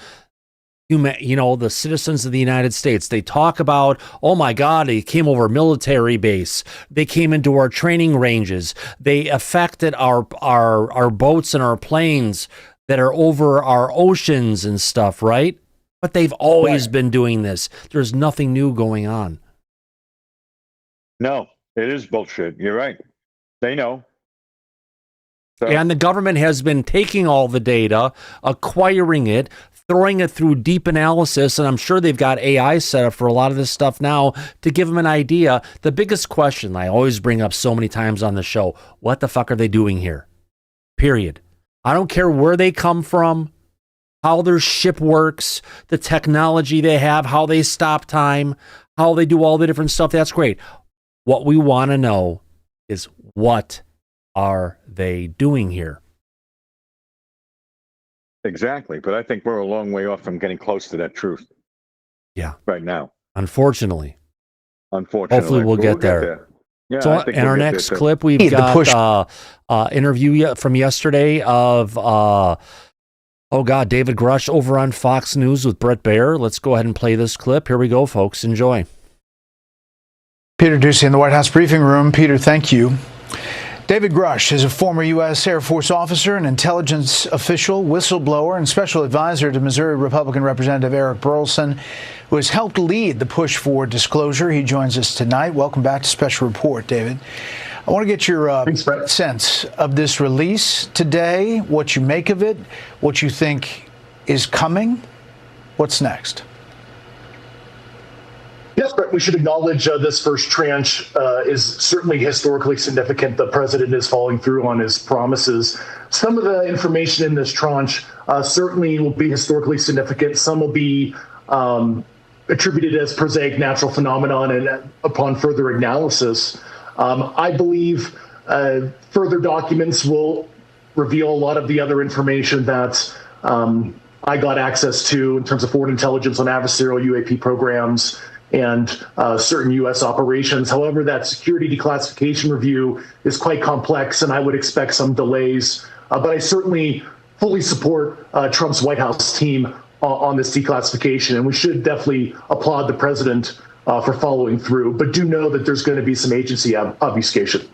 the citizens of the United States. They talk about, oh my God, they came over a military base. They came into our training ranges. They affected our boats and our planes that are over our oceans and stuff, right? But they've always been doing this. There's nothing new going on. No, it is bullshit. You're right. They know. So. And the government has been taking all the data, acquiring it, throwing it through deep analysis, and I'm sure they've got AI set up for a lot of this stuff now to give them an idea. The biggest question I always bring up so many times on the show, what the fuck are they doing here? Period. I don't care where they come from, how their ship works, the technology they have, how they stop time, how they do all the different stuff. That's great. What we want to know is what are they doing here? Exactly. But I think we're a long way off from getting close to that truth. Yeah. Right now. Unfortunately. Hopefully we'll get there. Yeah, so in our next clip, we've got interview from yesterday of, David Grush over on Fox News with Brett Baer. Let's go ahead and play this clip. Here we go, folks. Enjoy. Peter Doocy in the White House briefing room. Peter, thank you. David Grush is a former U.S. Air Force officer, an intelligence official, whistleblower, and special advisor to Missouri Republican Representative Eric Burlison, who has helped lead the push for disclosure. He joins us tonight. Welcome back to Special Report, David. I want to get your sense of this release today, what you make of it, what you think is coming. What's next? Yes, Brett, we should acknowledge this first tranche is certainly historically significant. The president is following through on his promises. Some of the information in this tranche certainly will be historically significant. Some will be attributed as prosaic natural phenomenon, and upon further analysis, I believe further documents will reveal a lot of the other information that I got access to in terms of foreign intelligence on adversarial UAP programs and certain U.S. operations. However, that security declassification review is quite complex, and I would expect some delays. But I certainly fully support Trump's White House team on this declassification, and we should definitely applaud the president for following through. But do know that there's going to be some agency obfuscation.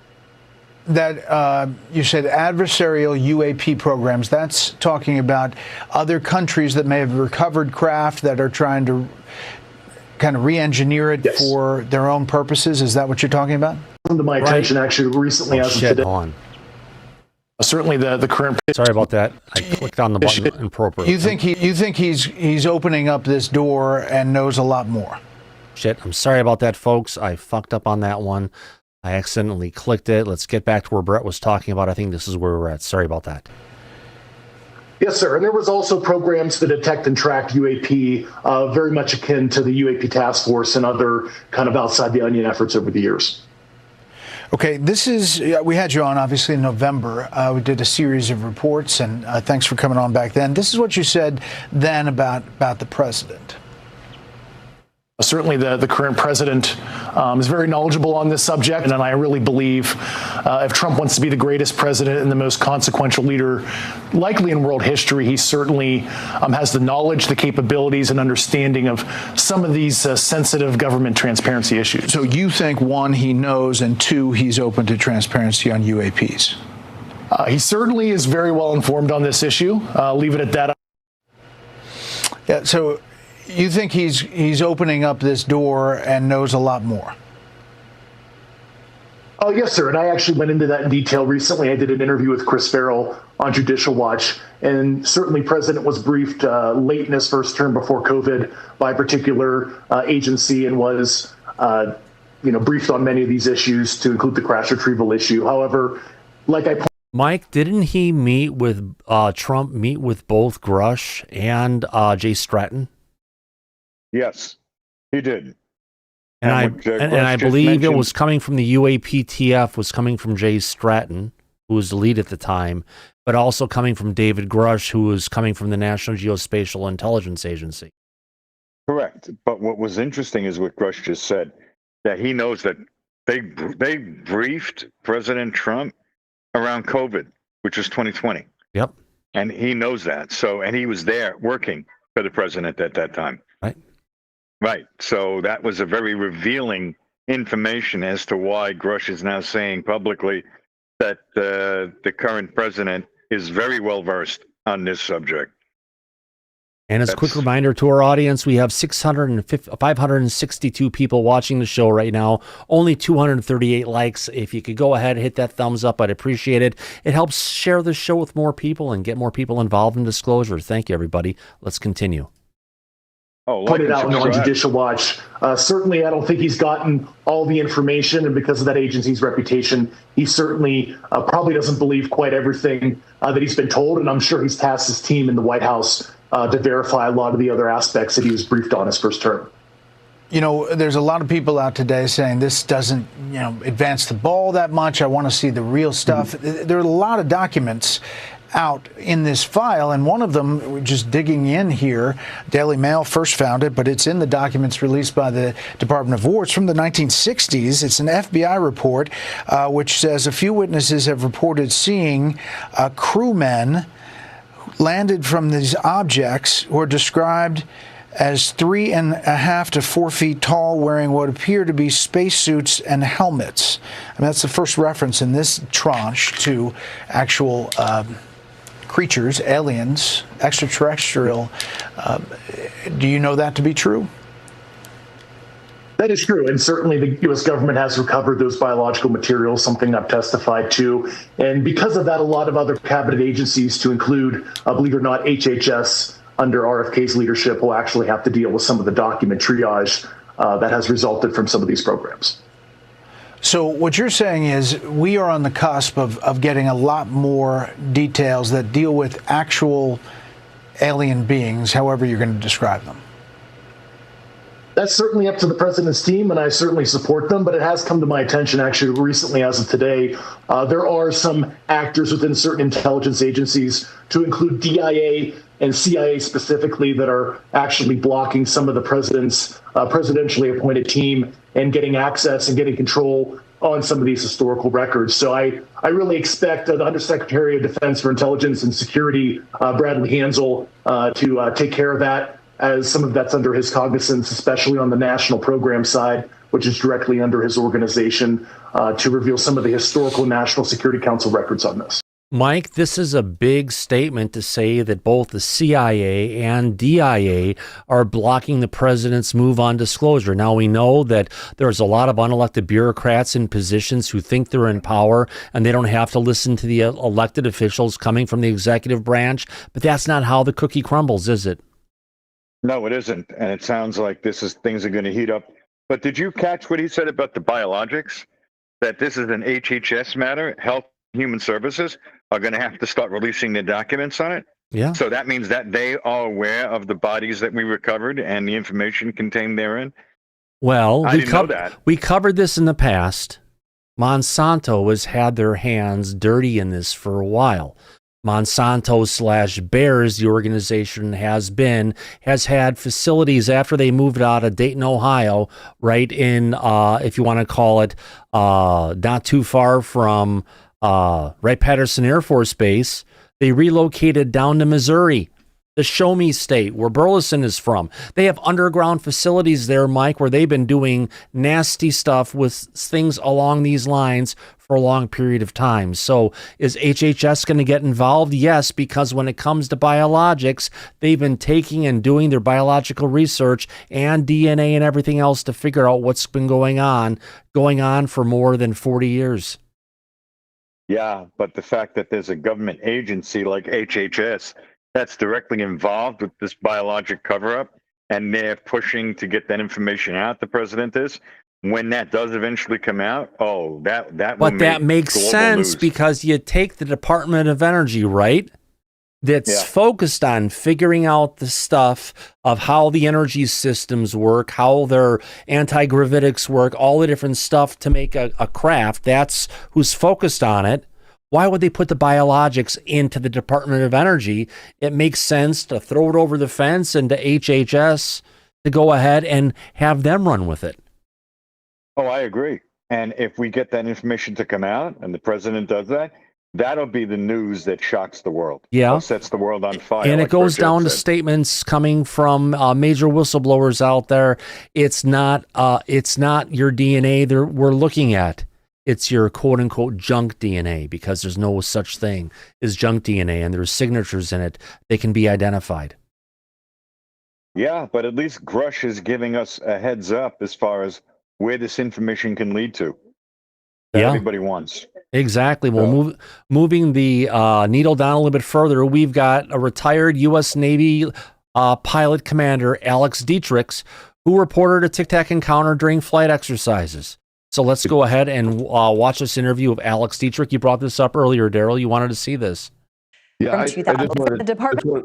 That you said adversarial UAP programs, that's talking about other countries that may have recovered craft that are trying to kind of re-engineer it for their own purposes. Is that what you're talking about? Come to my attention actually recently as of today. On. Certainly the current. Sorry about that. I clicked on the button inappropriately. You think he's opening up this door and knows a lot more? Shit. I'm sorry about that, folks. I fucked up on that one. I accidentally clicked it. Let's get back to where Brett was talking about. I think this is where we're at. Sorry about that. Yes, sir. And there was also programs to detect and track UAP, very much akin to the UAP task force and other kind of outside the onion efforts over the years. Okay, this is, we had you on obviously in November. We did a series of reports, and thanks for coming on back then. This is what you said then about the president. Certainly the current president is very knowledgeable on this subject, and I really believe if Trump wants to be the greatest president and the most consequential leader likely in world history, he certainly has the knowledge, the capabilities, and understanding of some of these sensitive government transparency issues. So you think, one, he knows, and two, he's open to transparency on UAPs? He certainly is very well informed on this issue. Leave it at that. Yeah, so you think he's opening up this door and knows a lot more? Oh, yes, sir. And I actually went into that in detail recently. I did an interview with Chris Farrell on Judicial Watch, and certainly President was briefed late in his first term before COVID by a particular agency and was briefed on many of these issues, to include the crash retrieval issue. However, like I Mike, didn't he meet with Trump meet with both Grush and Jay Stratton? Yes, he did. And I believe it was coming from the UAPTF, was coming from Jay Stratton, who was the lead at the time, but also coming from David Grush, who was coming from the National Geospatial Intelligence Agency. Correct. But what was interesting is what Grush just said, that he knows that they briefed President Trump around COVID, which was 2020. Yep. And he knows that. So, and he was there working for the president at that time. Right. Right. So that was a very revealing information as to why Grush is now saying publicly that the current president is very well versed on this subject. And as a quick reminder to our audience, we have 562 people watching the show right now, only 238 likes. If you could go ahead and hit that thumbs up, I'd appreciate it. It helps share the show with more people and get more people involved in disclosure. Thank you, everybody. Let's continue. Put it out on Judicial Watch. Certainly, I don't think he's gotten all the information, and because of that agency's reputation, he certainly probably doesn't believe quite everything that he's been told, and I'm sure he's tasked his team in the White House to verify a lot of the other aspects that he was briefed on his first term. You know, there's a lot of people out today saying this doesn't, advance the ball that much. I want to see the real stuff. Mm-hmm. There are a lot of documents out in this file, and one of them, we're just digging in here, Daily Mail first found it, but it's in the documents released by the Department of War. It's from the 1960s. It's an FBI report which says a few witnesses have reported seeing crewmen landed from these objects who are described as 3.5 to 4 feet tall, wearing what appear to be spacesuits and helmets. And that's the first reference in this tranche to actual creatures, aliens, extraterrestrial. Do you know that to be true? That is true, and certainly the U.S. government has recovered those biological materials, something I've testified to. And because of that, a lot of other cabinet agencies, to include, believe it or not, HHS, under RFK's leadership, will actually have to deal with some of the document triage that has resulted from some of these programs. So what you're saying is we are on the cusp of getting a lot more details that deal with actual alien beings, however you're going to describe them. That's certainly up to the president's team, and I certainly support them, but it has come to my attention actually recently as of today. There are some actors within certain intelligence agencies, to include DIA and CIA specifically, that are actually blocking some of the president's presidentially appointed team and getting access and getting control on some of these historical records. So I really expect the Undersecretary of Defense for Intelligence and Security, Bradley Hansel, to take care of that, as some of that's under his cognizance, especially on the national program side, which is directly under his organization, to reveal some of the historical National Security Council records on this. Mike, this is a big statement to say that both the CIA and DIA are blocking the president's move on disclosure. Now, we know that there's a lot of unelected bureaucrats in positions who think they're in power and they don't have to listen to the elected officials coming from the executive branch, but that's not how the cookie crumbles, is it? No, it isn't. And it sounds like things are going to heat up. But did you catch what he said about the biologics? That this is an HHS matter, Health and Human Services are going to have to start releasing the documents on it. Yeah. So that means that they are aware of the bodies that we recovered and the information contained thereing. Well, I didn't know that. We covered this in the past. Monsanto has had their hands dirty in this for a while. Monsanto/Bears, the organization has had facilities after they moved out of Dayton, Ohio, right in, if you want to call it, not too far from Wright-Patterson Air Force Base. They relocated down to Missouri, the Show Me State, where Burleson is from. They have underground facilities there, Mike, where they've been doing nasty stuff with things along these lines for a long period of time. So is HHS going to get involved? Yes, because when it comes to biologics, they've been taking and doing their biological research and DNA and everything else to figure out what's been going on for more than 40 years. Yeah, but the fact that there's a government agency like HHS that's directly involved with this biologic cover-up, and they're pushing to get that information out, the president is, when that does eventually come out, that makes sense because you take the Department of Energy, right? That's focused on figuring out the stuff of how the energy systems work, how their anti-gravitics work, all the different stuff to make a craft. That's who's focused on it. Why would they put the biologics into the Department of Energy? It makes sense to throw it over the fence and to HHS to go ahead and have them run with it. Oh, I agree. And if we get that information to come out and the president does that, that'll be the news that shocks the world. Yeah. Or sets the world on fire. And like it goes Burchett down to said. statements coming from major whistleblowers out there. It's not your DNA we're looking at. It's your quote unquote junk DNA, because there's no such thing as junk DNA and there's signatures in it. They can be identified. Yeah, but at least Grush is giving us a heads up as far as where this information can lead to. That everybody wants. Exactly. Well, moving the needle down a little bit further, we've got a retired U.S. Navy pilot commander, Alex Dietrich, who reported a Tic Tac encounter during flight exercises. So let's go ahead and watch this interview of Alex Dietrich. You brought this up earlier, Daryl. You wanted to see this. Yeah, I just want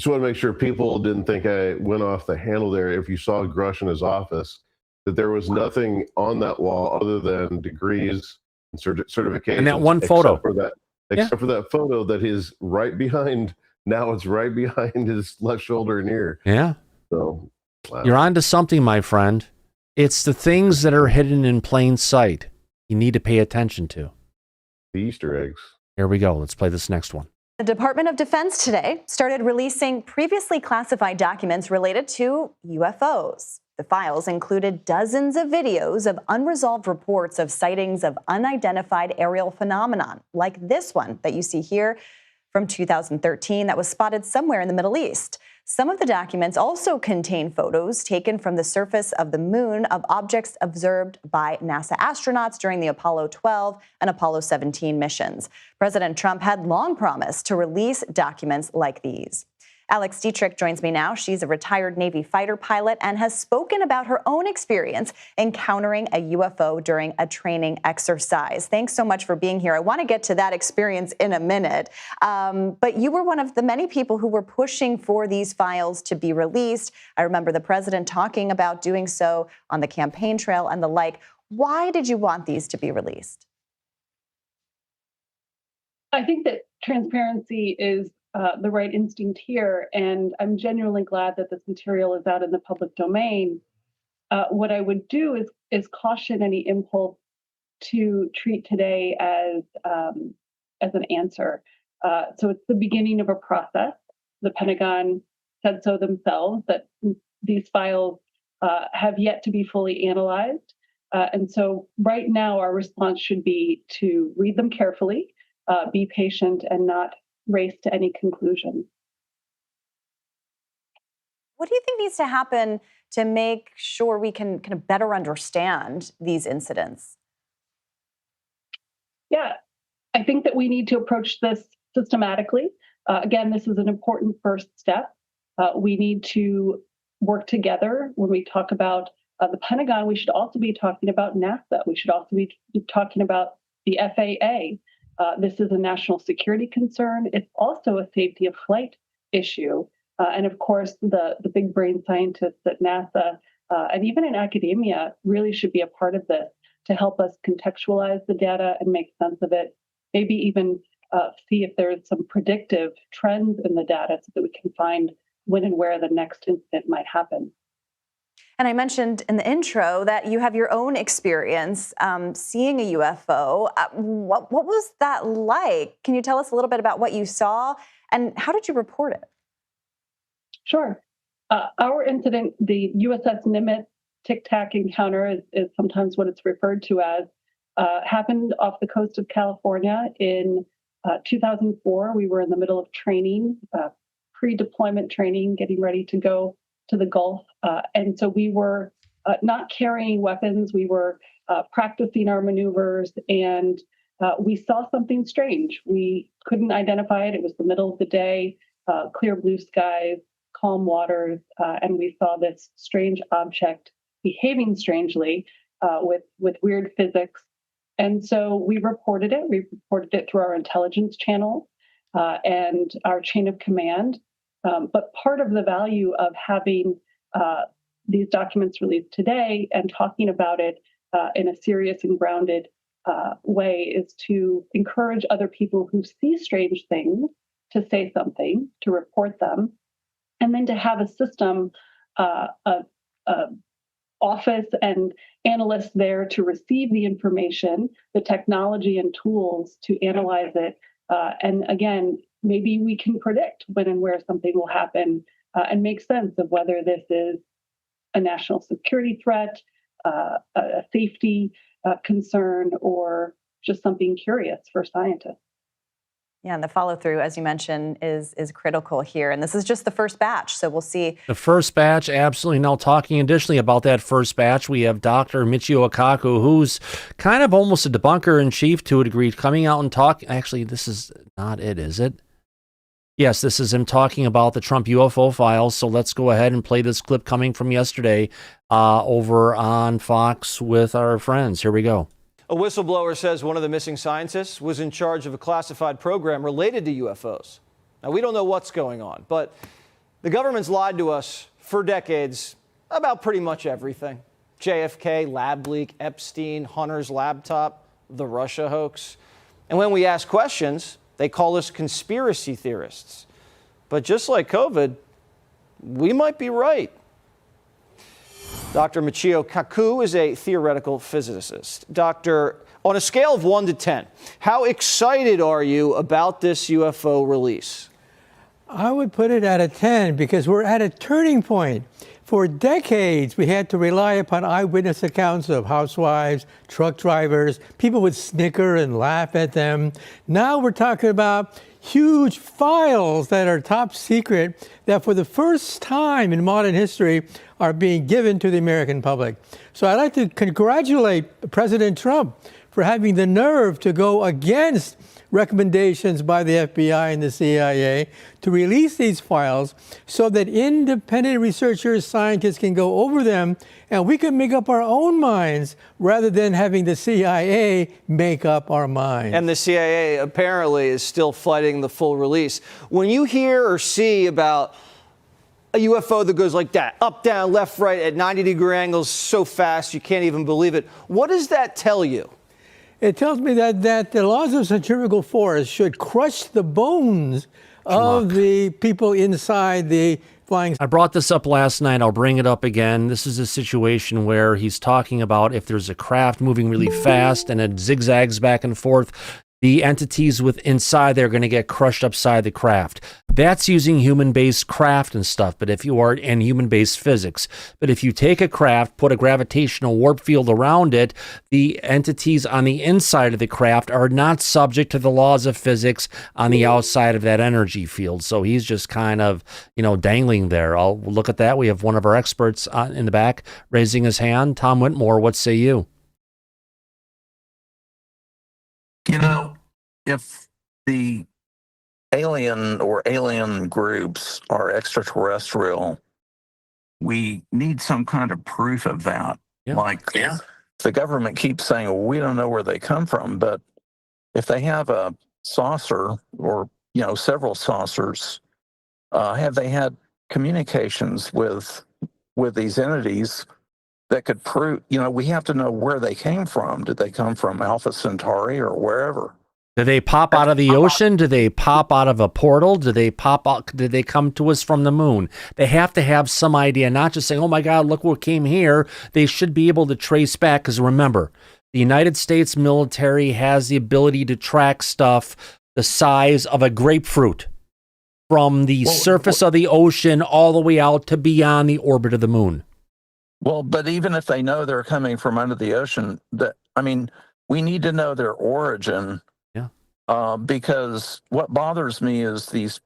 to make sure people didn't think I went off the handle there. If you saw Grush in his office, that there was nothing on that wall other than degrees and certifications. And that one photo. Except for that photo that is right behind. Now it's right behind his left shoulder and ear. Yeah. So you're on to something, my friend. It's the things that are hidden in plain sight you need to pay attention to. The Easter eggs. Here we go. Let's play this next one. The Department of Defense today started releasing previously classified documents related to UFOs. The files included dozens of videos of unresolved reports of sightings of unidentified aerial phenomenon, like this one that you see here from 2013 that was spotted somewhere in the Middle East. Some of the documents also contain photos taken from the surface of the moon of objects observed by NASA astronauts during the Apollo 12 and Apollo 17 missions. President Trump had long promised to release documents like these. Alex Dietrich joins me now. She's a retired Navy fighter pilot and has spoken about her own experience encountering a UFO during a training exercise. Thanks so much for being here. I want to get to that experience in a minute. But you were one of the many people who were pushing for these files to be released. I remember the president talking about doing so on the campaign trail and the like. Why did you want these to be released? I think that transparency is the right instinct here, and I'm genuinely glad that this material is out in the public domain. What I would do is caution any impulse to treat today as an answer. So it's the beginning of a process. The Pentagon said so themselves, that these files have yet to be fully analyzed. And so right now our response should be to read them carefully, be patient, and not race to any conclusion. What do you think needs to happen to make sure we can kind of better understand these incidents? Yeah, I think that we need to approach this systematically. Again, this is an important first step. We need to work together. When we talk about the Pentagon, we should also be talking about NASA. We should also be talking about the FAA. This is a national security concern. It's also a safety of flight issue. And of course, the big brain scientists at NASA and even in academia really should be a part of this to help us contextualize the data and make sense of it. Maybe even see if there's some predictive trends in the data so that we can find when and where the next incident might happen. And I mentioned in the intro that you have your own experience seeing a UFO. What was that like? Can you tell us a little bit about what you saw and how did you report it? Sure. Our incident, the USS Nimitz Tic Tac encounter is sometimes what it's referred to as, happened off the coast of California in 2004. We were in the middle of training, pre-deployment training, getting ready to go to the Gulf. And so we were not carrying weapons. We were practicing our maneuvers, and we saw something strange. We couldn't identify it. It was the middle of the day, clear blue skies, calm waters, and we saw this strange object behaving strangely with weird physics. And so we reported it. We reported it through our intelligence channel and our chain of command. But part of the value of having these documents released today and talking about it in a serious and grounded way is to encourage other people who see strange things to say something, to report them, and then to have a system, office and analysts there to receive the information, the technology and tools to analyze it. And again, maybe we can predict when and where something will happen and make sense of whether this is a national security threat, a safety concern, or just something curious for scientists. Yeah, and the follow through, as you mentioned, is critical here. And this is just the first batch, so we'll see. The first batch, absolutely. Now, talking additionally about that first batch, we have Dr. Michio Kaku, who's kind of almost a debunker in chief to a degree, coming out and talking. Actually, this is not it, is it? Yes, this is him talking about the Trump UFO files. So let's go ahead and play this clip coming from yesterday over on Fox with our friends. Here we go. A whistleblower says one of the missing scientists was in charge of a classified program related to UFOs. Now, we don't know what's going on, but the government's lied to us for decades about pretty much everything. JFK, lab leak, Epstein, Hunter's laptop, the Russia hoax. And when we ask questions, they call us conspiracy theorists. But just like COVID, we might be right. Dr. Michio Kaku is a theoretical physicist. Doctor, on a scale of 1 to 10, how excited are you about this UFO release? I would put it at a 10 because we're at a turning point. For decades, we had to rely upon eyewitness accounts of housewives, truck drivers. People would snicker and laugh at them. Now we're talking about huge files that are top secret that for the first time in modern history are being given to the American public. So I'd like to congratulate President Trump for having the nerve to go against recommendations by the FBI and the CIA to release these files so that independent researchers, scientists can go over them and we can make up our own minds rather than having the CIA make up our minds. And the CIA apparently is still fighting the full release. When you hear or see about a UFO that goes like that, up, down, left, right, at 90-degree angles so fast you can't even believe it, what does that tell you? It tells me that the laws of centrifugal force should crush the bones of the people inside the flying. I brought this up last night. I'll bring it up again. This is a situation where he's talking about if there's a craft moving really fast and it zigzags back and forth, the entities inside there are going to get crushed upside the craft. That's using human-based craft and stuff, but if you are in human-based physics. But if you take a craft, put a gravitational warp field around it, the entities on the inside of the craft are not subject to the laws of physics on the outside of that energy field. So he's just kind of, dangling there. I'll look at that. We have one of our experts in the back raising his hand. Tom Whitmore, what say you? If the alien or alien groups are extraterrestrial, we need some kind of proof of that. The government keeps saying, well, we don't know where they come from, but if they have a saucer or, several saucers, have they had communications with these entities that could prove, we have to know where they came from. Did they come from Alpha Centauri or wherever? Do they pop out of the ocean? Do they pop out of a portal? Do they pop out? Did they come to us from the moon? They have to have some idea, not just saying, oh my God, look what came here. They should be able to trace back. Because remember, the United States military has the ability to track stuff the size of a grapefruit from the surface of the ocean all the way out to beyond the orbit of the moon. Well, but even if they know they're coming from under the ocean, we need to know their origin. Because what bothers me is these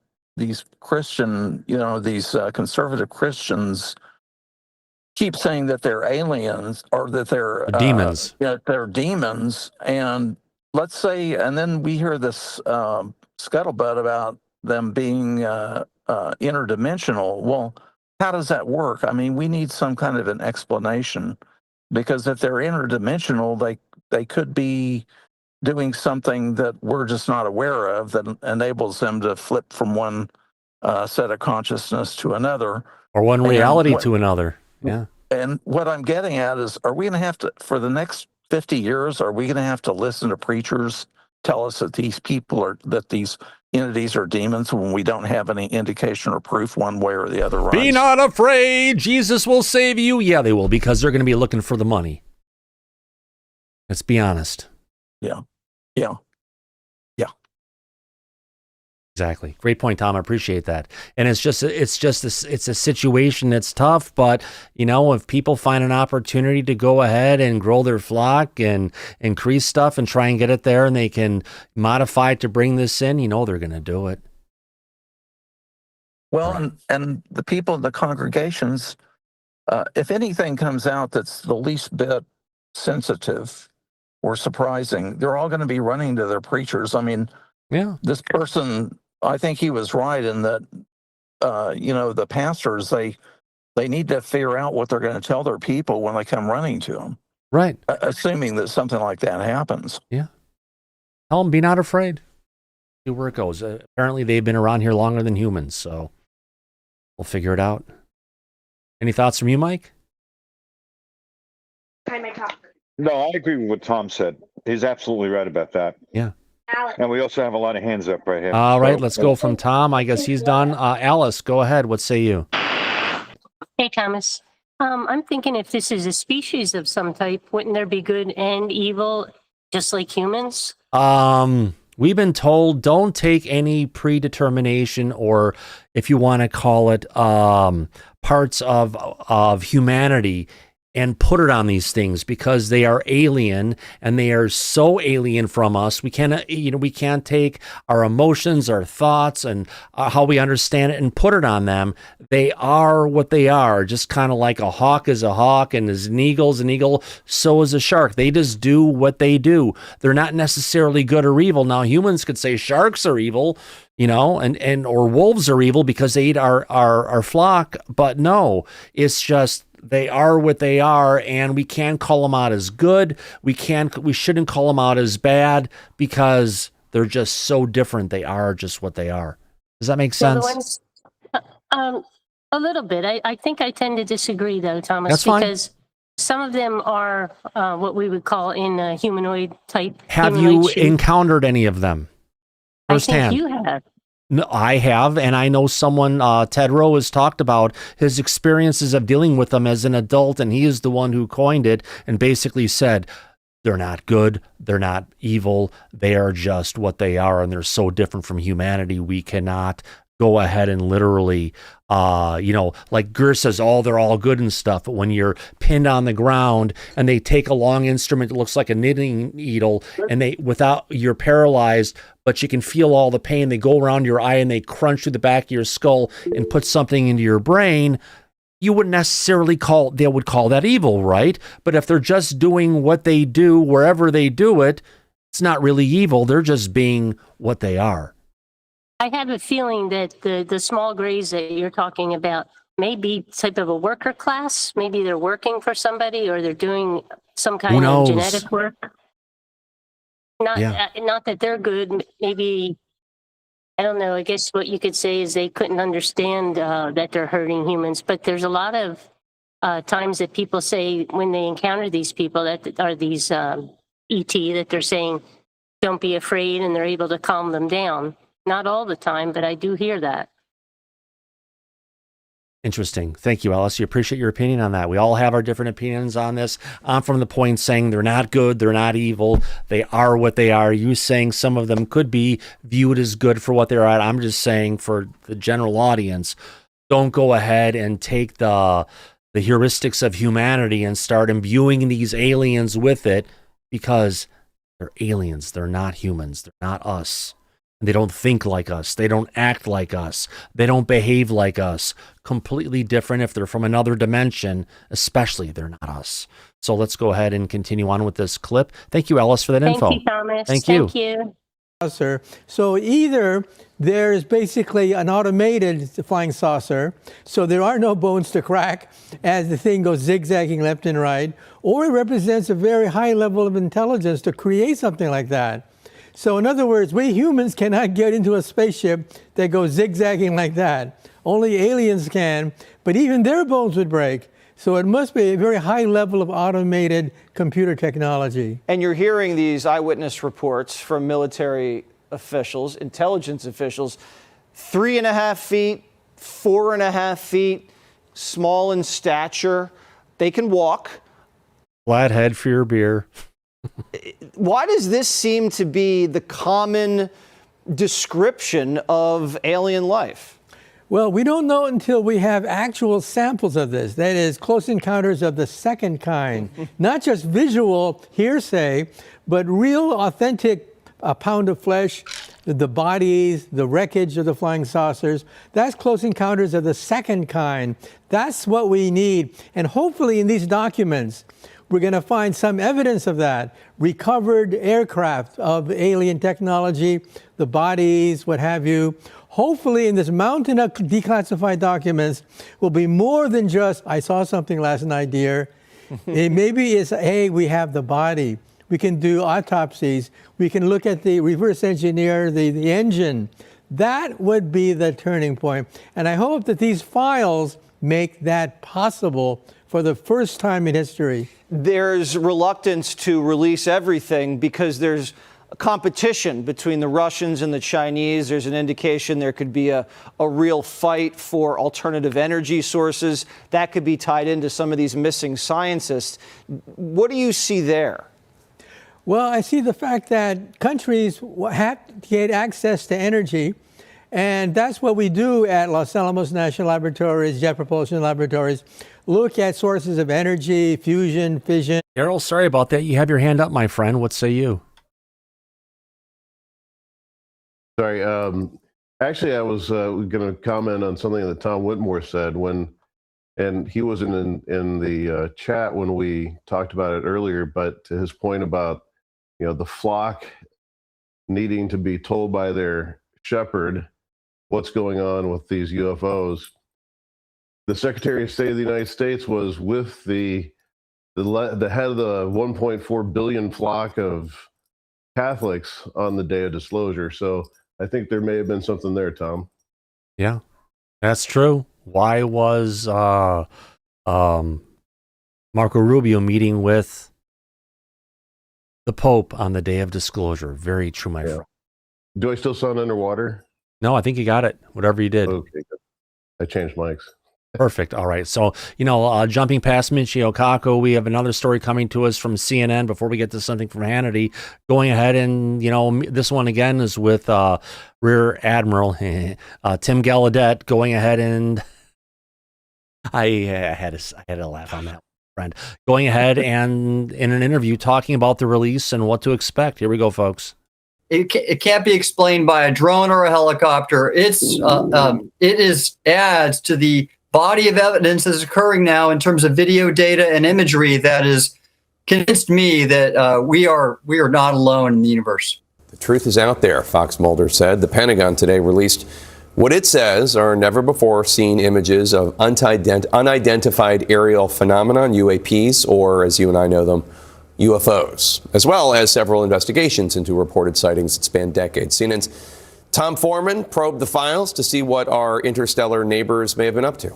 Christian, these conservative Christians keep saying that they're aliens or that they're demons. They're demons. And let's say, and then we hear this scuttlebutt about them being interdimensional. Well, how does that work? We need some kind of an explanation, because if they're interdimensional, they could be doing something that we're just not aware of that enables them to flip from one set of consciousness to another. Or one reality to another. Yeah. And what I'm getting at is, are we going to have to, for the next 50 years, are we going to have to listen to preachers tell us that these entities are demons when we don't have any indication or proof one way or the other? Be not afraid. Jesus will save you. Yeah, they will, because they're going to be looking for the money. Let's be honest. Yeah. Exactly. Great point, Tom. I appreciate that. And it's a situation that's tough, but if people find an opportunity to go ahead and grow their flock and increase stuff and try and get it there, and they can modify it to bring this in, they're going to do it. Well, and the people in the congregations, if anything comes out that's the least bit sensitive or surprising, they're all going to be running to their preachers. This person, I think he was right in that, the pastors, they need to figure out what they're going to tell their people when they come running to them. Right. Assuming that something like that happens. Yeah. Tell them, be not afraid. See where it goes. Apparently they've been around here longer than humans, so we'll figure it out. Any thoughts from you, Mike? No, I agree with what Tom said. He's absolutely right about that. Yeah. And we also have a lot of hands up right here. All right, let's go from Tom. I guess he's done. Alice, go ahead. What say you? Hey, Thomas. I'm thinking if this is a species of some type, wouldn't there be good and evil, just like humans? We've been told don't take any predetermination, or if you want to call it parts of humanity and put it on these things because they are alien and they are so alien from us. We can't take our emotions, our thoughts, and how we understand it and put it on them. They are what they are, just kind of like a hawk is a hawk and as an eagle's an eagle, so is a shark. They just do what they do. They're not necessarily good or evil. Now, humans could say sharks are evil, and or wolves are evil because they eat our flock, but no, it's just they are what they are, and we can't call them out as good. We shouldn't call them out as bad because they're just so different. They are just what they are. Does that make sense? A little bit. I think I tend to disagree, though, Thomas, That's fine. because some of them are what we would call in a humanoid type. Have you encountered any of them firsthand? I think you have. No, I have, and I know someone, Ted Rowe, has talked about his experiences of dealing with them as an adult, and he is the one who coined it and basically said, they're not good, they're not evil, they are just what they are, and they're so different from humanity, we cannot go ahead and literally, like Gurr says, they're all good and stuff, but when you're pinned on the ground and they take a long instrument that looks like a knitting needle and you're paralyzed, but you can feel all the pain, they go around your eye and they crunch through the back of your skull and put something into your brain, you wouldn't necessarily call that evil, right? But if they're just doing what they do wherever they do it, it's not really evil, they're just being what they are. I have a feeling that the small grays that you're talking about may be type of a worker class. Maybe they're working for somebody or they're doing some kind of genetic work. Not that they're good. Maybe, I don't know, I guess what you could say is they couldn't understand that they're hurting humans. But there's a lot of times that people say when they encounter these people that are these ET, that they're saying, don't be afraid, and they're able to calm them down. Not all the time, but I do hear that. Interesting. Thank you, Alice. You appreciate your opinion on that. We all have our different opinions on this. I'm from the point saying they're not good, they're not evil, they are what they are. You saying some of them could be viewed as good for what they're at. I'm just saying for the general audience, don't go ahead and take the heuristics of humanity and start imbuing these aliens with it because they're aliens. They're not humans. They're not us. They don't think like us. They don't act like us. They don't behave like us. Completely different. If they're from another dimension, especially, they're not us. So let's go ahead and continue on with this clip. Thank you, Alice, for that info. Thank you, Thomas. Thank you. Thank you. Saucer. So either there's basically an automated flying saucer, so there are no bones to crack as the thing goes zigzagging left and right, or it represents a very high level of intelligence to create something like that. So in other words, we humans cannot get into a spaceship that goes zigzagging like that. Only aliens can, but even their bones would break. So it must be a very high level of automated computer technology. And you're hearing these eyewitness reports from military officials, intelligence officials, 3.5 feet, 4.5 feet, small in stature. They can walk. Flathead for your beer. Why does this seem to be the common description of alien life? Well, we don't know until we have actual samples of this. That is, close encounters of the second kind. Not just visual hearsay, but real, authentic pound of flesh, the bodies, the wreckage of the flying saucers. That's close encounters of the second kind. That's what we need. And hopefully in these documents, we're going to find some evidence of that. Recovered aircraft of alien technology, the bodies, what have you. Hopefully in this mountain of declassified documents will be more than just, I saw something last night, dear. Maybe it's, hey, we have the body. We can do autopsies. We can look at the reverse engineer, the engine. That would be the turning point. And I hope that these files make that possible for the first time in history. There's reluctance to release everything because there's a competition between the Russians and the Chinese. There's an indication there could be a real fight for alternative energy sources. That could be tied into some of these missing scientists. What do you see there? Well, I see the fact that countries have to get access to energy, and that's what we do at Los Alamos National Laboratories, Jet Propulsion Laboratories. look at sources of energy, fusion, fission. Errol, sorry about that. You have your hand up, my friend. What say you? Sorry. Actually, I was going to comment on something that Tom Whitmore said and he wasn't in the chat when we talked about it earlier, but to his point about, the flock needing to be told by their shepherd what's going on with these UFOs. The Secretary of State of the United States was with the head of the 1.4 billion flock of Catholics on the day of disclosure. So I think there may have been something there, Tom. Yeah, that's true. Why was Marco Rubio meeting with the Pope on the day of disclosure? Very true, my friend. Do I still sound underwater? No, I think you got it. Whatever you did. Okay, good. I changed mics. Perfect. All right. So, jumping past Michio Kaku, we have another story coming to us from CNN before we get to something from Hannity. Going ahead and, this one again is with Rear Admiral Tim Gallaudet going ahead and I had to laugh on that, friend. Going ahead and in an interview talking about the release and what to expect. Here we go, folks. It can't be explained by a drone or a helicopter. It adds to the body of evidence that's occurring now in terms of video data and imagery that has convinced me that we are not alone in the universe. The truth is out there, Fox Mulder said. The Pentagon today released what it says are never-before-seen images of unidentified aerial phenomenon, UAPs, or as you and I know them, UFOs, as well as several investigations into reported sightings that span decades. CNN's Tom Foreman probed the files to see what our interstellar neighbors may have been up to.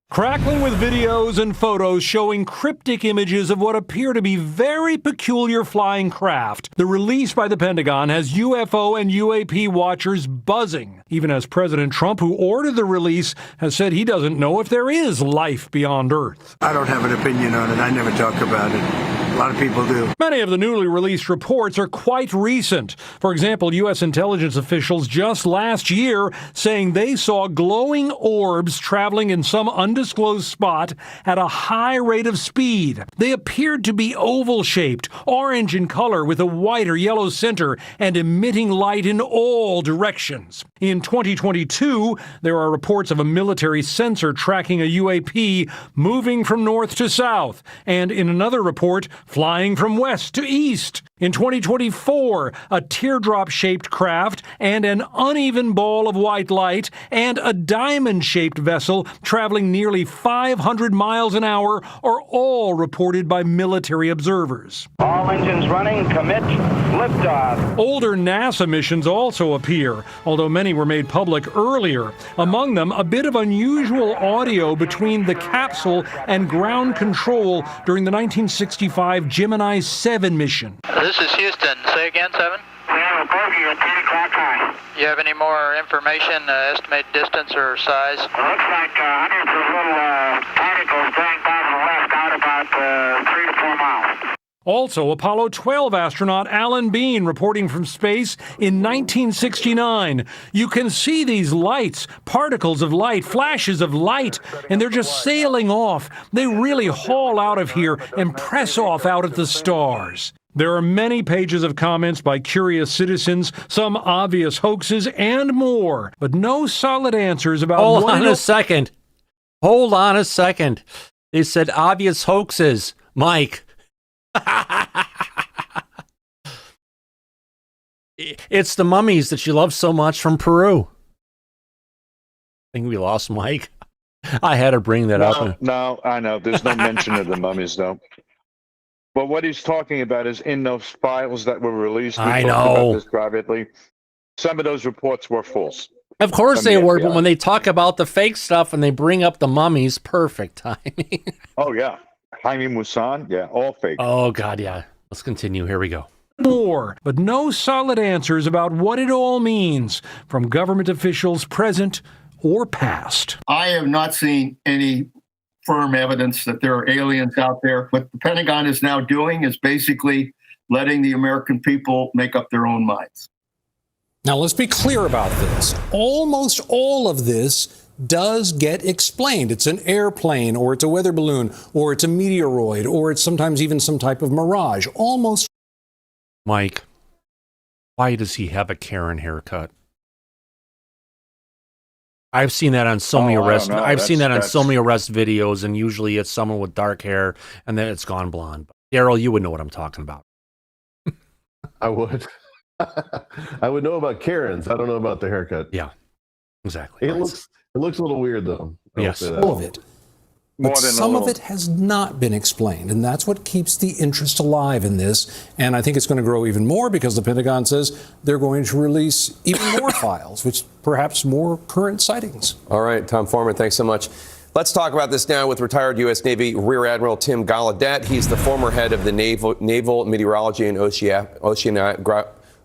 Crackling with videos and photos showing cryptic images of what appear to be very peculiar flying craft. The release by the Pentagon has UFO and UAP watchers buzzing, even as President Trump, who ordered the release, has said he doesn't know if there is life beyond Earth. I don't have an opinion on it. I never talk about it. A lot of people do. Many of the newly released reports are quite recent. For example, U.S. intelligence officials just last year saying they saw glowing orbs traveling in some undisclosed spot at a high rate of speed. They appeared to be oval-shaped, orange in color with a white or yellow center and emitting light in all directions. In 2022, there are reports of a military sensor tracking a UAP moving from north to south, and in another report, flying from west to east. In 2024, a teardrop-shaped craft and an uneven ball of white light and a diamond-shaped vessel traveling nearly 500 miles an hour are all reported by military observers. All engines running, commit, liftoff. Older NASA missions also appear, although many were made public earlier. Among them, a bit of unusual audio between the capsule and ground control during the 1965 Gemini 7 mission. This is Houston. Say again, 7? We have a bogey at 10 o'clock high. You have any more information, estimated distance or size? It looks like hundreds of little particles going by to the left out about 3 to 4 miles. Also, Apollo 12 astronaut Alan Bean reporting from space in 1969. You can see these lights, particles of light, flashes of light, and they're just sailing off. They really haul out of here and press off out at the stars. There are many pages of comments by curious citizens, some obvious hoaxes, and more, but no solid answers about Hold on a second. They said obvious hoaxes. Mike. It's the mummies that you love so much from Peru. I think we lost Mike. I had to bring that up. No, I know. There's no mention of the mummies, though. But what he's talking about is in those files that were released. I talked know. about this privately. Some of those reports were false. Of course From they the were, FBI. but when they talk about the fake stuff and they bring up the mummies, perfect timing. Oh, yeah. Jaime Maussan, yeah, all fake. Oh, God, yeah. Let's continue. Here we go. More, but no solid answers about what it all means from government officials present or past. I have not seen any firm evidence that there are aliens out there. What the Pentagon is now doing is basically letting the American people make up their own minds. Now, let's be clear about this. Almost all of this does get explained. It's an airplane, or it's a weather balloon, or it's a meteoroid, or it's sometimes even some type of mirage. Almost. Mike, why does he have a Karen haircut? I've seen that on so many arrest. I've seen that on so many arrest videos, and usually it's someone with dark hair, and then it's gone blonde. Daryl, you would know what I'm talking about. I would. I would know about Karen's. I don't know about the haircut. Yeah, exactly. It looks a little weird though. Yes, all of it. But some of it has not been explained, and that's what keeps the interest alive in this. And I think it's going to grow even more because the Pentagon says they're going to release even more files, which perhaps more current sightings. All right, Tom Foreman, thanks so much. Let's talk about this now with retired U.S. Navy Rear Admiral Tim Gallaudet. He's the former head of the Naval Meteorology and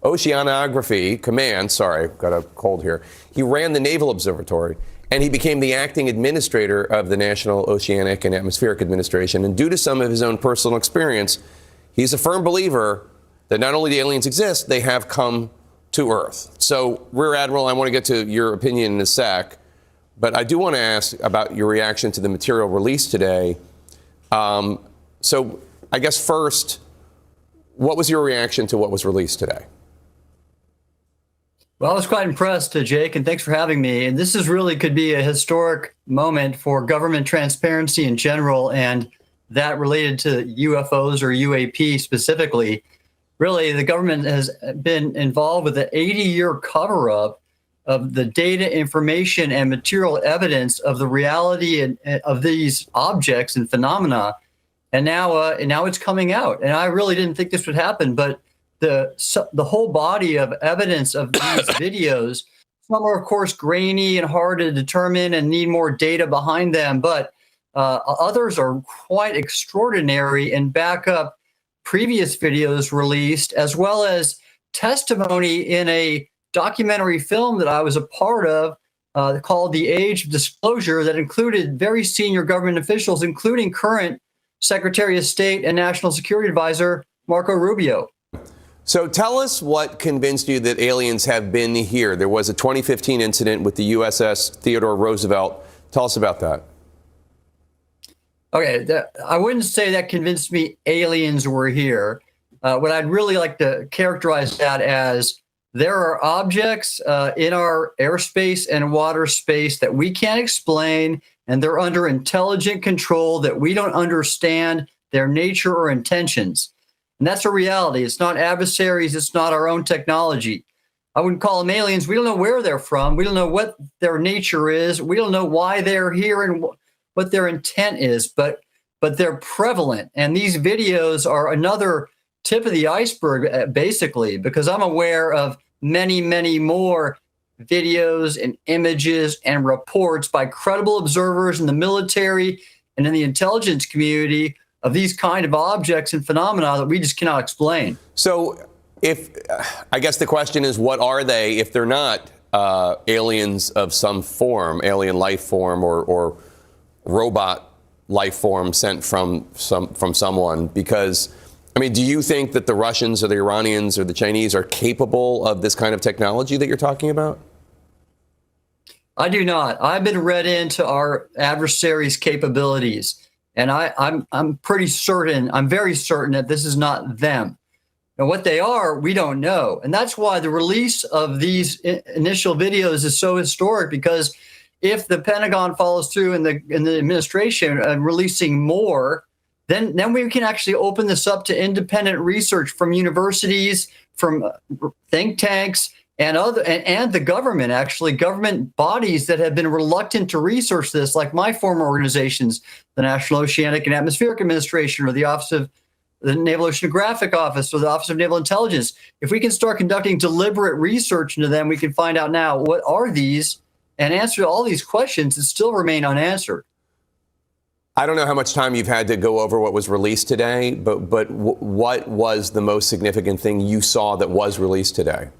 Oceanography Command. Sorry, got a cold here. He ran the Naval Observatory, and he became the acting administrator of the National Oceanic and Atmospheric Administration. And due to some of his own personal experience, he's a firm believer that not only do aliens exist, they have come to Earth. So, Rear Admiral, I want to get to your opinion in a sec, but I do want to ask about your reaction to the material released today. So, I guess first, what was your reaction to what was released today? Well, I was quite impressed, Jake, and thanks for having me. And this is really could be a historic moment for government transparency in general, and that related to UFOs or UAP specifically. Really, the government has been involved with an 80-year cover-up of the data, information, and material evidence of the reality of these objects and phenomena. And now it's coming out. And I really didn't think this would happen, but the whole body of evidence of these videos, some are of course grainy and hard to determine and need more data behind them, but others are quite extraordinary and back up previous videos released, as well as testimony in a documentary film that I was a part of called The Age of Disclosure, that included very senior government officials, including current Secretary of State and National Security Advisor Marco Rubio. So tell us what convinced you that aliens have been here. There was a 2015 incident with the USS Theodore Roosevelt. Tell us about that. Okay, I wouldn't say that convinced me aliens were here. What I'd really like to characterize that as, there are objects in our airspace and water space that we can't explain, and they're under intelligent control that we don't understand their nature or intentions. And that's a reality. It's not adversaries. It's not our own technology. I wouldn't call them aliens. We don't know where they're from. We don't know what their nature is. We don't know why they're here and what their intent is, but they're prevalent. And these videos are another tip of the iceberg, basically, because I'm aware of many, many more videos and images and reports by credible observers in the military and in the intelligence community of these kind of objects and phenomena that we just cannot explain. So I guess the question is, what are they if they're not aliens of some form, alien life form or robot life form sent from someone? Because, I mean, do you think that the Russians or the Iranians or the Chinese are capable of this kind of technology that you're talking about? I do not. I've been read into our adversaries' capabilities. And I'm pretty certain, I'm very certain that this is not them. And what they are, we don't know. And that's why the release of these initial videos is so historic, because if the Pentagon follows through in the administration and releasing more, then we can actually open this up to independent research from universities, from think tanks, and the government, actually, government bodies that have been reluctant to research this, like my former organizations, the National Oceanic and Atmospheric Administration, or the Office of the Naval Oceanographic Office, or the Office of Naval Intelligence. If we can start conducting deliberate research into them, we can find out now what are these and answer all these questions that still remain unanswered. I don't know how much time you've had to go over what was released today, but what was the most significant thing you saw that was released today?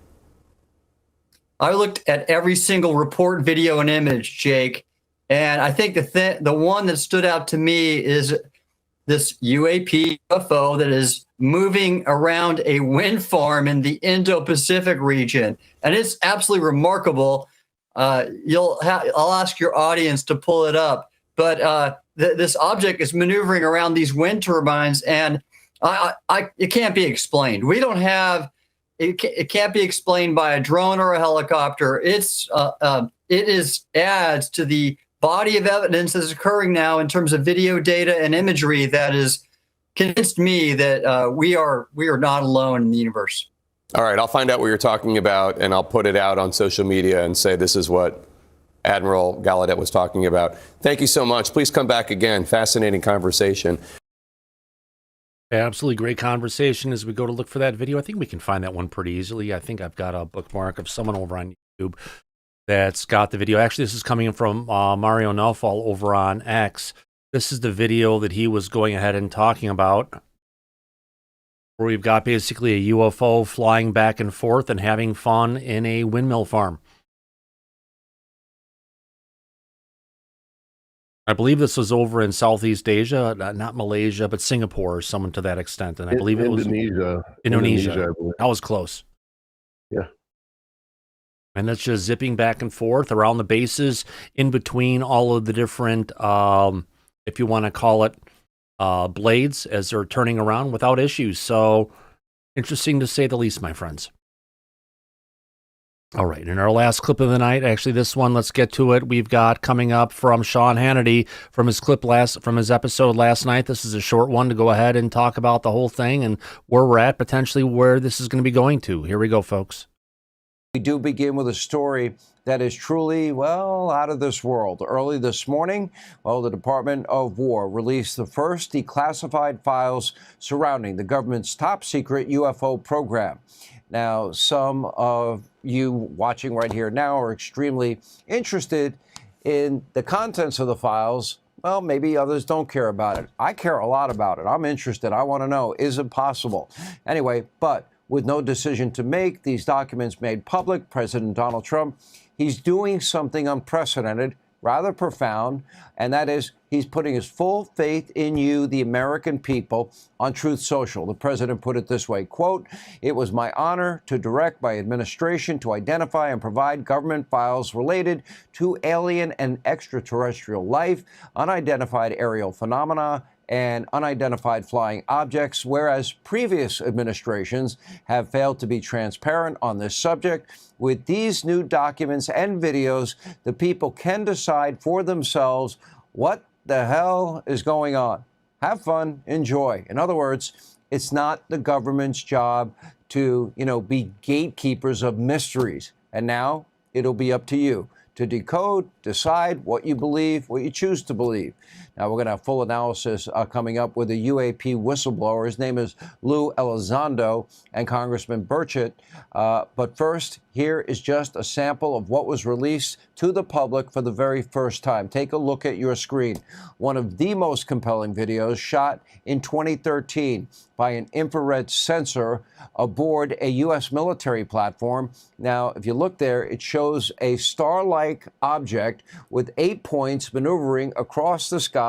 I looked at every single report, video, and image, Jake, and I think the one that stood out to me is this UFO that is moving around a wind farm in the Indo-Pacific region, and it's absolutely remarkable. I'll ask your audience to pull it up. But this object is maneuvering around these wind turbines, and it can't be explained. We don't have it can't be explained by a drone or a helicopter. It adds to the body of evidence that is occurring now in terms of video data and imagery that has convinced me that we are not alone in the universe. All right, I'll find out what you're talking about, and I'll put it out on social media and say this is what Admiral Gallaudet was talking about. Thank you so much. Please come back again. Fascinating conversation. Absolutely great conversation as we go to look for that video. I think we can find that one pretty easily. I think I've got a bookmark of someone over on YouTube that's got the video. Actually, this is coming from Mario Naufal over on X. This is the video that he was going ahead and talking about, where we've got basically a UFO flying back and forth and having fun in a windmill farm. I believe this was over in Southeast Asia, not Malaysia, but Singapore or someone to that extent. And I believe it was Indonesia. That was close. Yeah. And that's just zipping back and forth around the bases in between all of the different, if you want to call it, blades as they're turning around without issues. So interesting to say the least, my friends. All right, in our last clip of the night, actually this one, let's get to it. We've got coming up from Sean Hannity from his episode last night. This is a short one to go ahead and talk about the whole thing and where we're at, potentially where this is going to be going to. Here we go, folks. We do begin with a story that is truly, well, out of this world. Early this morning, the Department of War released the first declassified files surrounding the government's top secret UFO program. Now, some of you watching right here now are extremely interested in the contents of the files. Well, maybe others don't care about it. I care a lot about it. I'm interested. I want to know, is it possible? Anyway, but with no decision to make, these documents made public, President Donald Trump, he's doing something unprecedented, rather profound, and that is he's putting his full faith in you, the American people, on Truth Social. The president put it this way, quote, "It was my honor to direct my administration to identify and provide government files related to alien and extraterrestrial life, unidentified aerial phenomena, and unidentified flying objects, whereas previous administrations have failed to be transparent on this subject. With these new documents and videos, the people can decide for themselves what the hell is going on. Have fun, enjoy." In other words, it's not the government's job to, be gatekeepers of mysteries. And now it'll be up to you to decode, decide what you believe, what you choose to believe. Now, we're going to have full analysis coming up with a UAP whistleblower. His name is Lue Elizondo and Congressman Burchett. But first, here is just a sample of what was released to the public for the very first time. Take a look at your screen. One of the most compelling videos shot in 2013 by an infrared sensor aboard a U.S. military platform. Now, if you look there, it shows a star-like object with 8 points maneuvering across the sky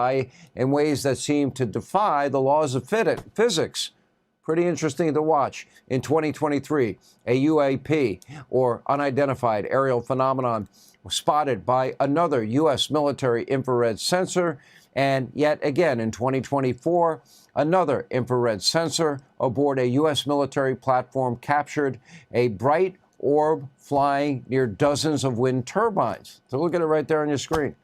in ways that seem to defy the laws of physics. Pretty interesting to watch. In 2023, a UAP, or unidentified aerial phenomenon, was spotted by another U.S. military infrared sensor. And yet again, in 2024, another infrared sensor aboard a U.S. military platform captured a bright orb flying near dozens of wind turbines. So look at it right there on your screen.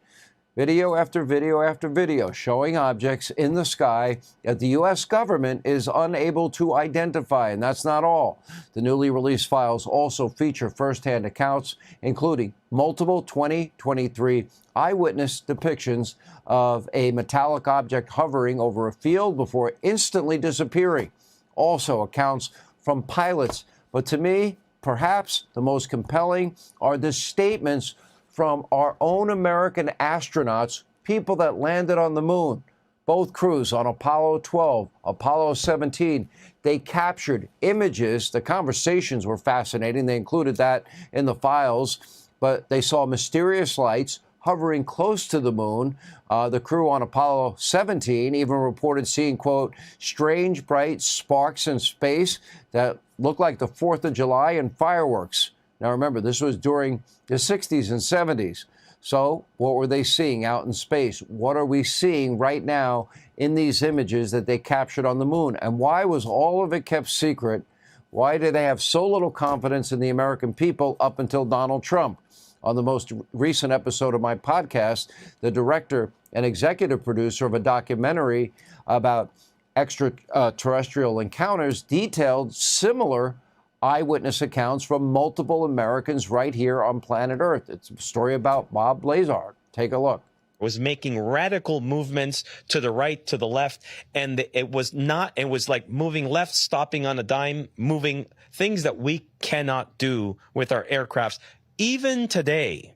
Video after video after video showing objects in the sky that the U.S. government is unable to identify. And that's not all. The newly released files also feature firsthand accounts, including multiple 2023 eyewitness depictions of a metallic object hovering over a field before instantly disappearing. Also accounts from pilots. But to me, perhaps the most compelling are the statements from our own American astronauts, people that landed on the moon. Both crews on Apollo 12, Apollo 17, they captured images. The conversations were fascinating. They included that in the files, but they saw mysterious lights hovering close to the moon. The crew on Apollo 17 even reported seeing, quote, strange bright sparks in space that looked like the 4th of July and fireworks. Now, remember, this was during the 60s and 70s. So what were they seeing out in space? What are we seeing right now in these images that they captured on the moon? And why was all of it kept secret? Why did they have so little confidence in the American people up until Donald Trump? On the most recent episode of my podcast, the director and executive producer of a documentary about extraterrestrial encounters detailed similar eyewitness accounts from multiple Americans right here on planet Earth. It's a story about Bob Lazar. Take a look. Was making radical movements to the right, to the left, and it was like moving left, stopping on a dime, moving things that we cannot do with our aircrafts. Even today,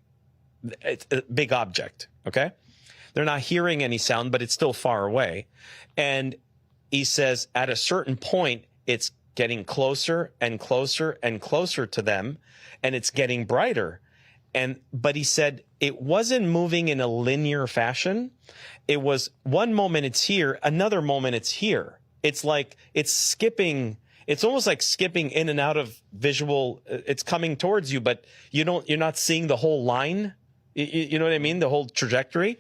it's a big object, okay? They're not hearing any sound, but it's still far away. And he says at a certain point, it's getting closer and closer and closer to them, and it's getting brighter. But he said it wasn't moving in a linear fashion. It was one moment it's here, another moment it's here. It's like it's skipping. It's almost like skipping in and out of visual. It's coming towards you, but you're not seeing the whole line. You know what I mean? The whole trajectory.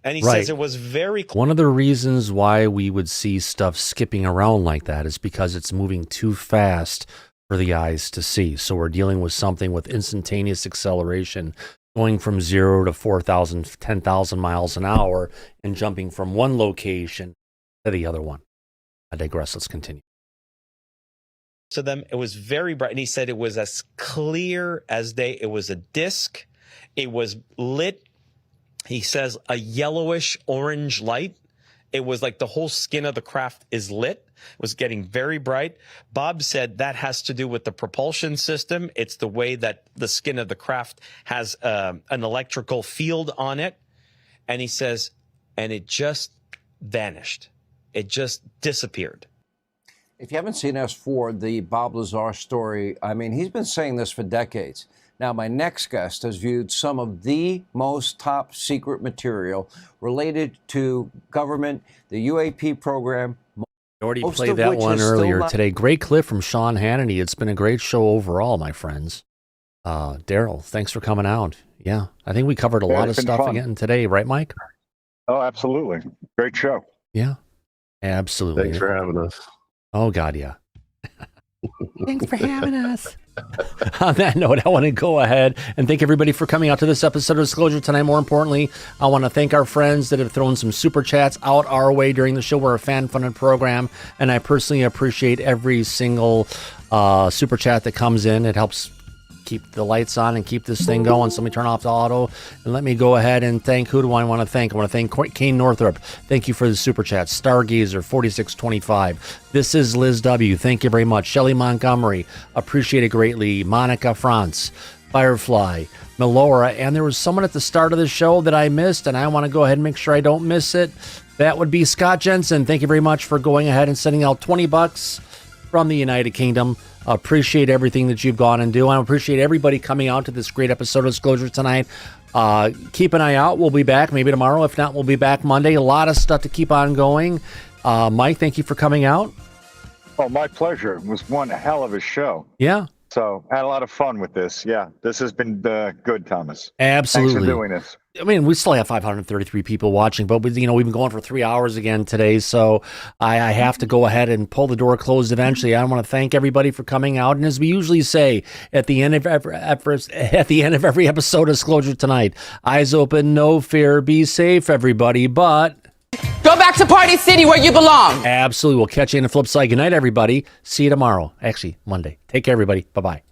And he says it was very One of the reasons why we would see stuff skipping around like that is because it's moving too fast for the eyes to see. So we're dealing with something with instantaneous acceleration, going from 0 to 4,000, 10,000 miles an hour and jumping from one location to the other one. I digress. Let's continue. to them. It was very bright. And he said it was as clear as day. It was a disc. It was lit. He says a yellowish orange light. It was like the whole skin of the craft is lit. It was getting very bright. Bob said that has to do with the propulsion system. It's the way that the skin of the craft has an electrical field on it. And he says, and it just vanished. It just disappeared. If you haven't seen S4, the Bob Lazar story, I mean, he's been saying this for decades. Now, my next guest has viewed some of the most top secret material related to government, the UAP program. I already played that one earlier today. Great clip from Sean Hannity. It's been a great show overall, my friends. Daryl, thanks for coming out. Yeah, I think we covered a lot of stuff again today, right, Mike? Oh, absolutely. Great show. Yeah, absolutely. Thanks for having us. Oh, God, yeah. Thanks for having us. On that note, I want to go ahead and thank everybody for coming out to this episode of Disclosure tonight. More importantly, I want to thank our friends that have thrown some super chats out our way during the show. We're a fan-funded program, and I personally appreciate every single super chat that comes in. It helps keep the lights on and keep this thing going. So let me turn off the auto and let me go ahead and thank, who do I want to thank? I want to thank Kane Northrup. Thank you for the super chat. Stargazer 4625. This is Liz W. Thank you very much. Shelly Montgomery, appreciate it greatly. Monica France, Firefly, Melora, and there was someone at the start of the show that I missed, and I want to go ahead and make sure I don't miss it. That would be Scott Jensen. Thank you very much for going ahead and sending out $20 from the United Kingdom. Appreciate everything that you've gone and do. I appreciate everybody coming out to this great episode of Disclosure tonight. Keep an eye out. We'll be back maybe tomorrow. If not, we'll be back Monday. A lot of stuff to keep on going. Mike, thank you for coming out. Oh, my pleasure. It was one hell of a show. Yeah. So I had a lot of fun with this. Yeah, this has been good, Thomas. Absolutely. Thanks for doing this. I mean, we still have 533 people watching, but we've been going for 3 hours again today, so I have to go ahead and pull the door closed eventually. I want to thank everybody for coming out, and as we usually say at the end of every episode of Disclosure tonight, eyes open, no fear, be safe, everybody. But go back to Party City where you belong. Absolutely. We'll catch you in the flip side. Good night, everybody. See you tomorrow. Actually, Monday. Take care, everybody. Bye-bye.